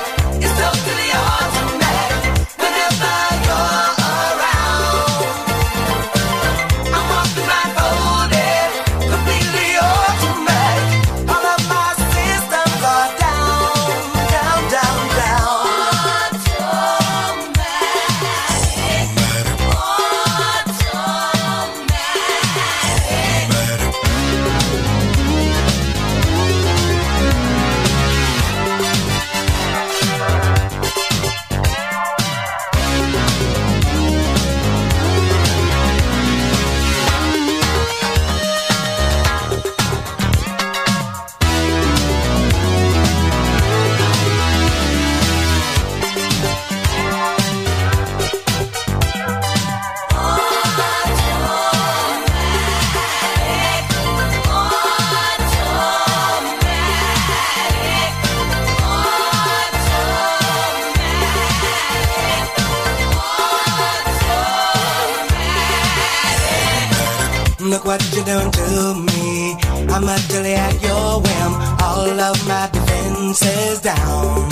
what you're doing to me. I'm utterly at your whim. All of my defenses down.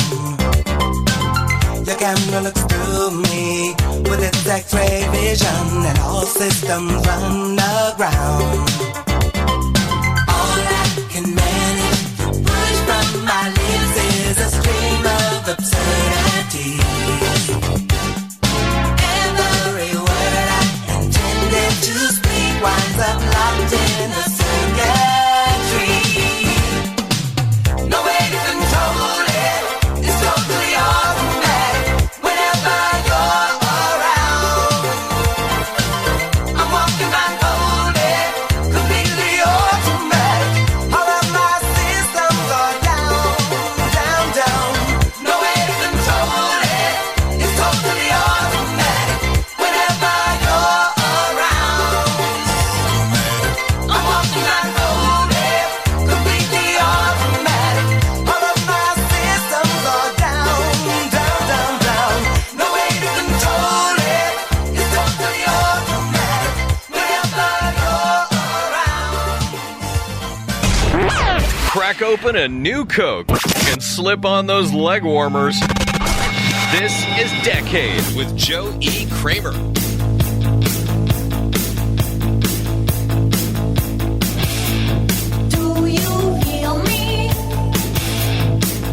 Your camera looks through me with its X-ray vision, and all systems run aground. All I can manage to push from my lips is a stream of absurdity. Every word I intended to speak winds up locked in a circuitry. No way to control it. It's totally automatic. Whenever you're around, I'm walking blindfolded, completely automatic. All of my systems are down, down, down. No way to control it. It's totally automatic. Whenever you're around, I'm walking blindfolded, completely automatic. All of my systems are down, down, down, down. No way to control it. It's totally automatic. Whenever you're around. Crack open a new Coke and slip on those leg warmers. This is Decades with Joe E. Kramer. Do you hear me?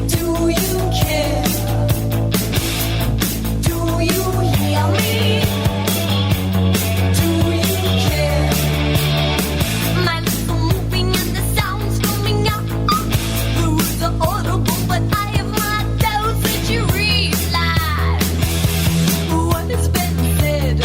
Do you care? Do you hear me? Do you care? My lips are moving and the sound's coming out. The words are audible, but I have my doubts that you realize what has been said.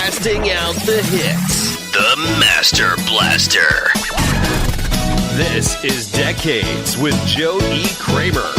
blasting out the hits. The Master Blaster. This is Decades with Joe E. Kramer.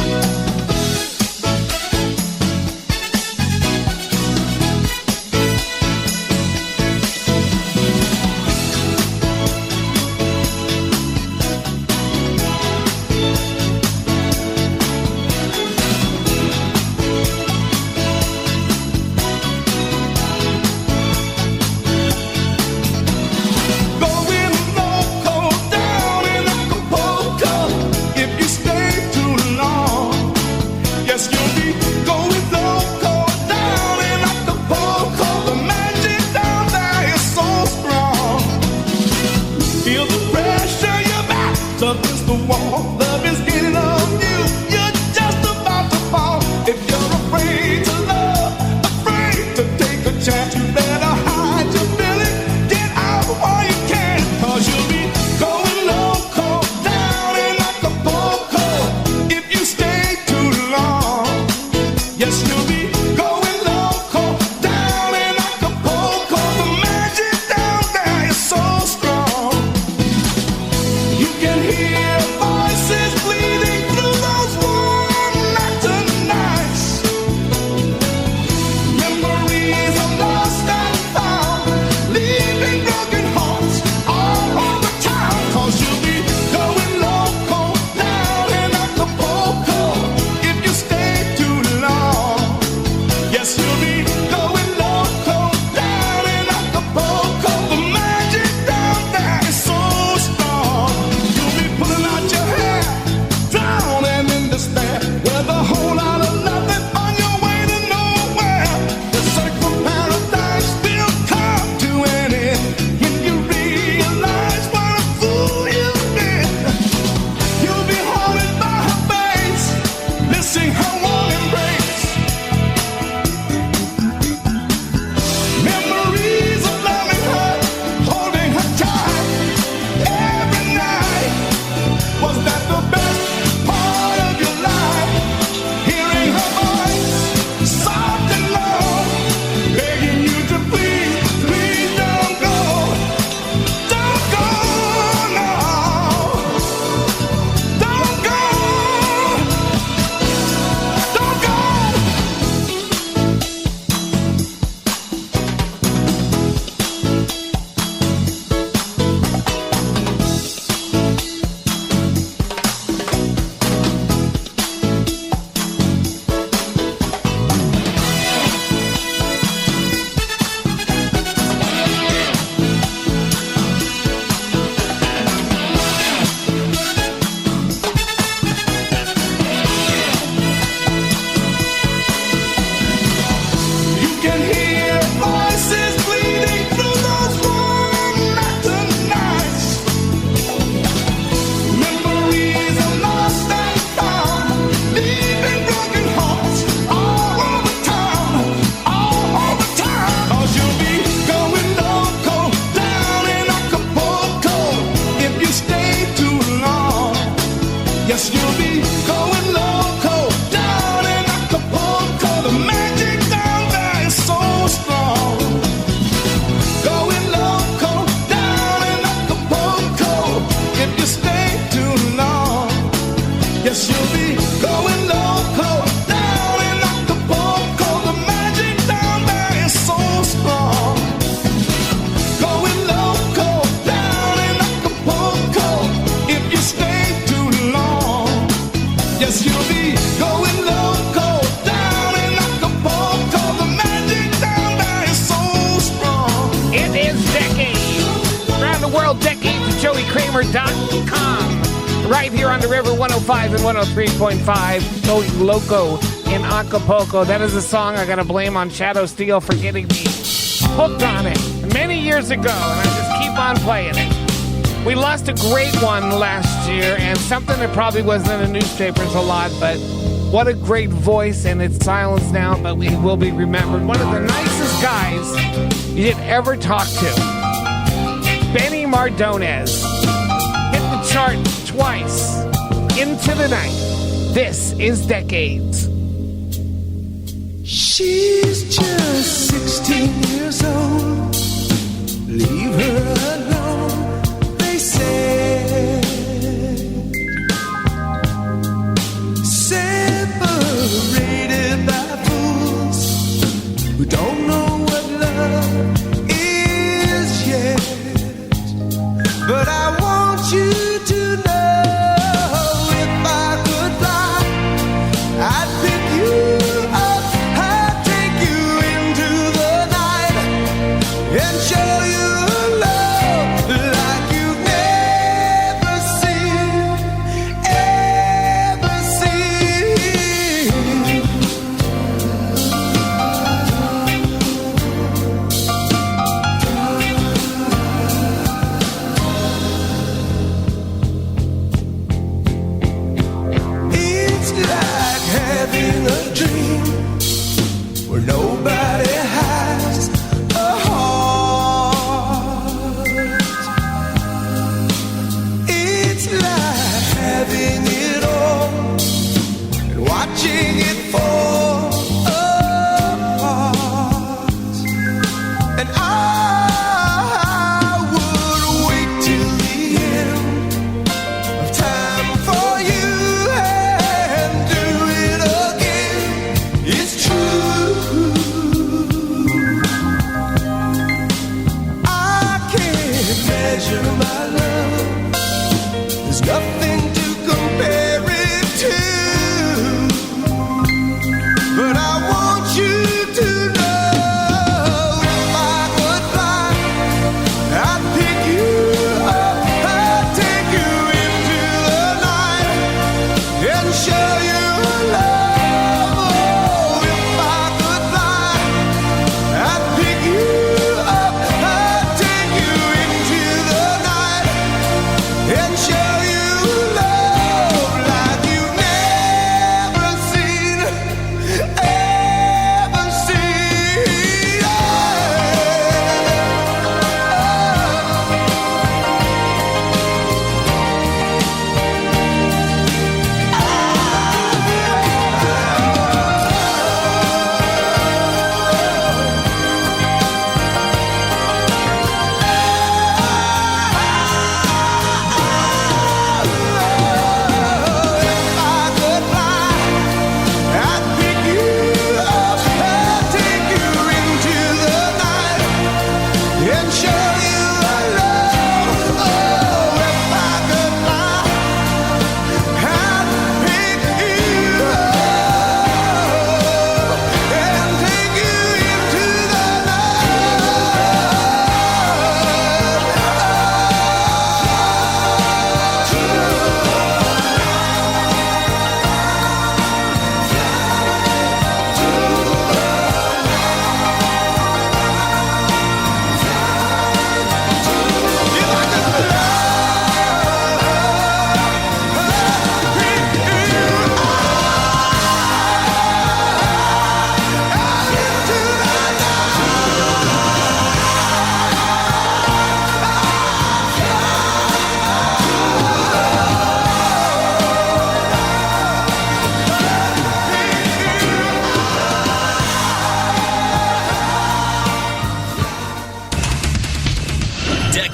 JoeyKramer.com. Right here on the river, 105 and 103.5. Go Loco in Acapulco. That is a song I got to blame on Shadow Steel for getting me hooked on it many years ago, and I just keep on playing it. We lost a great one last year, and something that probably wasn't in the newspapers a lot, but what a great voice, and it's silenced now, but we will be remembered. One of the nicest guys you did ever talk to. Benny Mardones hit the chart twice. Into the Night. This is Decades. She's just 16 years old.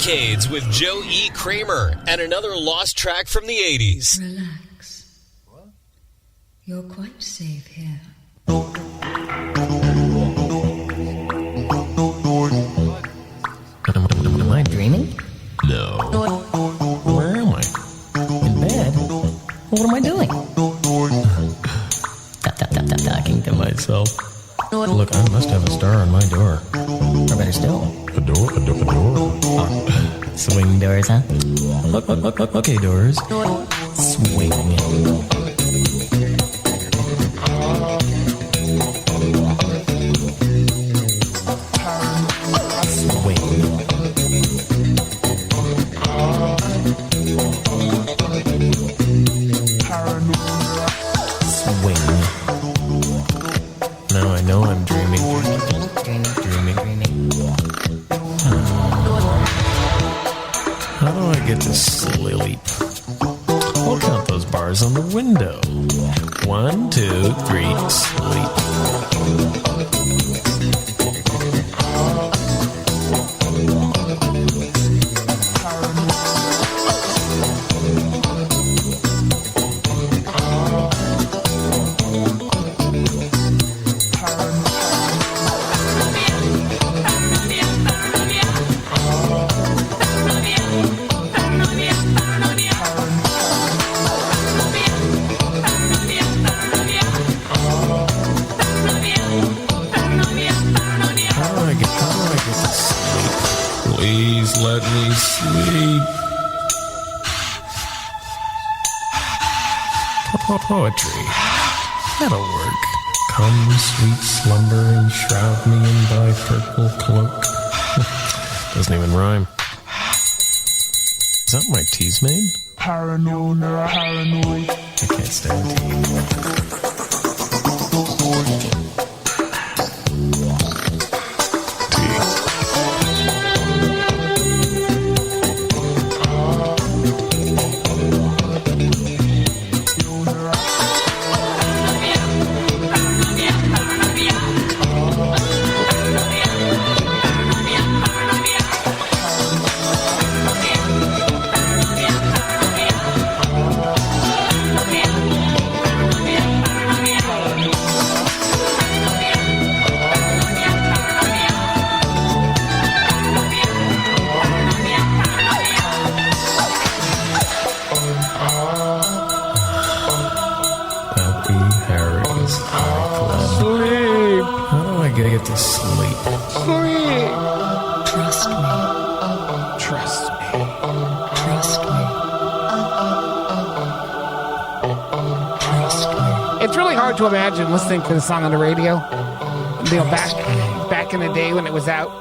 Decades with Joe E. Kramer and another lost track from the 80s. Relax. You're quite safe here. Am I dreaming? No. Where am I? In bed? What am I doing? Talking to myself. Look, I must have a star on my door. Or better still, a door. Oh, swing doors, huh? Okay, doors. Swing. Get to sleep. We'll count those bars on the window. 1, 2, 3, sleep. Let me sleep. Poetry. That'll work. Come, sweet slumber, and shroud me in thy purple cloak. Doesn't even rhyme. Is that my tea's made? Paranoid. I can't stand tea. To imagine listening to the song on the radio, you know, back in the day when it was out.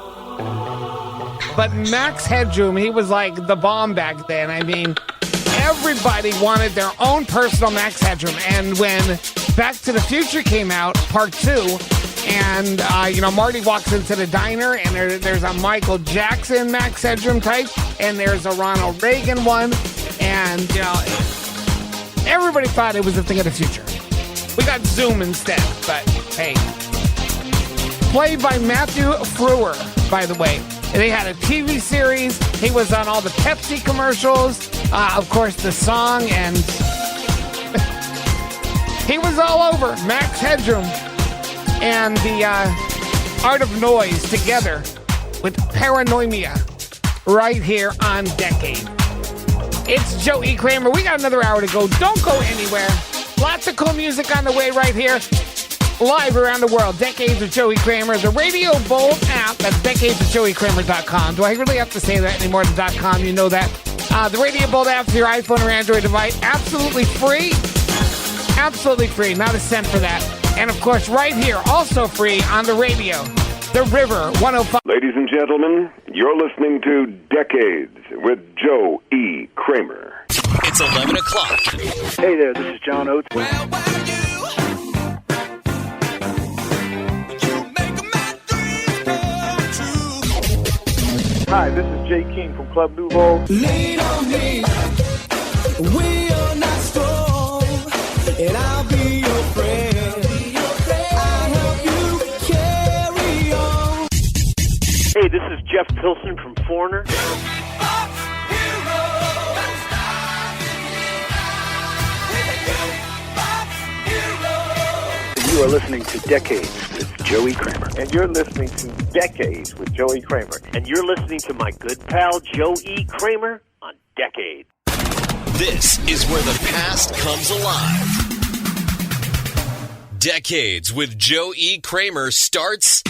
But Max Headroom, he was like the bomb back then. I mean, everybody wanted their own personal Max Headroom. And when Back to the Future came out, Part 2, and you know, Marty walks into the diner, and there's a Michael Jackson Max Headroom type, and there's a Ronald Reagan one, and you know, everybody thought it was a thing of the future. We got Zoom instead, but hey. Played by Matthew Frewer, by the way. And they had a TV series. He was on all the Pepsi commercials. Of course, the song, and he was all over. Max Headroom and the Art of Noise together with Paranoia right here on Decade. It's Joe E. Kramer. We got another hour to go. Don't go anywhere. Lots of cool music on the way right here. Live around the world. Decades with Joey Kramer. The Radio Bold app. That's decadeswithjoeykramer.com. Do I really have to say that anymore than .com? You know that. The Radio Bold app for your iPhone or Android device. Absolutely free. Absolutely free. Not a cent for that. And, of course, right here, also free on the radio. The River 105. Ladies and gentlemen, you're listening to Decades with Joe E. Kramer. It's 11 o'clock. Hey there, this is John Oates. Hi, this is Jay King from Club Nouveau. Lean on me, we are not strong, and I'll be your friend. I'll help you carry on. Hey Hey, this is Jeff Pilson from Foreigner. You are listening to Decades with Joey Kramer. And you're listening to Decades with Joey Kramer. And you're listening to my good pal, Joe E. Kramer, on Decades. This is where the past comes alive. Decades with Joe E. Kramer starts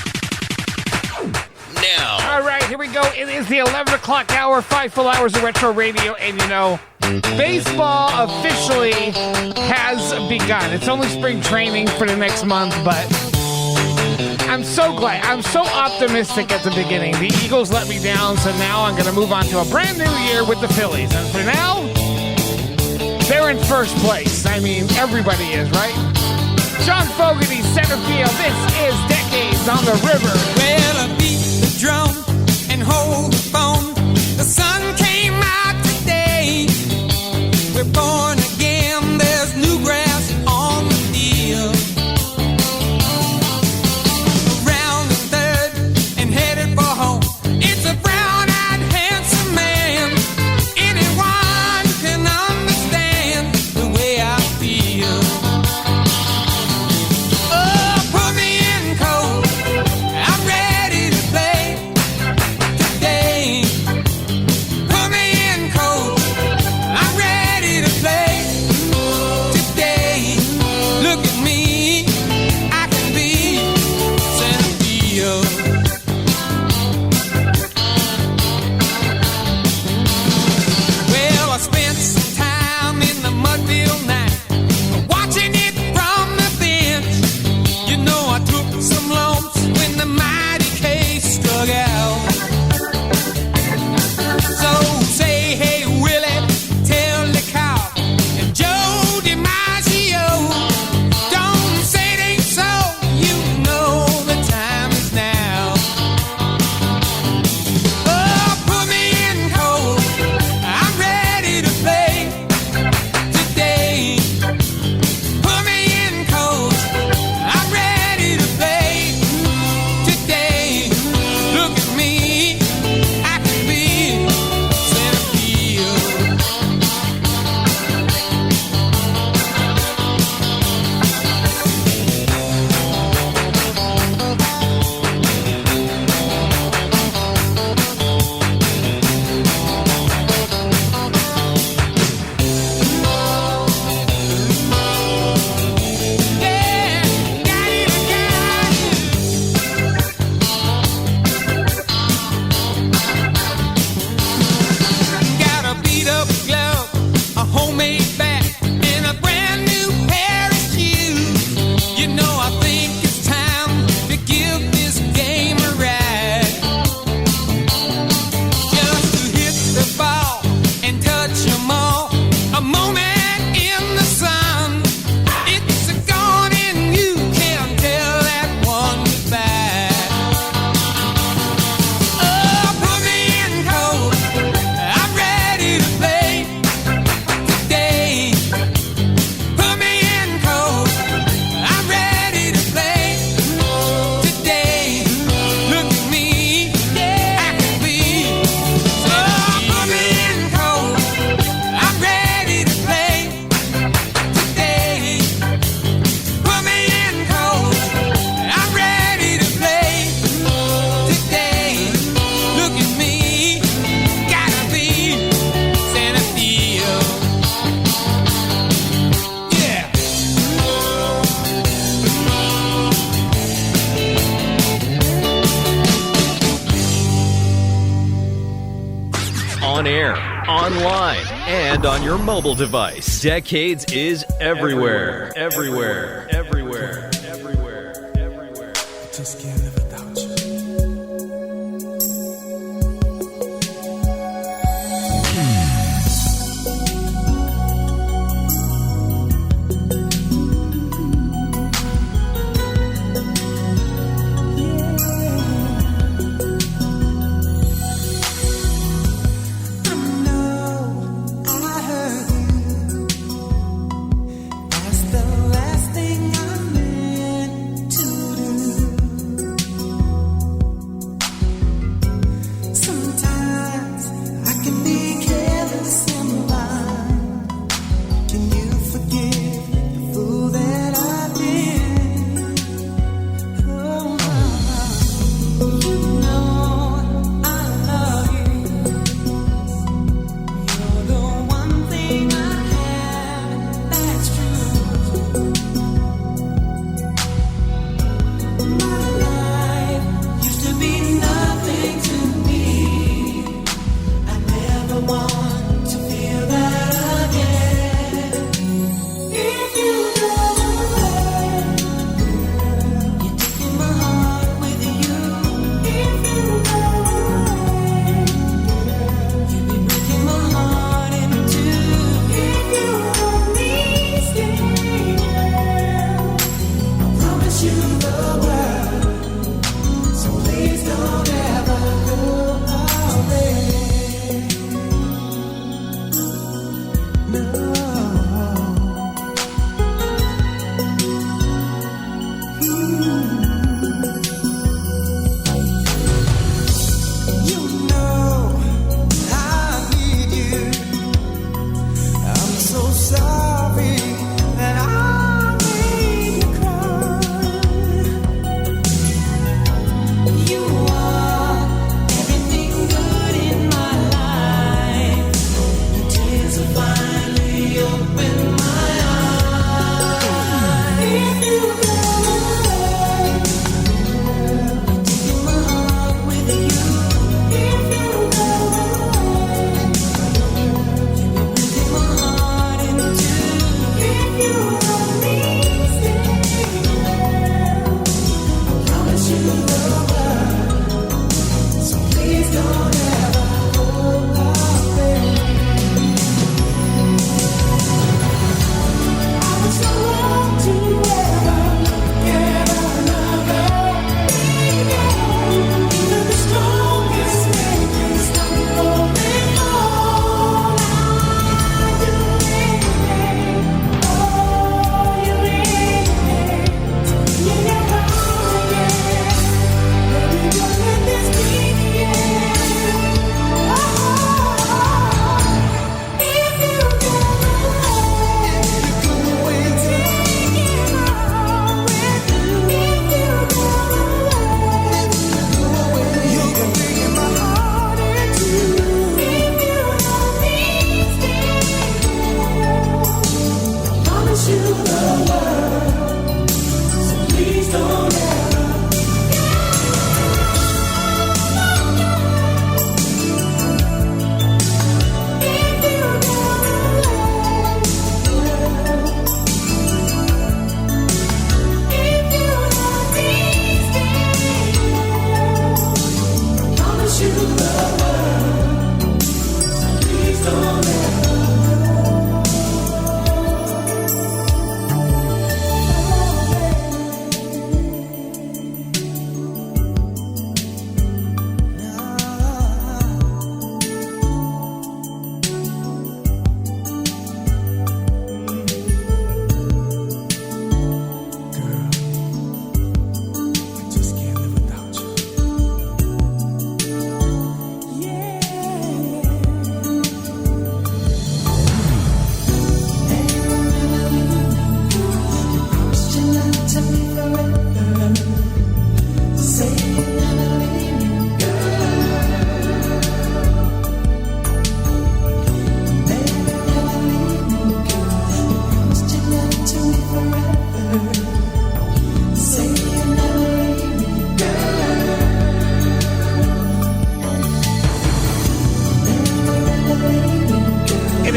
now. All right, here we go. It is the 11 o'clock hour, 5 full hours of retro radio, and you know, baseball officially has begun. It's only spring training for the next month, but I'm so glad. I'm so optimistic at the beginning. The Eagles let me down, so now I'm going to move on to a brand new year with the Phillies. And for now, they're in first place. I mean, everybody is, right? John Fogerty, center field. This is Decades on the River. Well, I beat the drum and hold the phone. The sun came out today. We're born again. There's new grass on the field. Around the third and headed for home. It's a brown-eyed, handsome man. Anyone can understand the way I feel. Online, and on your mobile device. Decades is everywhere. Everywhere. Everywhere. Everywhere. Everywhere. Just can't live without you. That's the last thing I meant to do.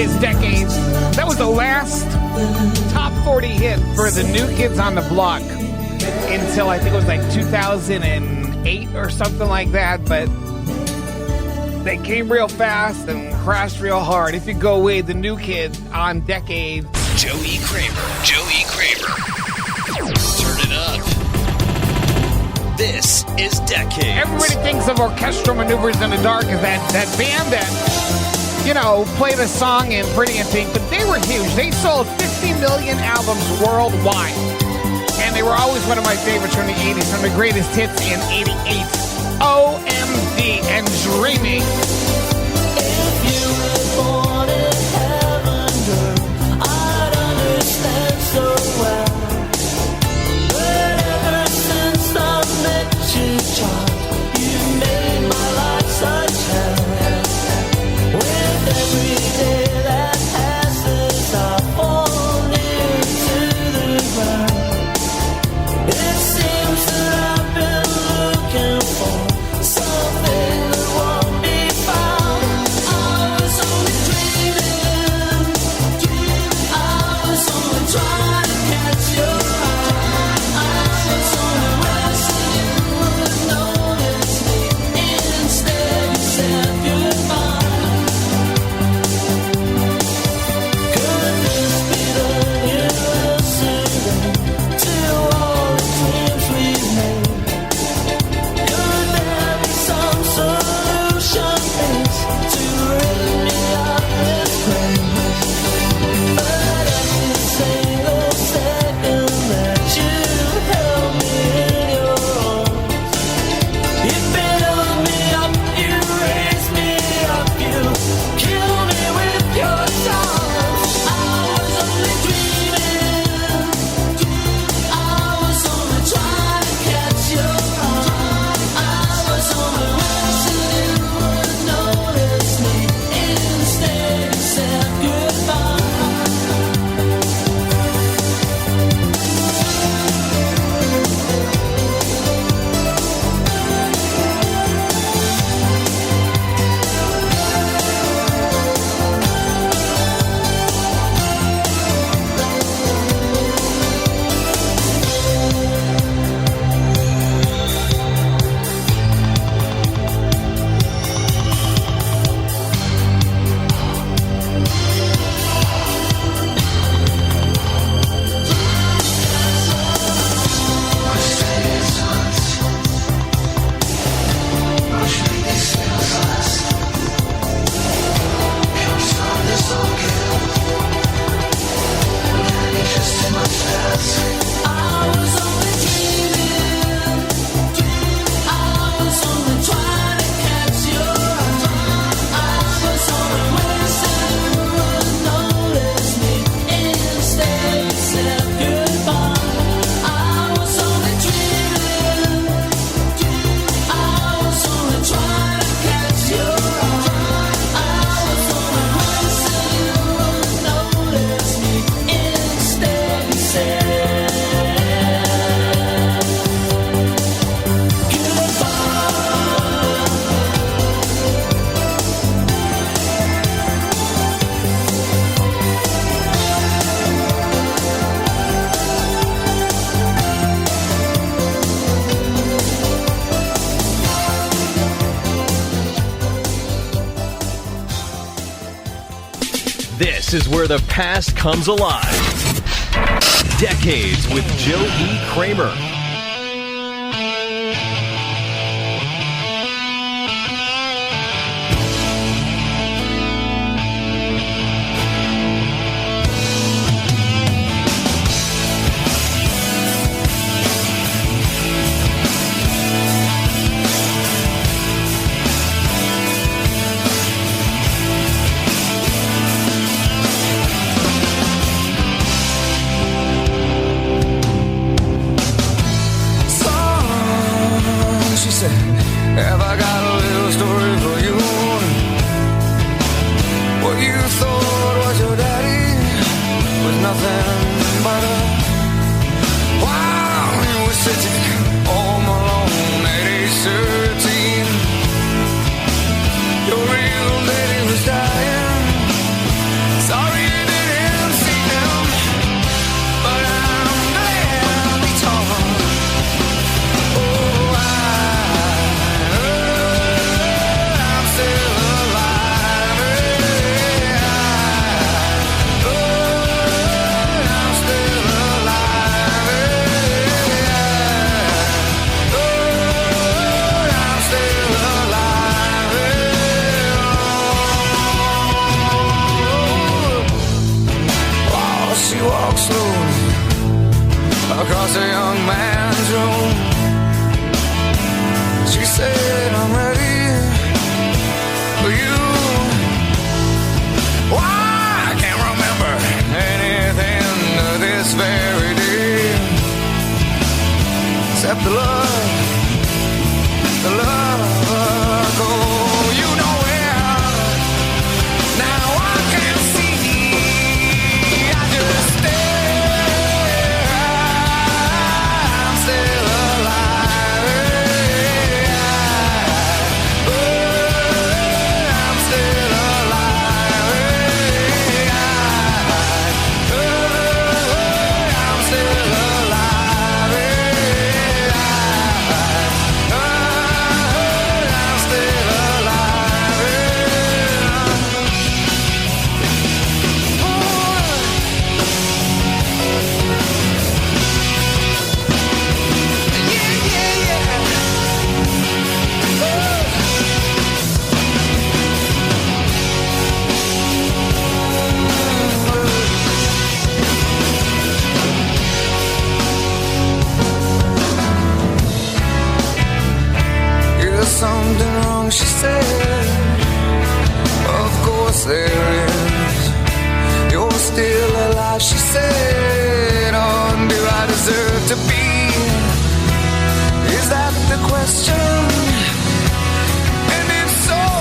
is Decades. That was the last top 40 hit for the New Kids on the Block until I think it was like 2008 or something like that. But they came real fast and crashed real hard. If you go away, the New Kids on Decades. Joey Kramer. Joey Kramer. Turn it up. This is Decades. Everybody thinks of Orchestral Maneuvers in the Dark as that band that, you know, played a song in Pretty in Pink, but they were huge. They sold 50 million albums worldwide. And they were always one of my favorites from the 80s, from the greatest hits in 88. OMD and Dreaming. If you were born in heaven, girl, I'd understand so well. But ever since I met you, child, you made my life such hell. With every day that passes, I fall near to the ground. It seems that I've been looking for something that won't be found. I was only dreaming. I was only trying to catch your eye. I was only wishing you would notice me. Instead, you said goodbye. Could this be the new answer to all the dreams we've made? Could there be some solution to rid me of this pain? But every single second that you held me in your arms, you built me up, you raised me up, you killed me with your charms. I was only dreaming. I was only trying to catch your eye. I was only wishing you would notice me. Instead, you said goodbye. I was only dreaming. I was only trying to catch your eye. I was only wishing you would notice me. Instead, you said goodbye. I was only dreaming. I was only trying to catch your eye. I was only wishing you would notice me. Instead, you said This is where the past comes alive. Decades with Joe E. Kramer. she said, of course there is. You're still alive, she said. Oh, do I deserve to be? Is that the question? And if so,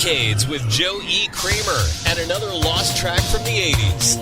Decades with Joe E. Kramer and another lost track from the 80s.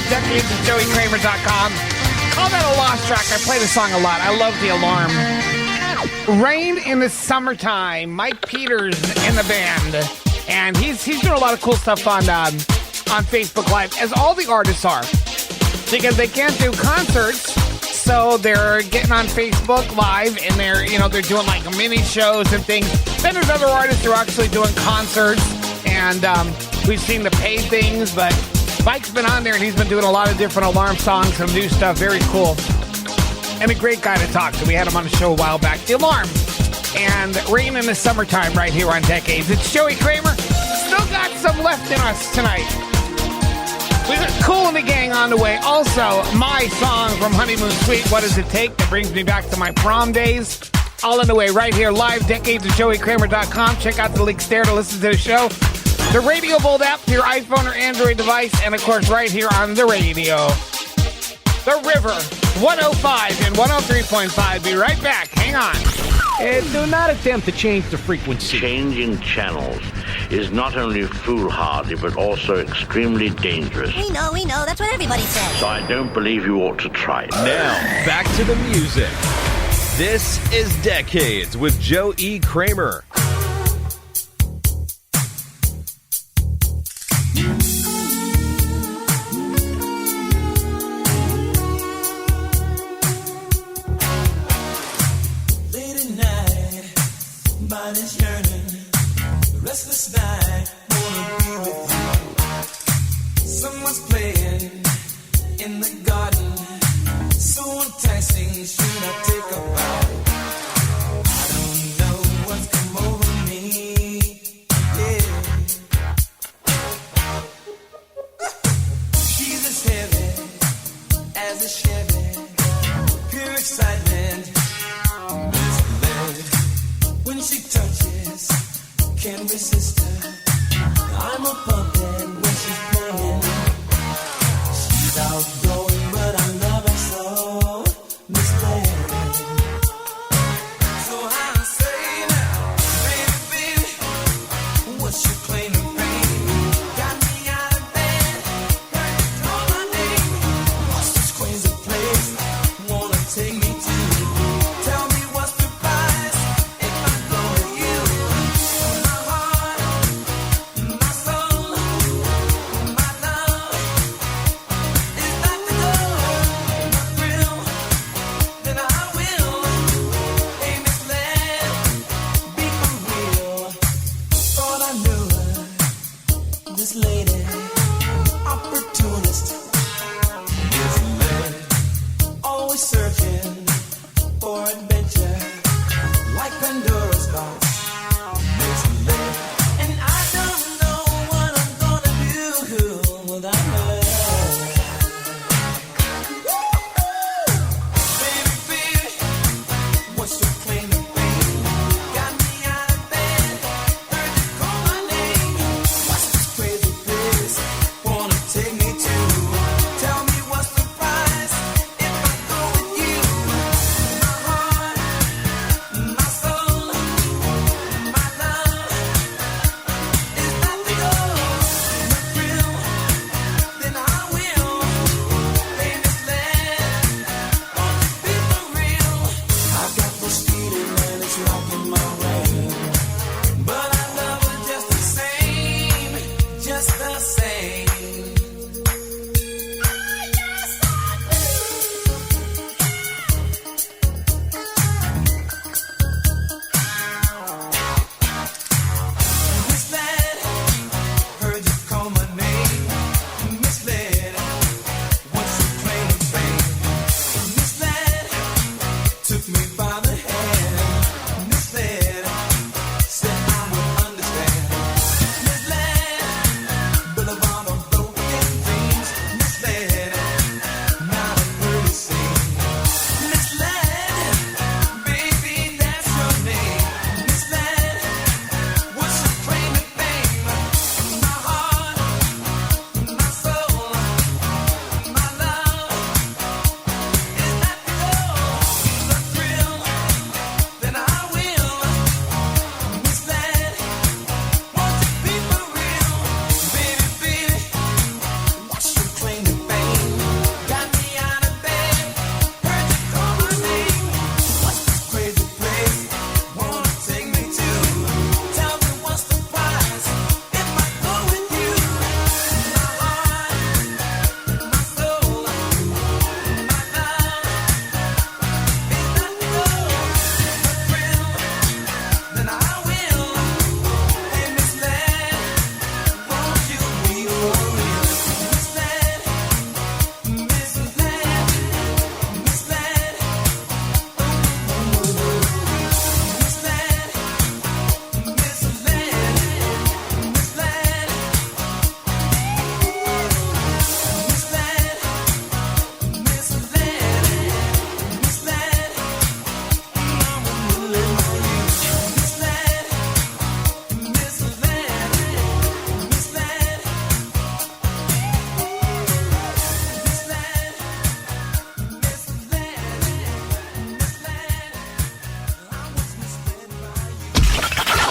Decades at JoeyKramer.com. Call that a lost track. I play the song a lot. I love the alarm. Rain in the Summertime. Mike Peters in the band. And he's doing a lot of cool stuff on Facebook Live, as all the artists are. Because they can't do concerts, so they're getting on Facebook Live and they're doing like mini shows and things. Then there's other artists who are actually doing concerts, and we've seen the paid things, but Mike's been on there and he's been doing a lot of different alarm songs, some new stuff, very cool. And a great guy to talk to. We had him on the show a while back. The Alarm and Rain in the Summertime right here on Decades. It's Joey Kramer. Still got some left in us tonight. We got Cool and the Gang on the way. Also, my song from Honeymoon Suite, What Does It Take? That brings me back to my prom days. All on the way right here, live, Decades at JoeyKramer.com. Check out the links there to listen to the show. The Radio Bold app to your iPhone or Android device. And, of course, right here on the radio. The River, 105 and 103.5. Be right back. Hang on. Do not attempt to change the frequency. Changing channels is not only foolhardy, but also extremely dangerous. We know. That's what everybody says. So I don't believe you ought to try it. Now, back to the music. This is Decades with Joe E. Kramer. Body's yearning, restless night, wanna be with you. Someone's playing in the garden, so enticing, should I take a bow? I don't know what's come over me, yeah. She's as heavy as a Chevy, pure excitement. When she touches, can't resist her. I'm a puppet when she's playing. She's outgoing, but I love her so. Misled. So I say now, baby, what's your claim to fame? Got me out of bed, heard you call my name. What's this crazy place? Wanna take me to? Tell me what's the price? This lady, opportunist, misled, always searching for adventure, like Pandora's box, misled, and I don't know what I'm gonna do without her. Baby, what's your claim to fame? Got me out of bed, heard you call my name. What's this crazy place? Wanna take me to? Tell me what's the price if I go with you? My heart, my soul,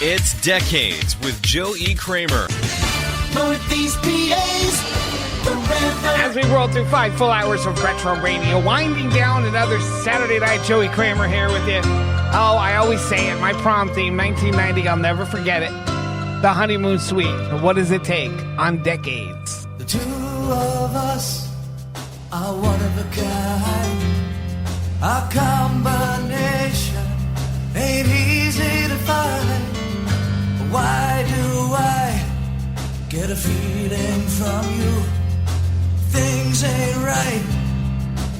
It's Decades with Joe E. Kramer. Northeast PA's forever. As we roll through 5 full hours of retro radio, winding down another Saturday night, Joey Kramer here with you. Oh, I always say it, my prom theme, 1990, I'll never forget it. The Honeymoon Suite, What Does It Take on Decades. The two of us are one of a kind. Our combination ain't easy to find. Why do I get a feeling from you? Things ain't right.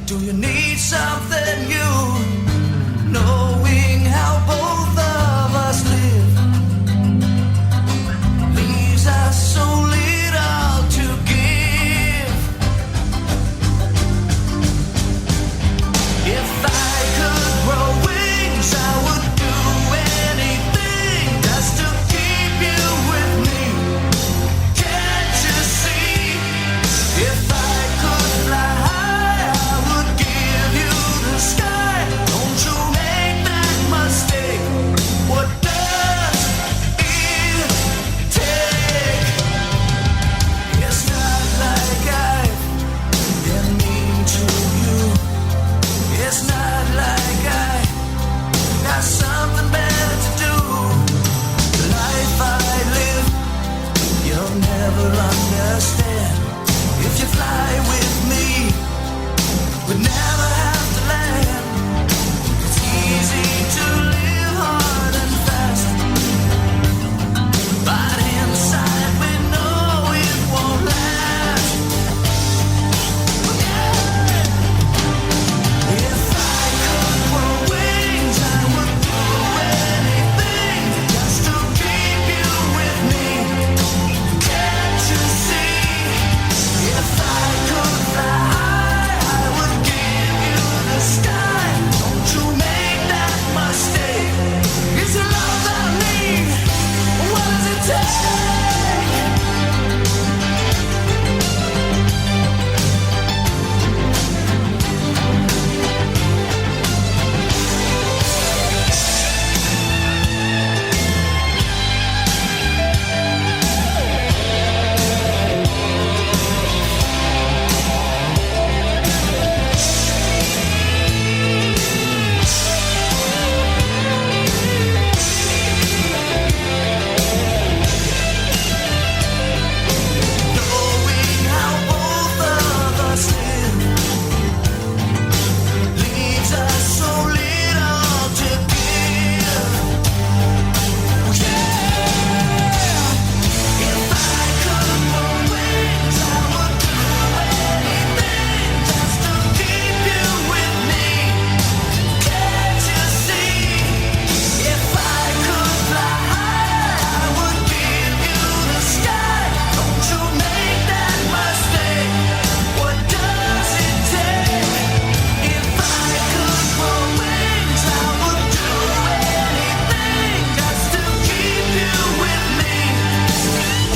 Do you need something new? Knowing how both of us live leaves us so little to give. If I could grow wings, I would do anything just to keep you with me. Can't you see? If I could fly high, I would give you the sky. Don't you make that mistake. What does it take? It's not like I've been mean to you. It's not like I got something better to do. The life I live, you'll never understand. If you fly with me, we'd never have to land. It's easy to live hard and fast, but inside we know it won't last. If I could grow wings, I would do anything just to keep you with me. Can't you see? If I could fly high, I would give you the sky. Don't you make that mistake. It's your love that I need. What does it take? Knowing how both of us live leaves us so little to give. Yeah. If I could grow wings, I would do anything just to keep you with me. Can't you see? If I could fly high, I would give you the sky. Don't you make that mistake. What does it take? If I could grow wings, I would do anything just to keep you with me.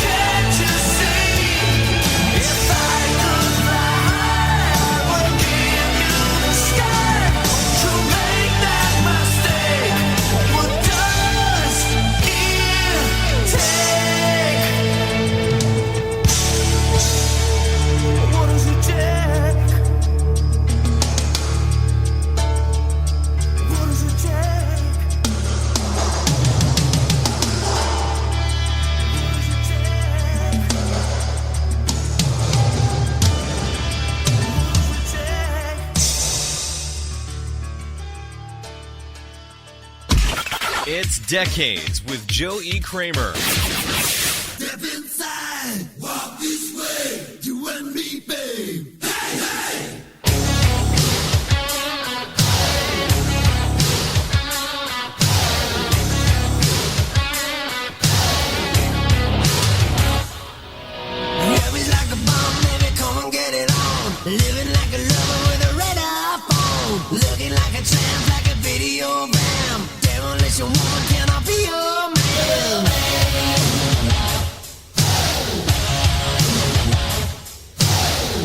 Can't you see? If I could fly high, I would give you the sky. Don't you make that mistake. What does it take? What does it take? What does it take? It's Decades with Joe E. Kramer. Step inside, walk this way, you and me, babe. Hey, hey! Heavy's like a bomb, baby, come and get it on. Living like a lover with a red iPhone. Looking like a tramp, like a video bam. Demolition woman, can I be your man?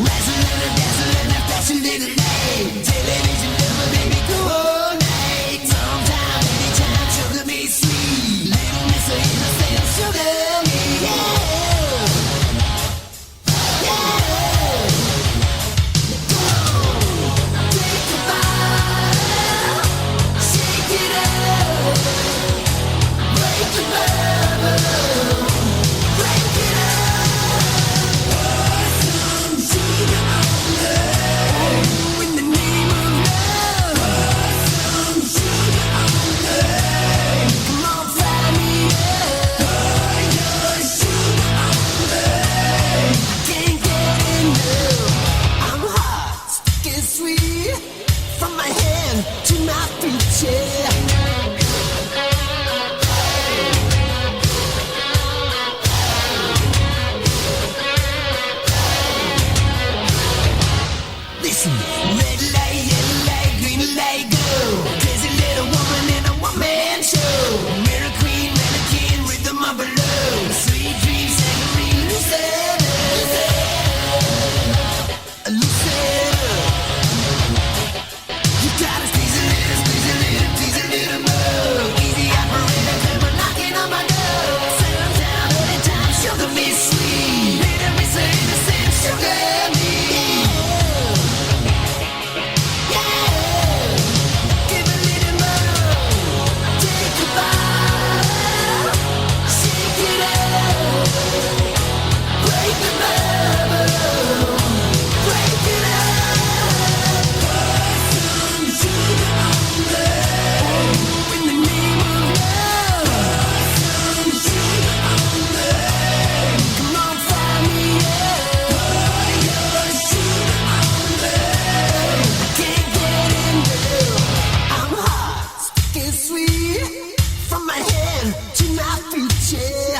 Wrestling, dancing, flashing little light. Television, never made me go all night. Sometime, anytime, sugar me sweet. Little Miss is sweet. From my head to my feet, yeah.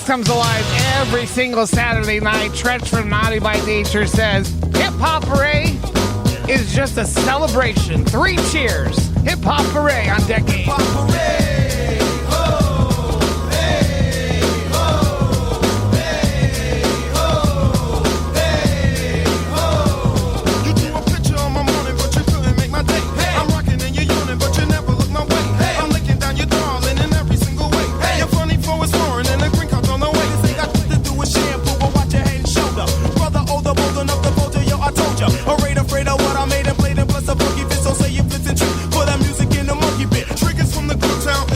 Comes alive every single Saturday night. Trench from Naughty by Nature says Hip Hop Parade is just a celebration. 3 cheers. Hip Hop Parade on Decade. Hip Hop Parade. Afraid of what I made and played and plus a funky fit, so say you fits and true. For that music in the monkey bit. Triggers from the good town,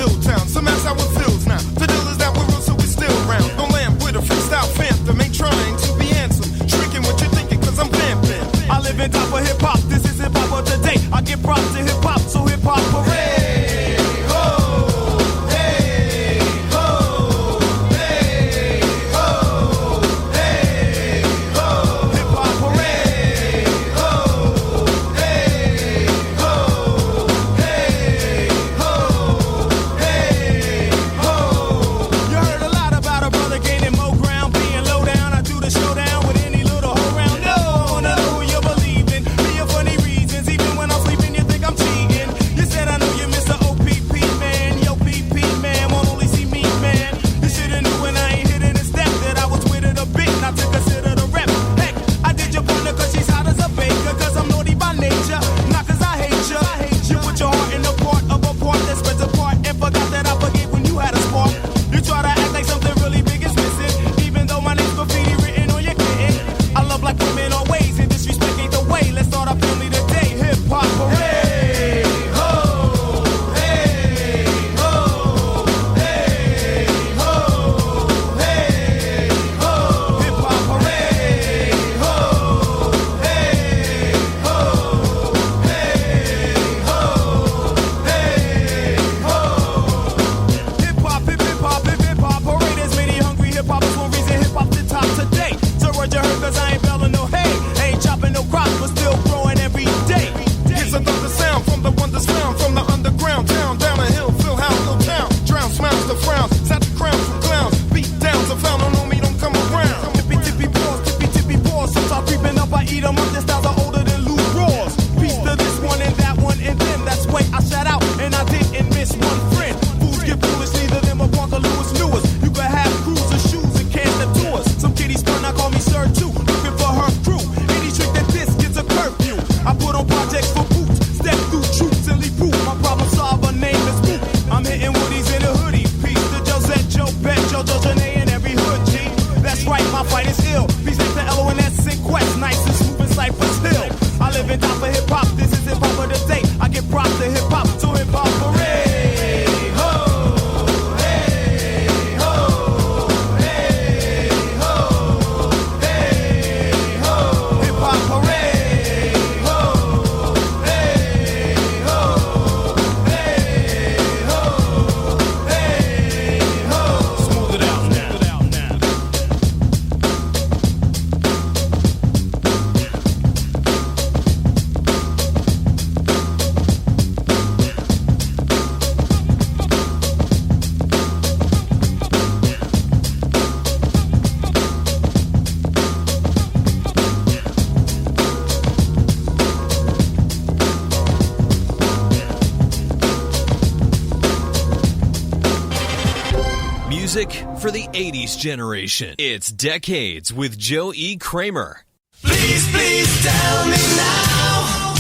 music for the 80s generation. It's Decades with Joe E. Kramer. Please, please tell me now.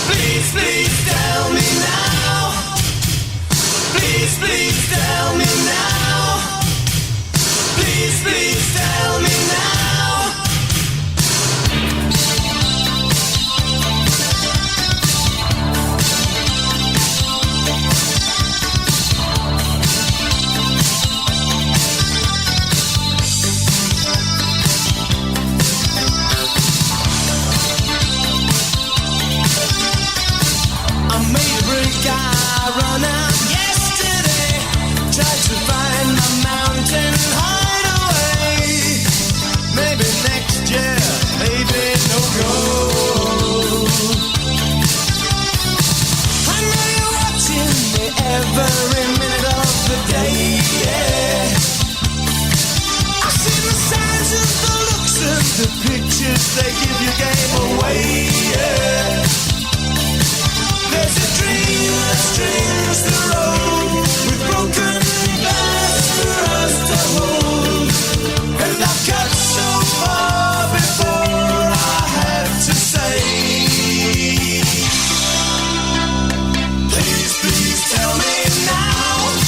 Please, please tell me now. Please, please tell me now. Please, please tell me now. I run out yesterday, tried to find my mountain hideaway. Maybe next year, maybe no go. I know you're watching me every minute of the day, yeah. I see the signs and the looks and the pictures they give you gave away, yeah. There's a dream that strings the road with broken glass for us to hold. And I've got so far before I had to say, please, please tell me now.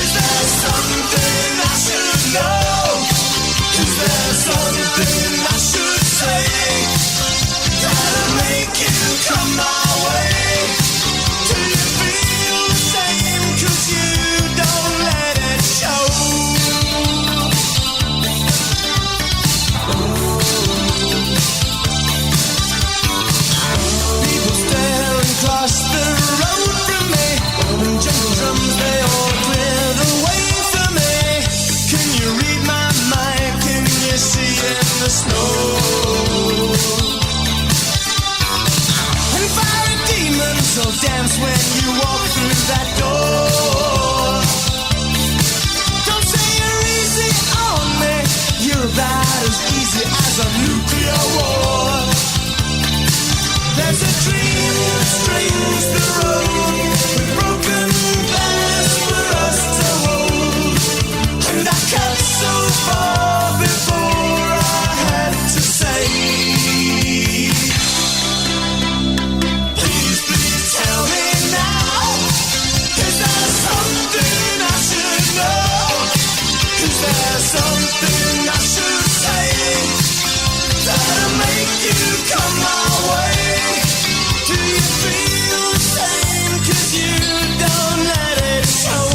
Is there something I should know? Is there something I should say that'll make you come my way? So dance when you walk through that door. Don't say you're easy on me. You're about as easy as a nuclear war. There's a dream that strings the road with broken glass for us to hold. And I cut so far before I had to say, tell me now, is there something I should know? Is there something I should say that'll make you come my way? Do you feel the same? 'Cause you don't let it show.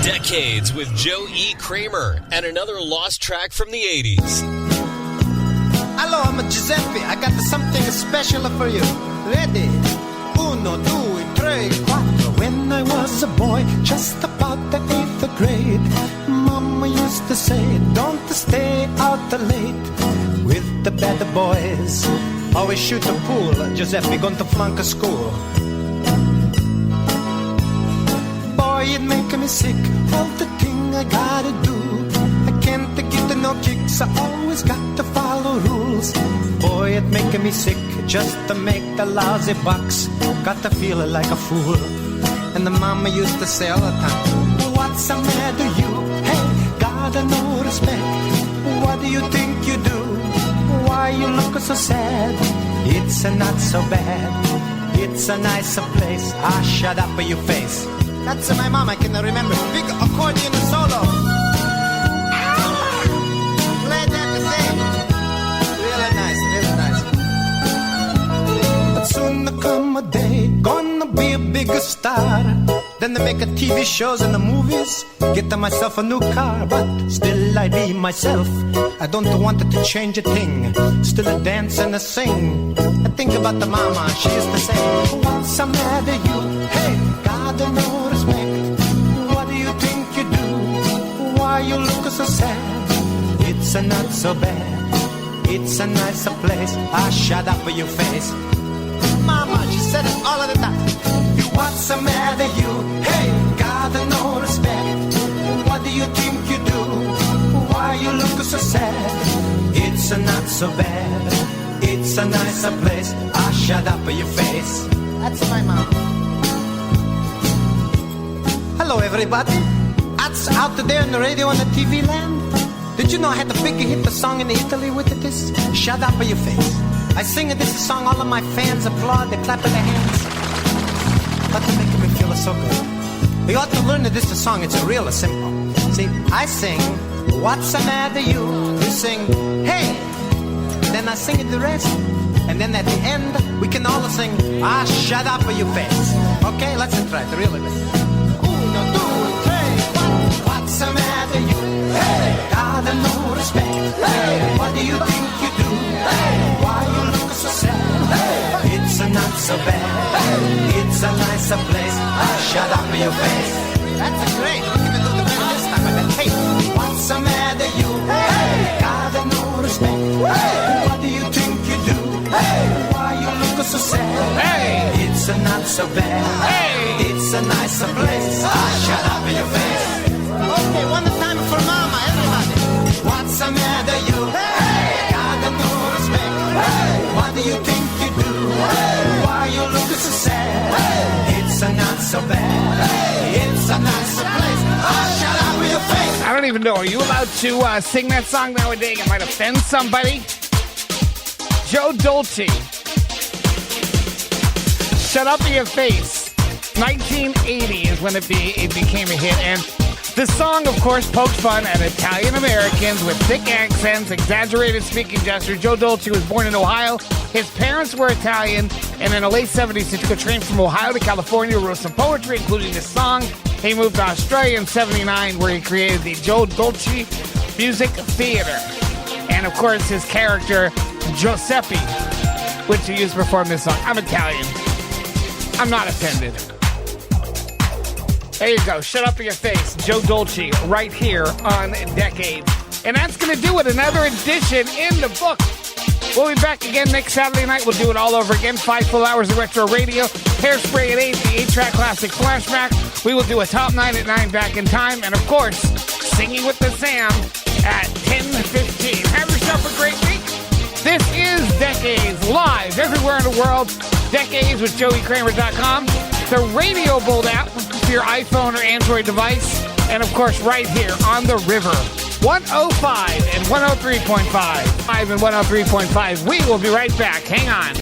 Decades with Joe E. Kramer and another lost track from the 80s. Hello, I'm Giuseppe. I got something special for you. Ready? 1, 2, 3, 4. When I was a boy, just about the 8th grade, Mama used to say, don't stay out late with the bad boys. Always shoot the pool. Giuseppe going to flunk a school. Boy, it make me sick. All the thing I gotta do. I can't get no kicks. I always got to follow rules. Boy, it make me sick just to make the lousy bucks. Got to feel like a fool. And the mama used to say all the time, what's the matter you? Hey, God got no respect. What do you think you do? Why you look so sad? It's not so bad. It's a nicer place. Ah, shut up your face. That's my mom, I can remember. Big accordion solo. Play that the same. Really nice, really nice. But soon there come a day, gonna be a bigger star. Then they make a TV shows and the movies. Get myself a new car, but still I be myself. I don't want it to change a thing. Still I dance and I sing. I think about the mama, she used to say, what's the matter you? Hey, God, no respect. What do you think you do? Why you look so sad? It's not so bad. It's a nicer place. Ah, shut up your face. Mama, she said it all of the time. What's the matter you? Hey, God, no respect. What do you think you do? Why you look so sad? It's not so bad. It's a nicer place. Ah, shut up your face. That's my mom. Hello, everybody. That's out there on the radio and the TV land. Did you know I had the big hit the song in Italy with this? Shut up your face. I sing this song, all of my fans applaud, they clap their hands. But they're making me feel so good. You ought to learn this song, it's real simple. See, I sing, what's the matter you? You sing, hey. Then I sing it the rest. And then at the end, we can all sing, ah, shut up your face. Okay, let's try it, really. Uno, two, three, what's the matter you? Hey, God, no respect. Hey, what do you think you do? Hey, why you look so sad? Hey, it's not so bad. Hey, it's a nicer place. Ah, shut up your face. That's great. Give me a little bit this time. I bet, hey, what's the matter you? Hey, God, no respect. Hey, what do you think you do? Hey, why you look so sad? Hey, it's not so bad. Hey, it's a nicer place. Ah, shut up your face. Okay, one time for mama, everybody. What's the matter you? Hey, God, no respect. Hey, what do you think you do? Hey, why you look so sad? Hey, it's not so bad. Hey, it's a nicer place. Ah, shut up your face. I don't even know. Are you allowed to sing that song nowadays? It might offend somebody. Joe Dolce. Shut up your face. 1980 is when it became a hit, and the song, of course, pokes fun at Italian Americans with thick accents, exaggerated speaking gestures. Joe Dolce was born in Ohio. His parents were Italian, and in the late 70s, he took a train from Ohio to California, wrote some poetry, including this song. He moved to Australia in 79, where he created the Joe Dolce Music Theater. And, of course, his character, Giuseppe, which he used to perform this song. I'm Italian. I'm not offended. There you go. Shut up in your face. Joe Dolce right here on Decades. And that's going to do it. Another edition in the book. We'll be back again next Saturday night. We'll do it all over again. 5 full hours of retro radio. Hairspray at 8, the 8-track classic flashback. We will do a top 9 at 9 back in time. And, of course, Singing with the Sam at 10:15. Have yourself a great week. This is Decades, live everywhere in the world. Decades with JoeyKramer.com. The Radio Bold app for your iPhone or Android device. And, of course, right here on the river. 105 and 103.5. 5 and 103.5. We will be right back. Hang on.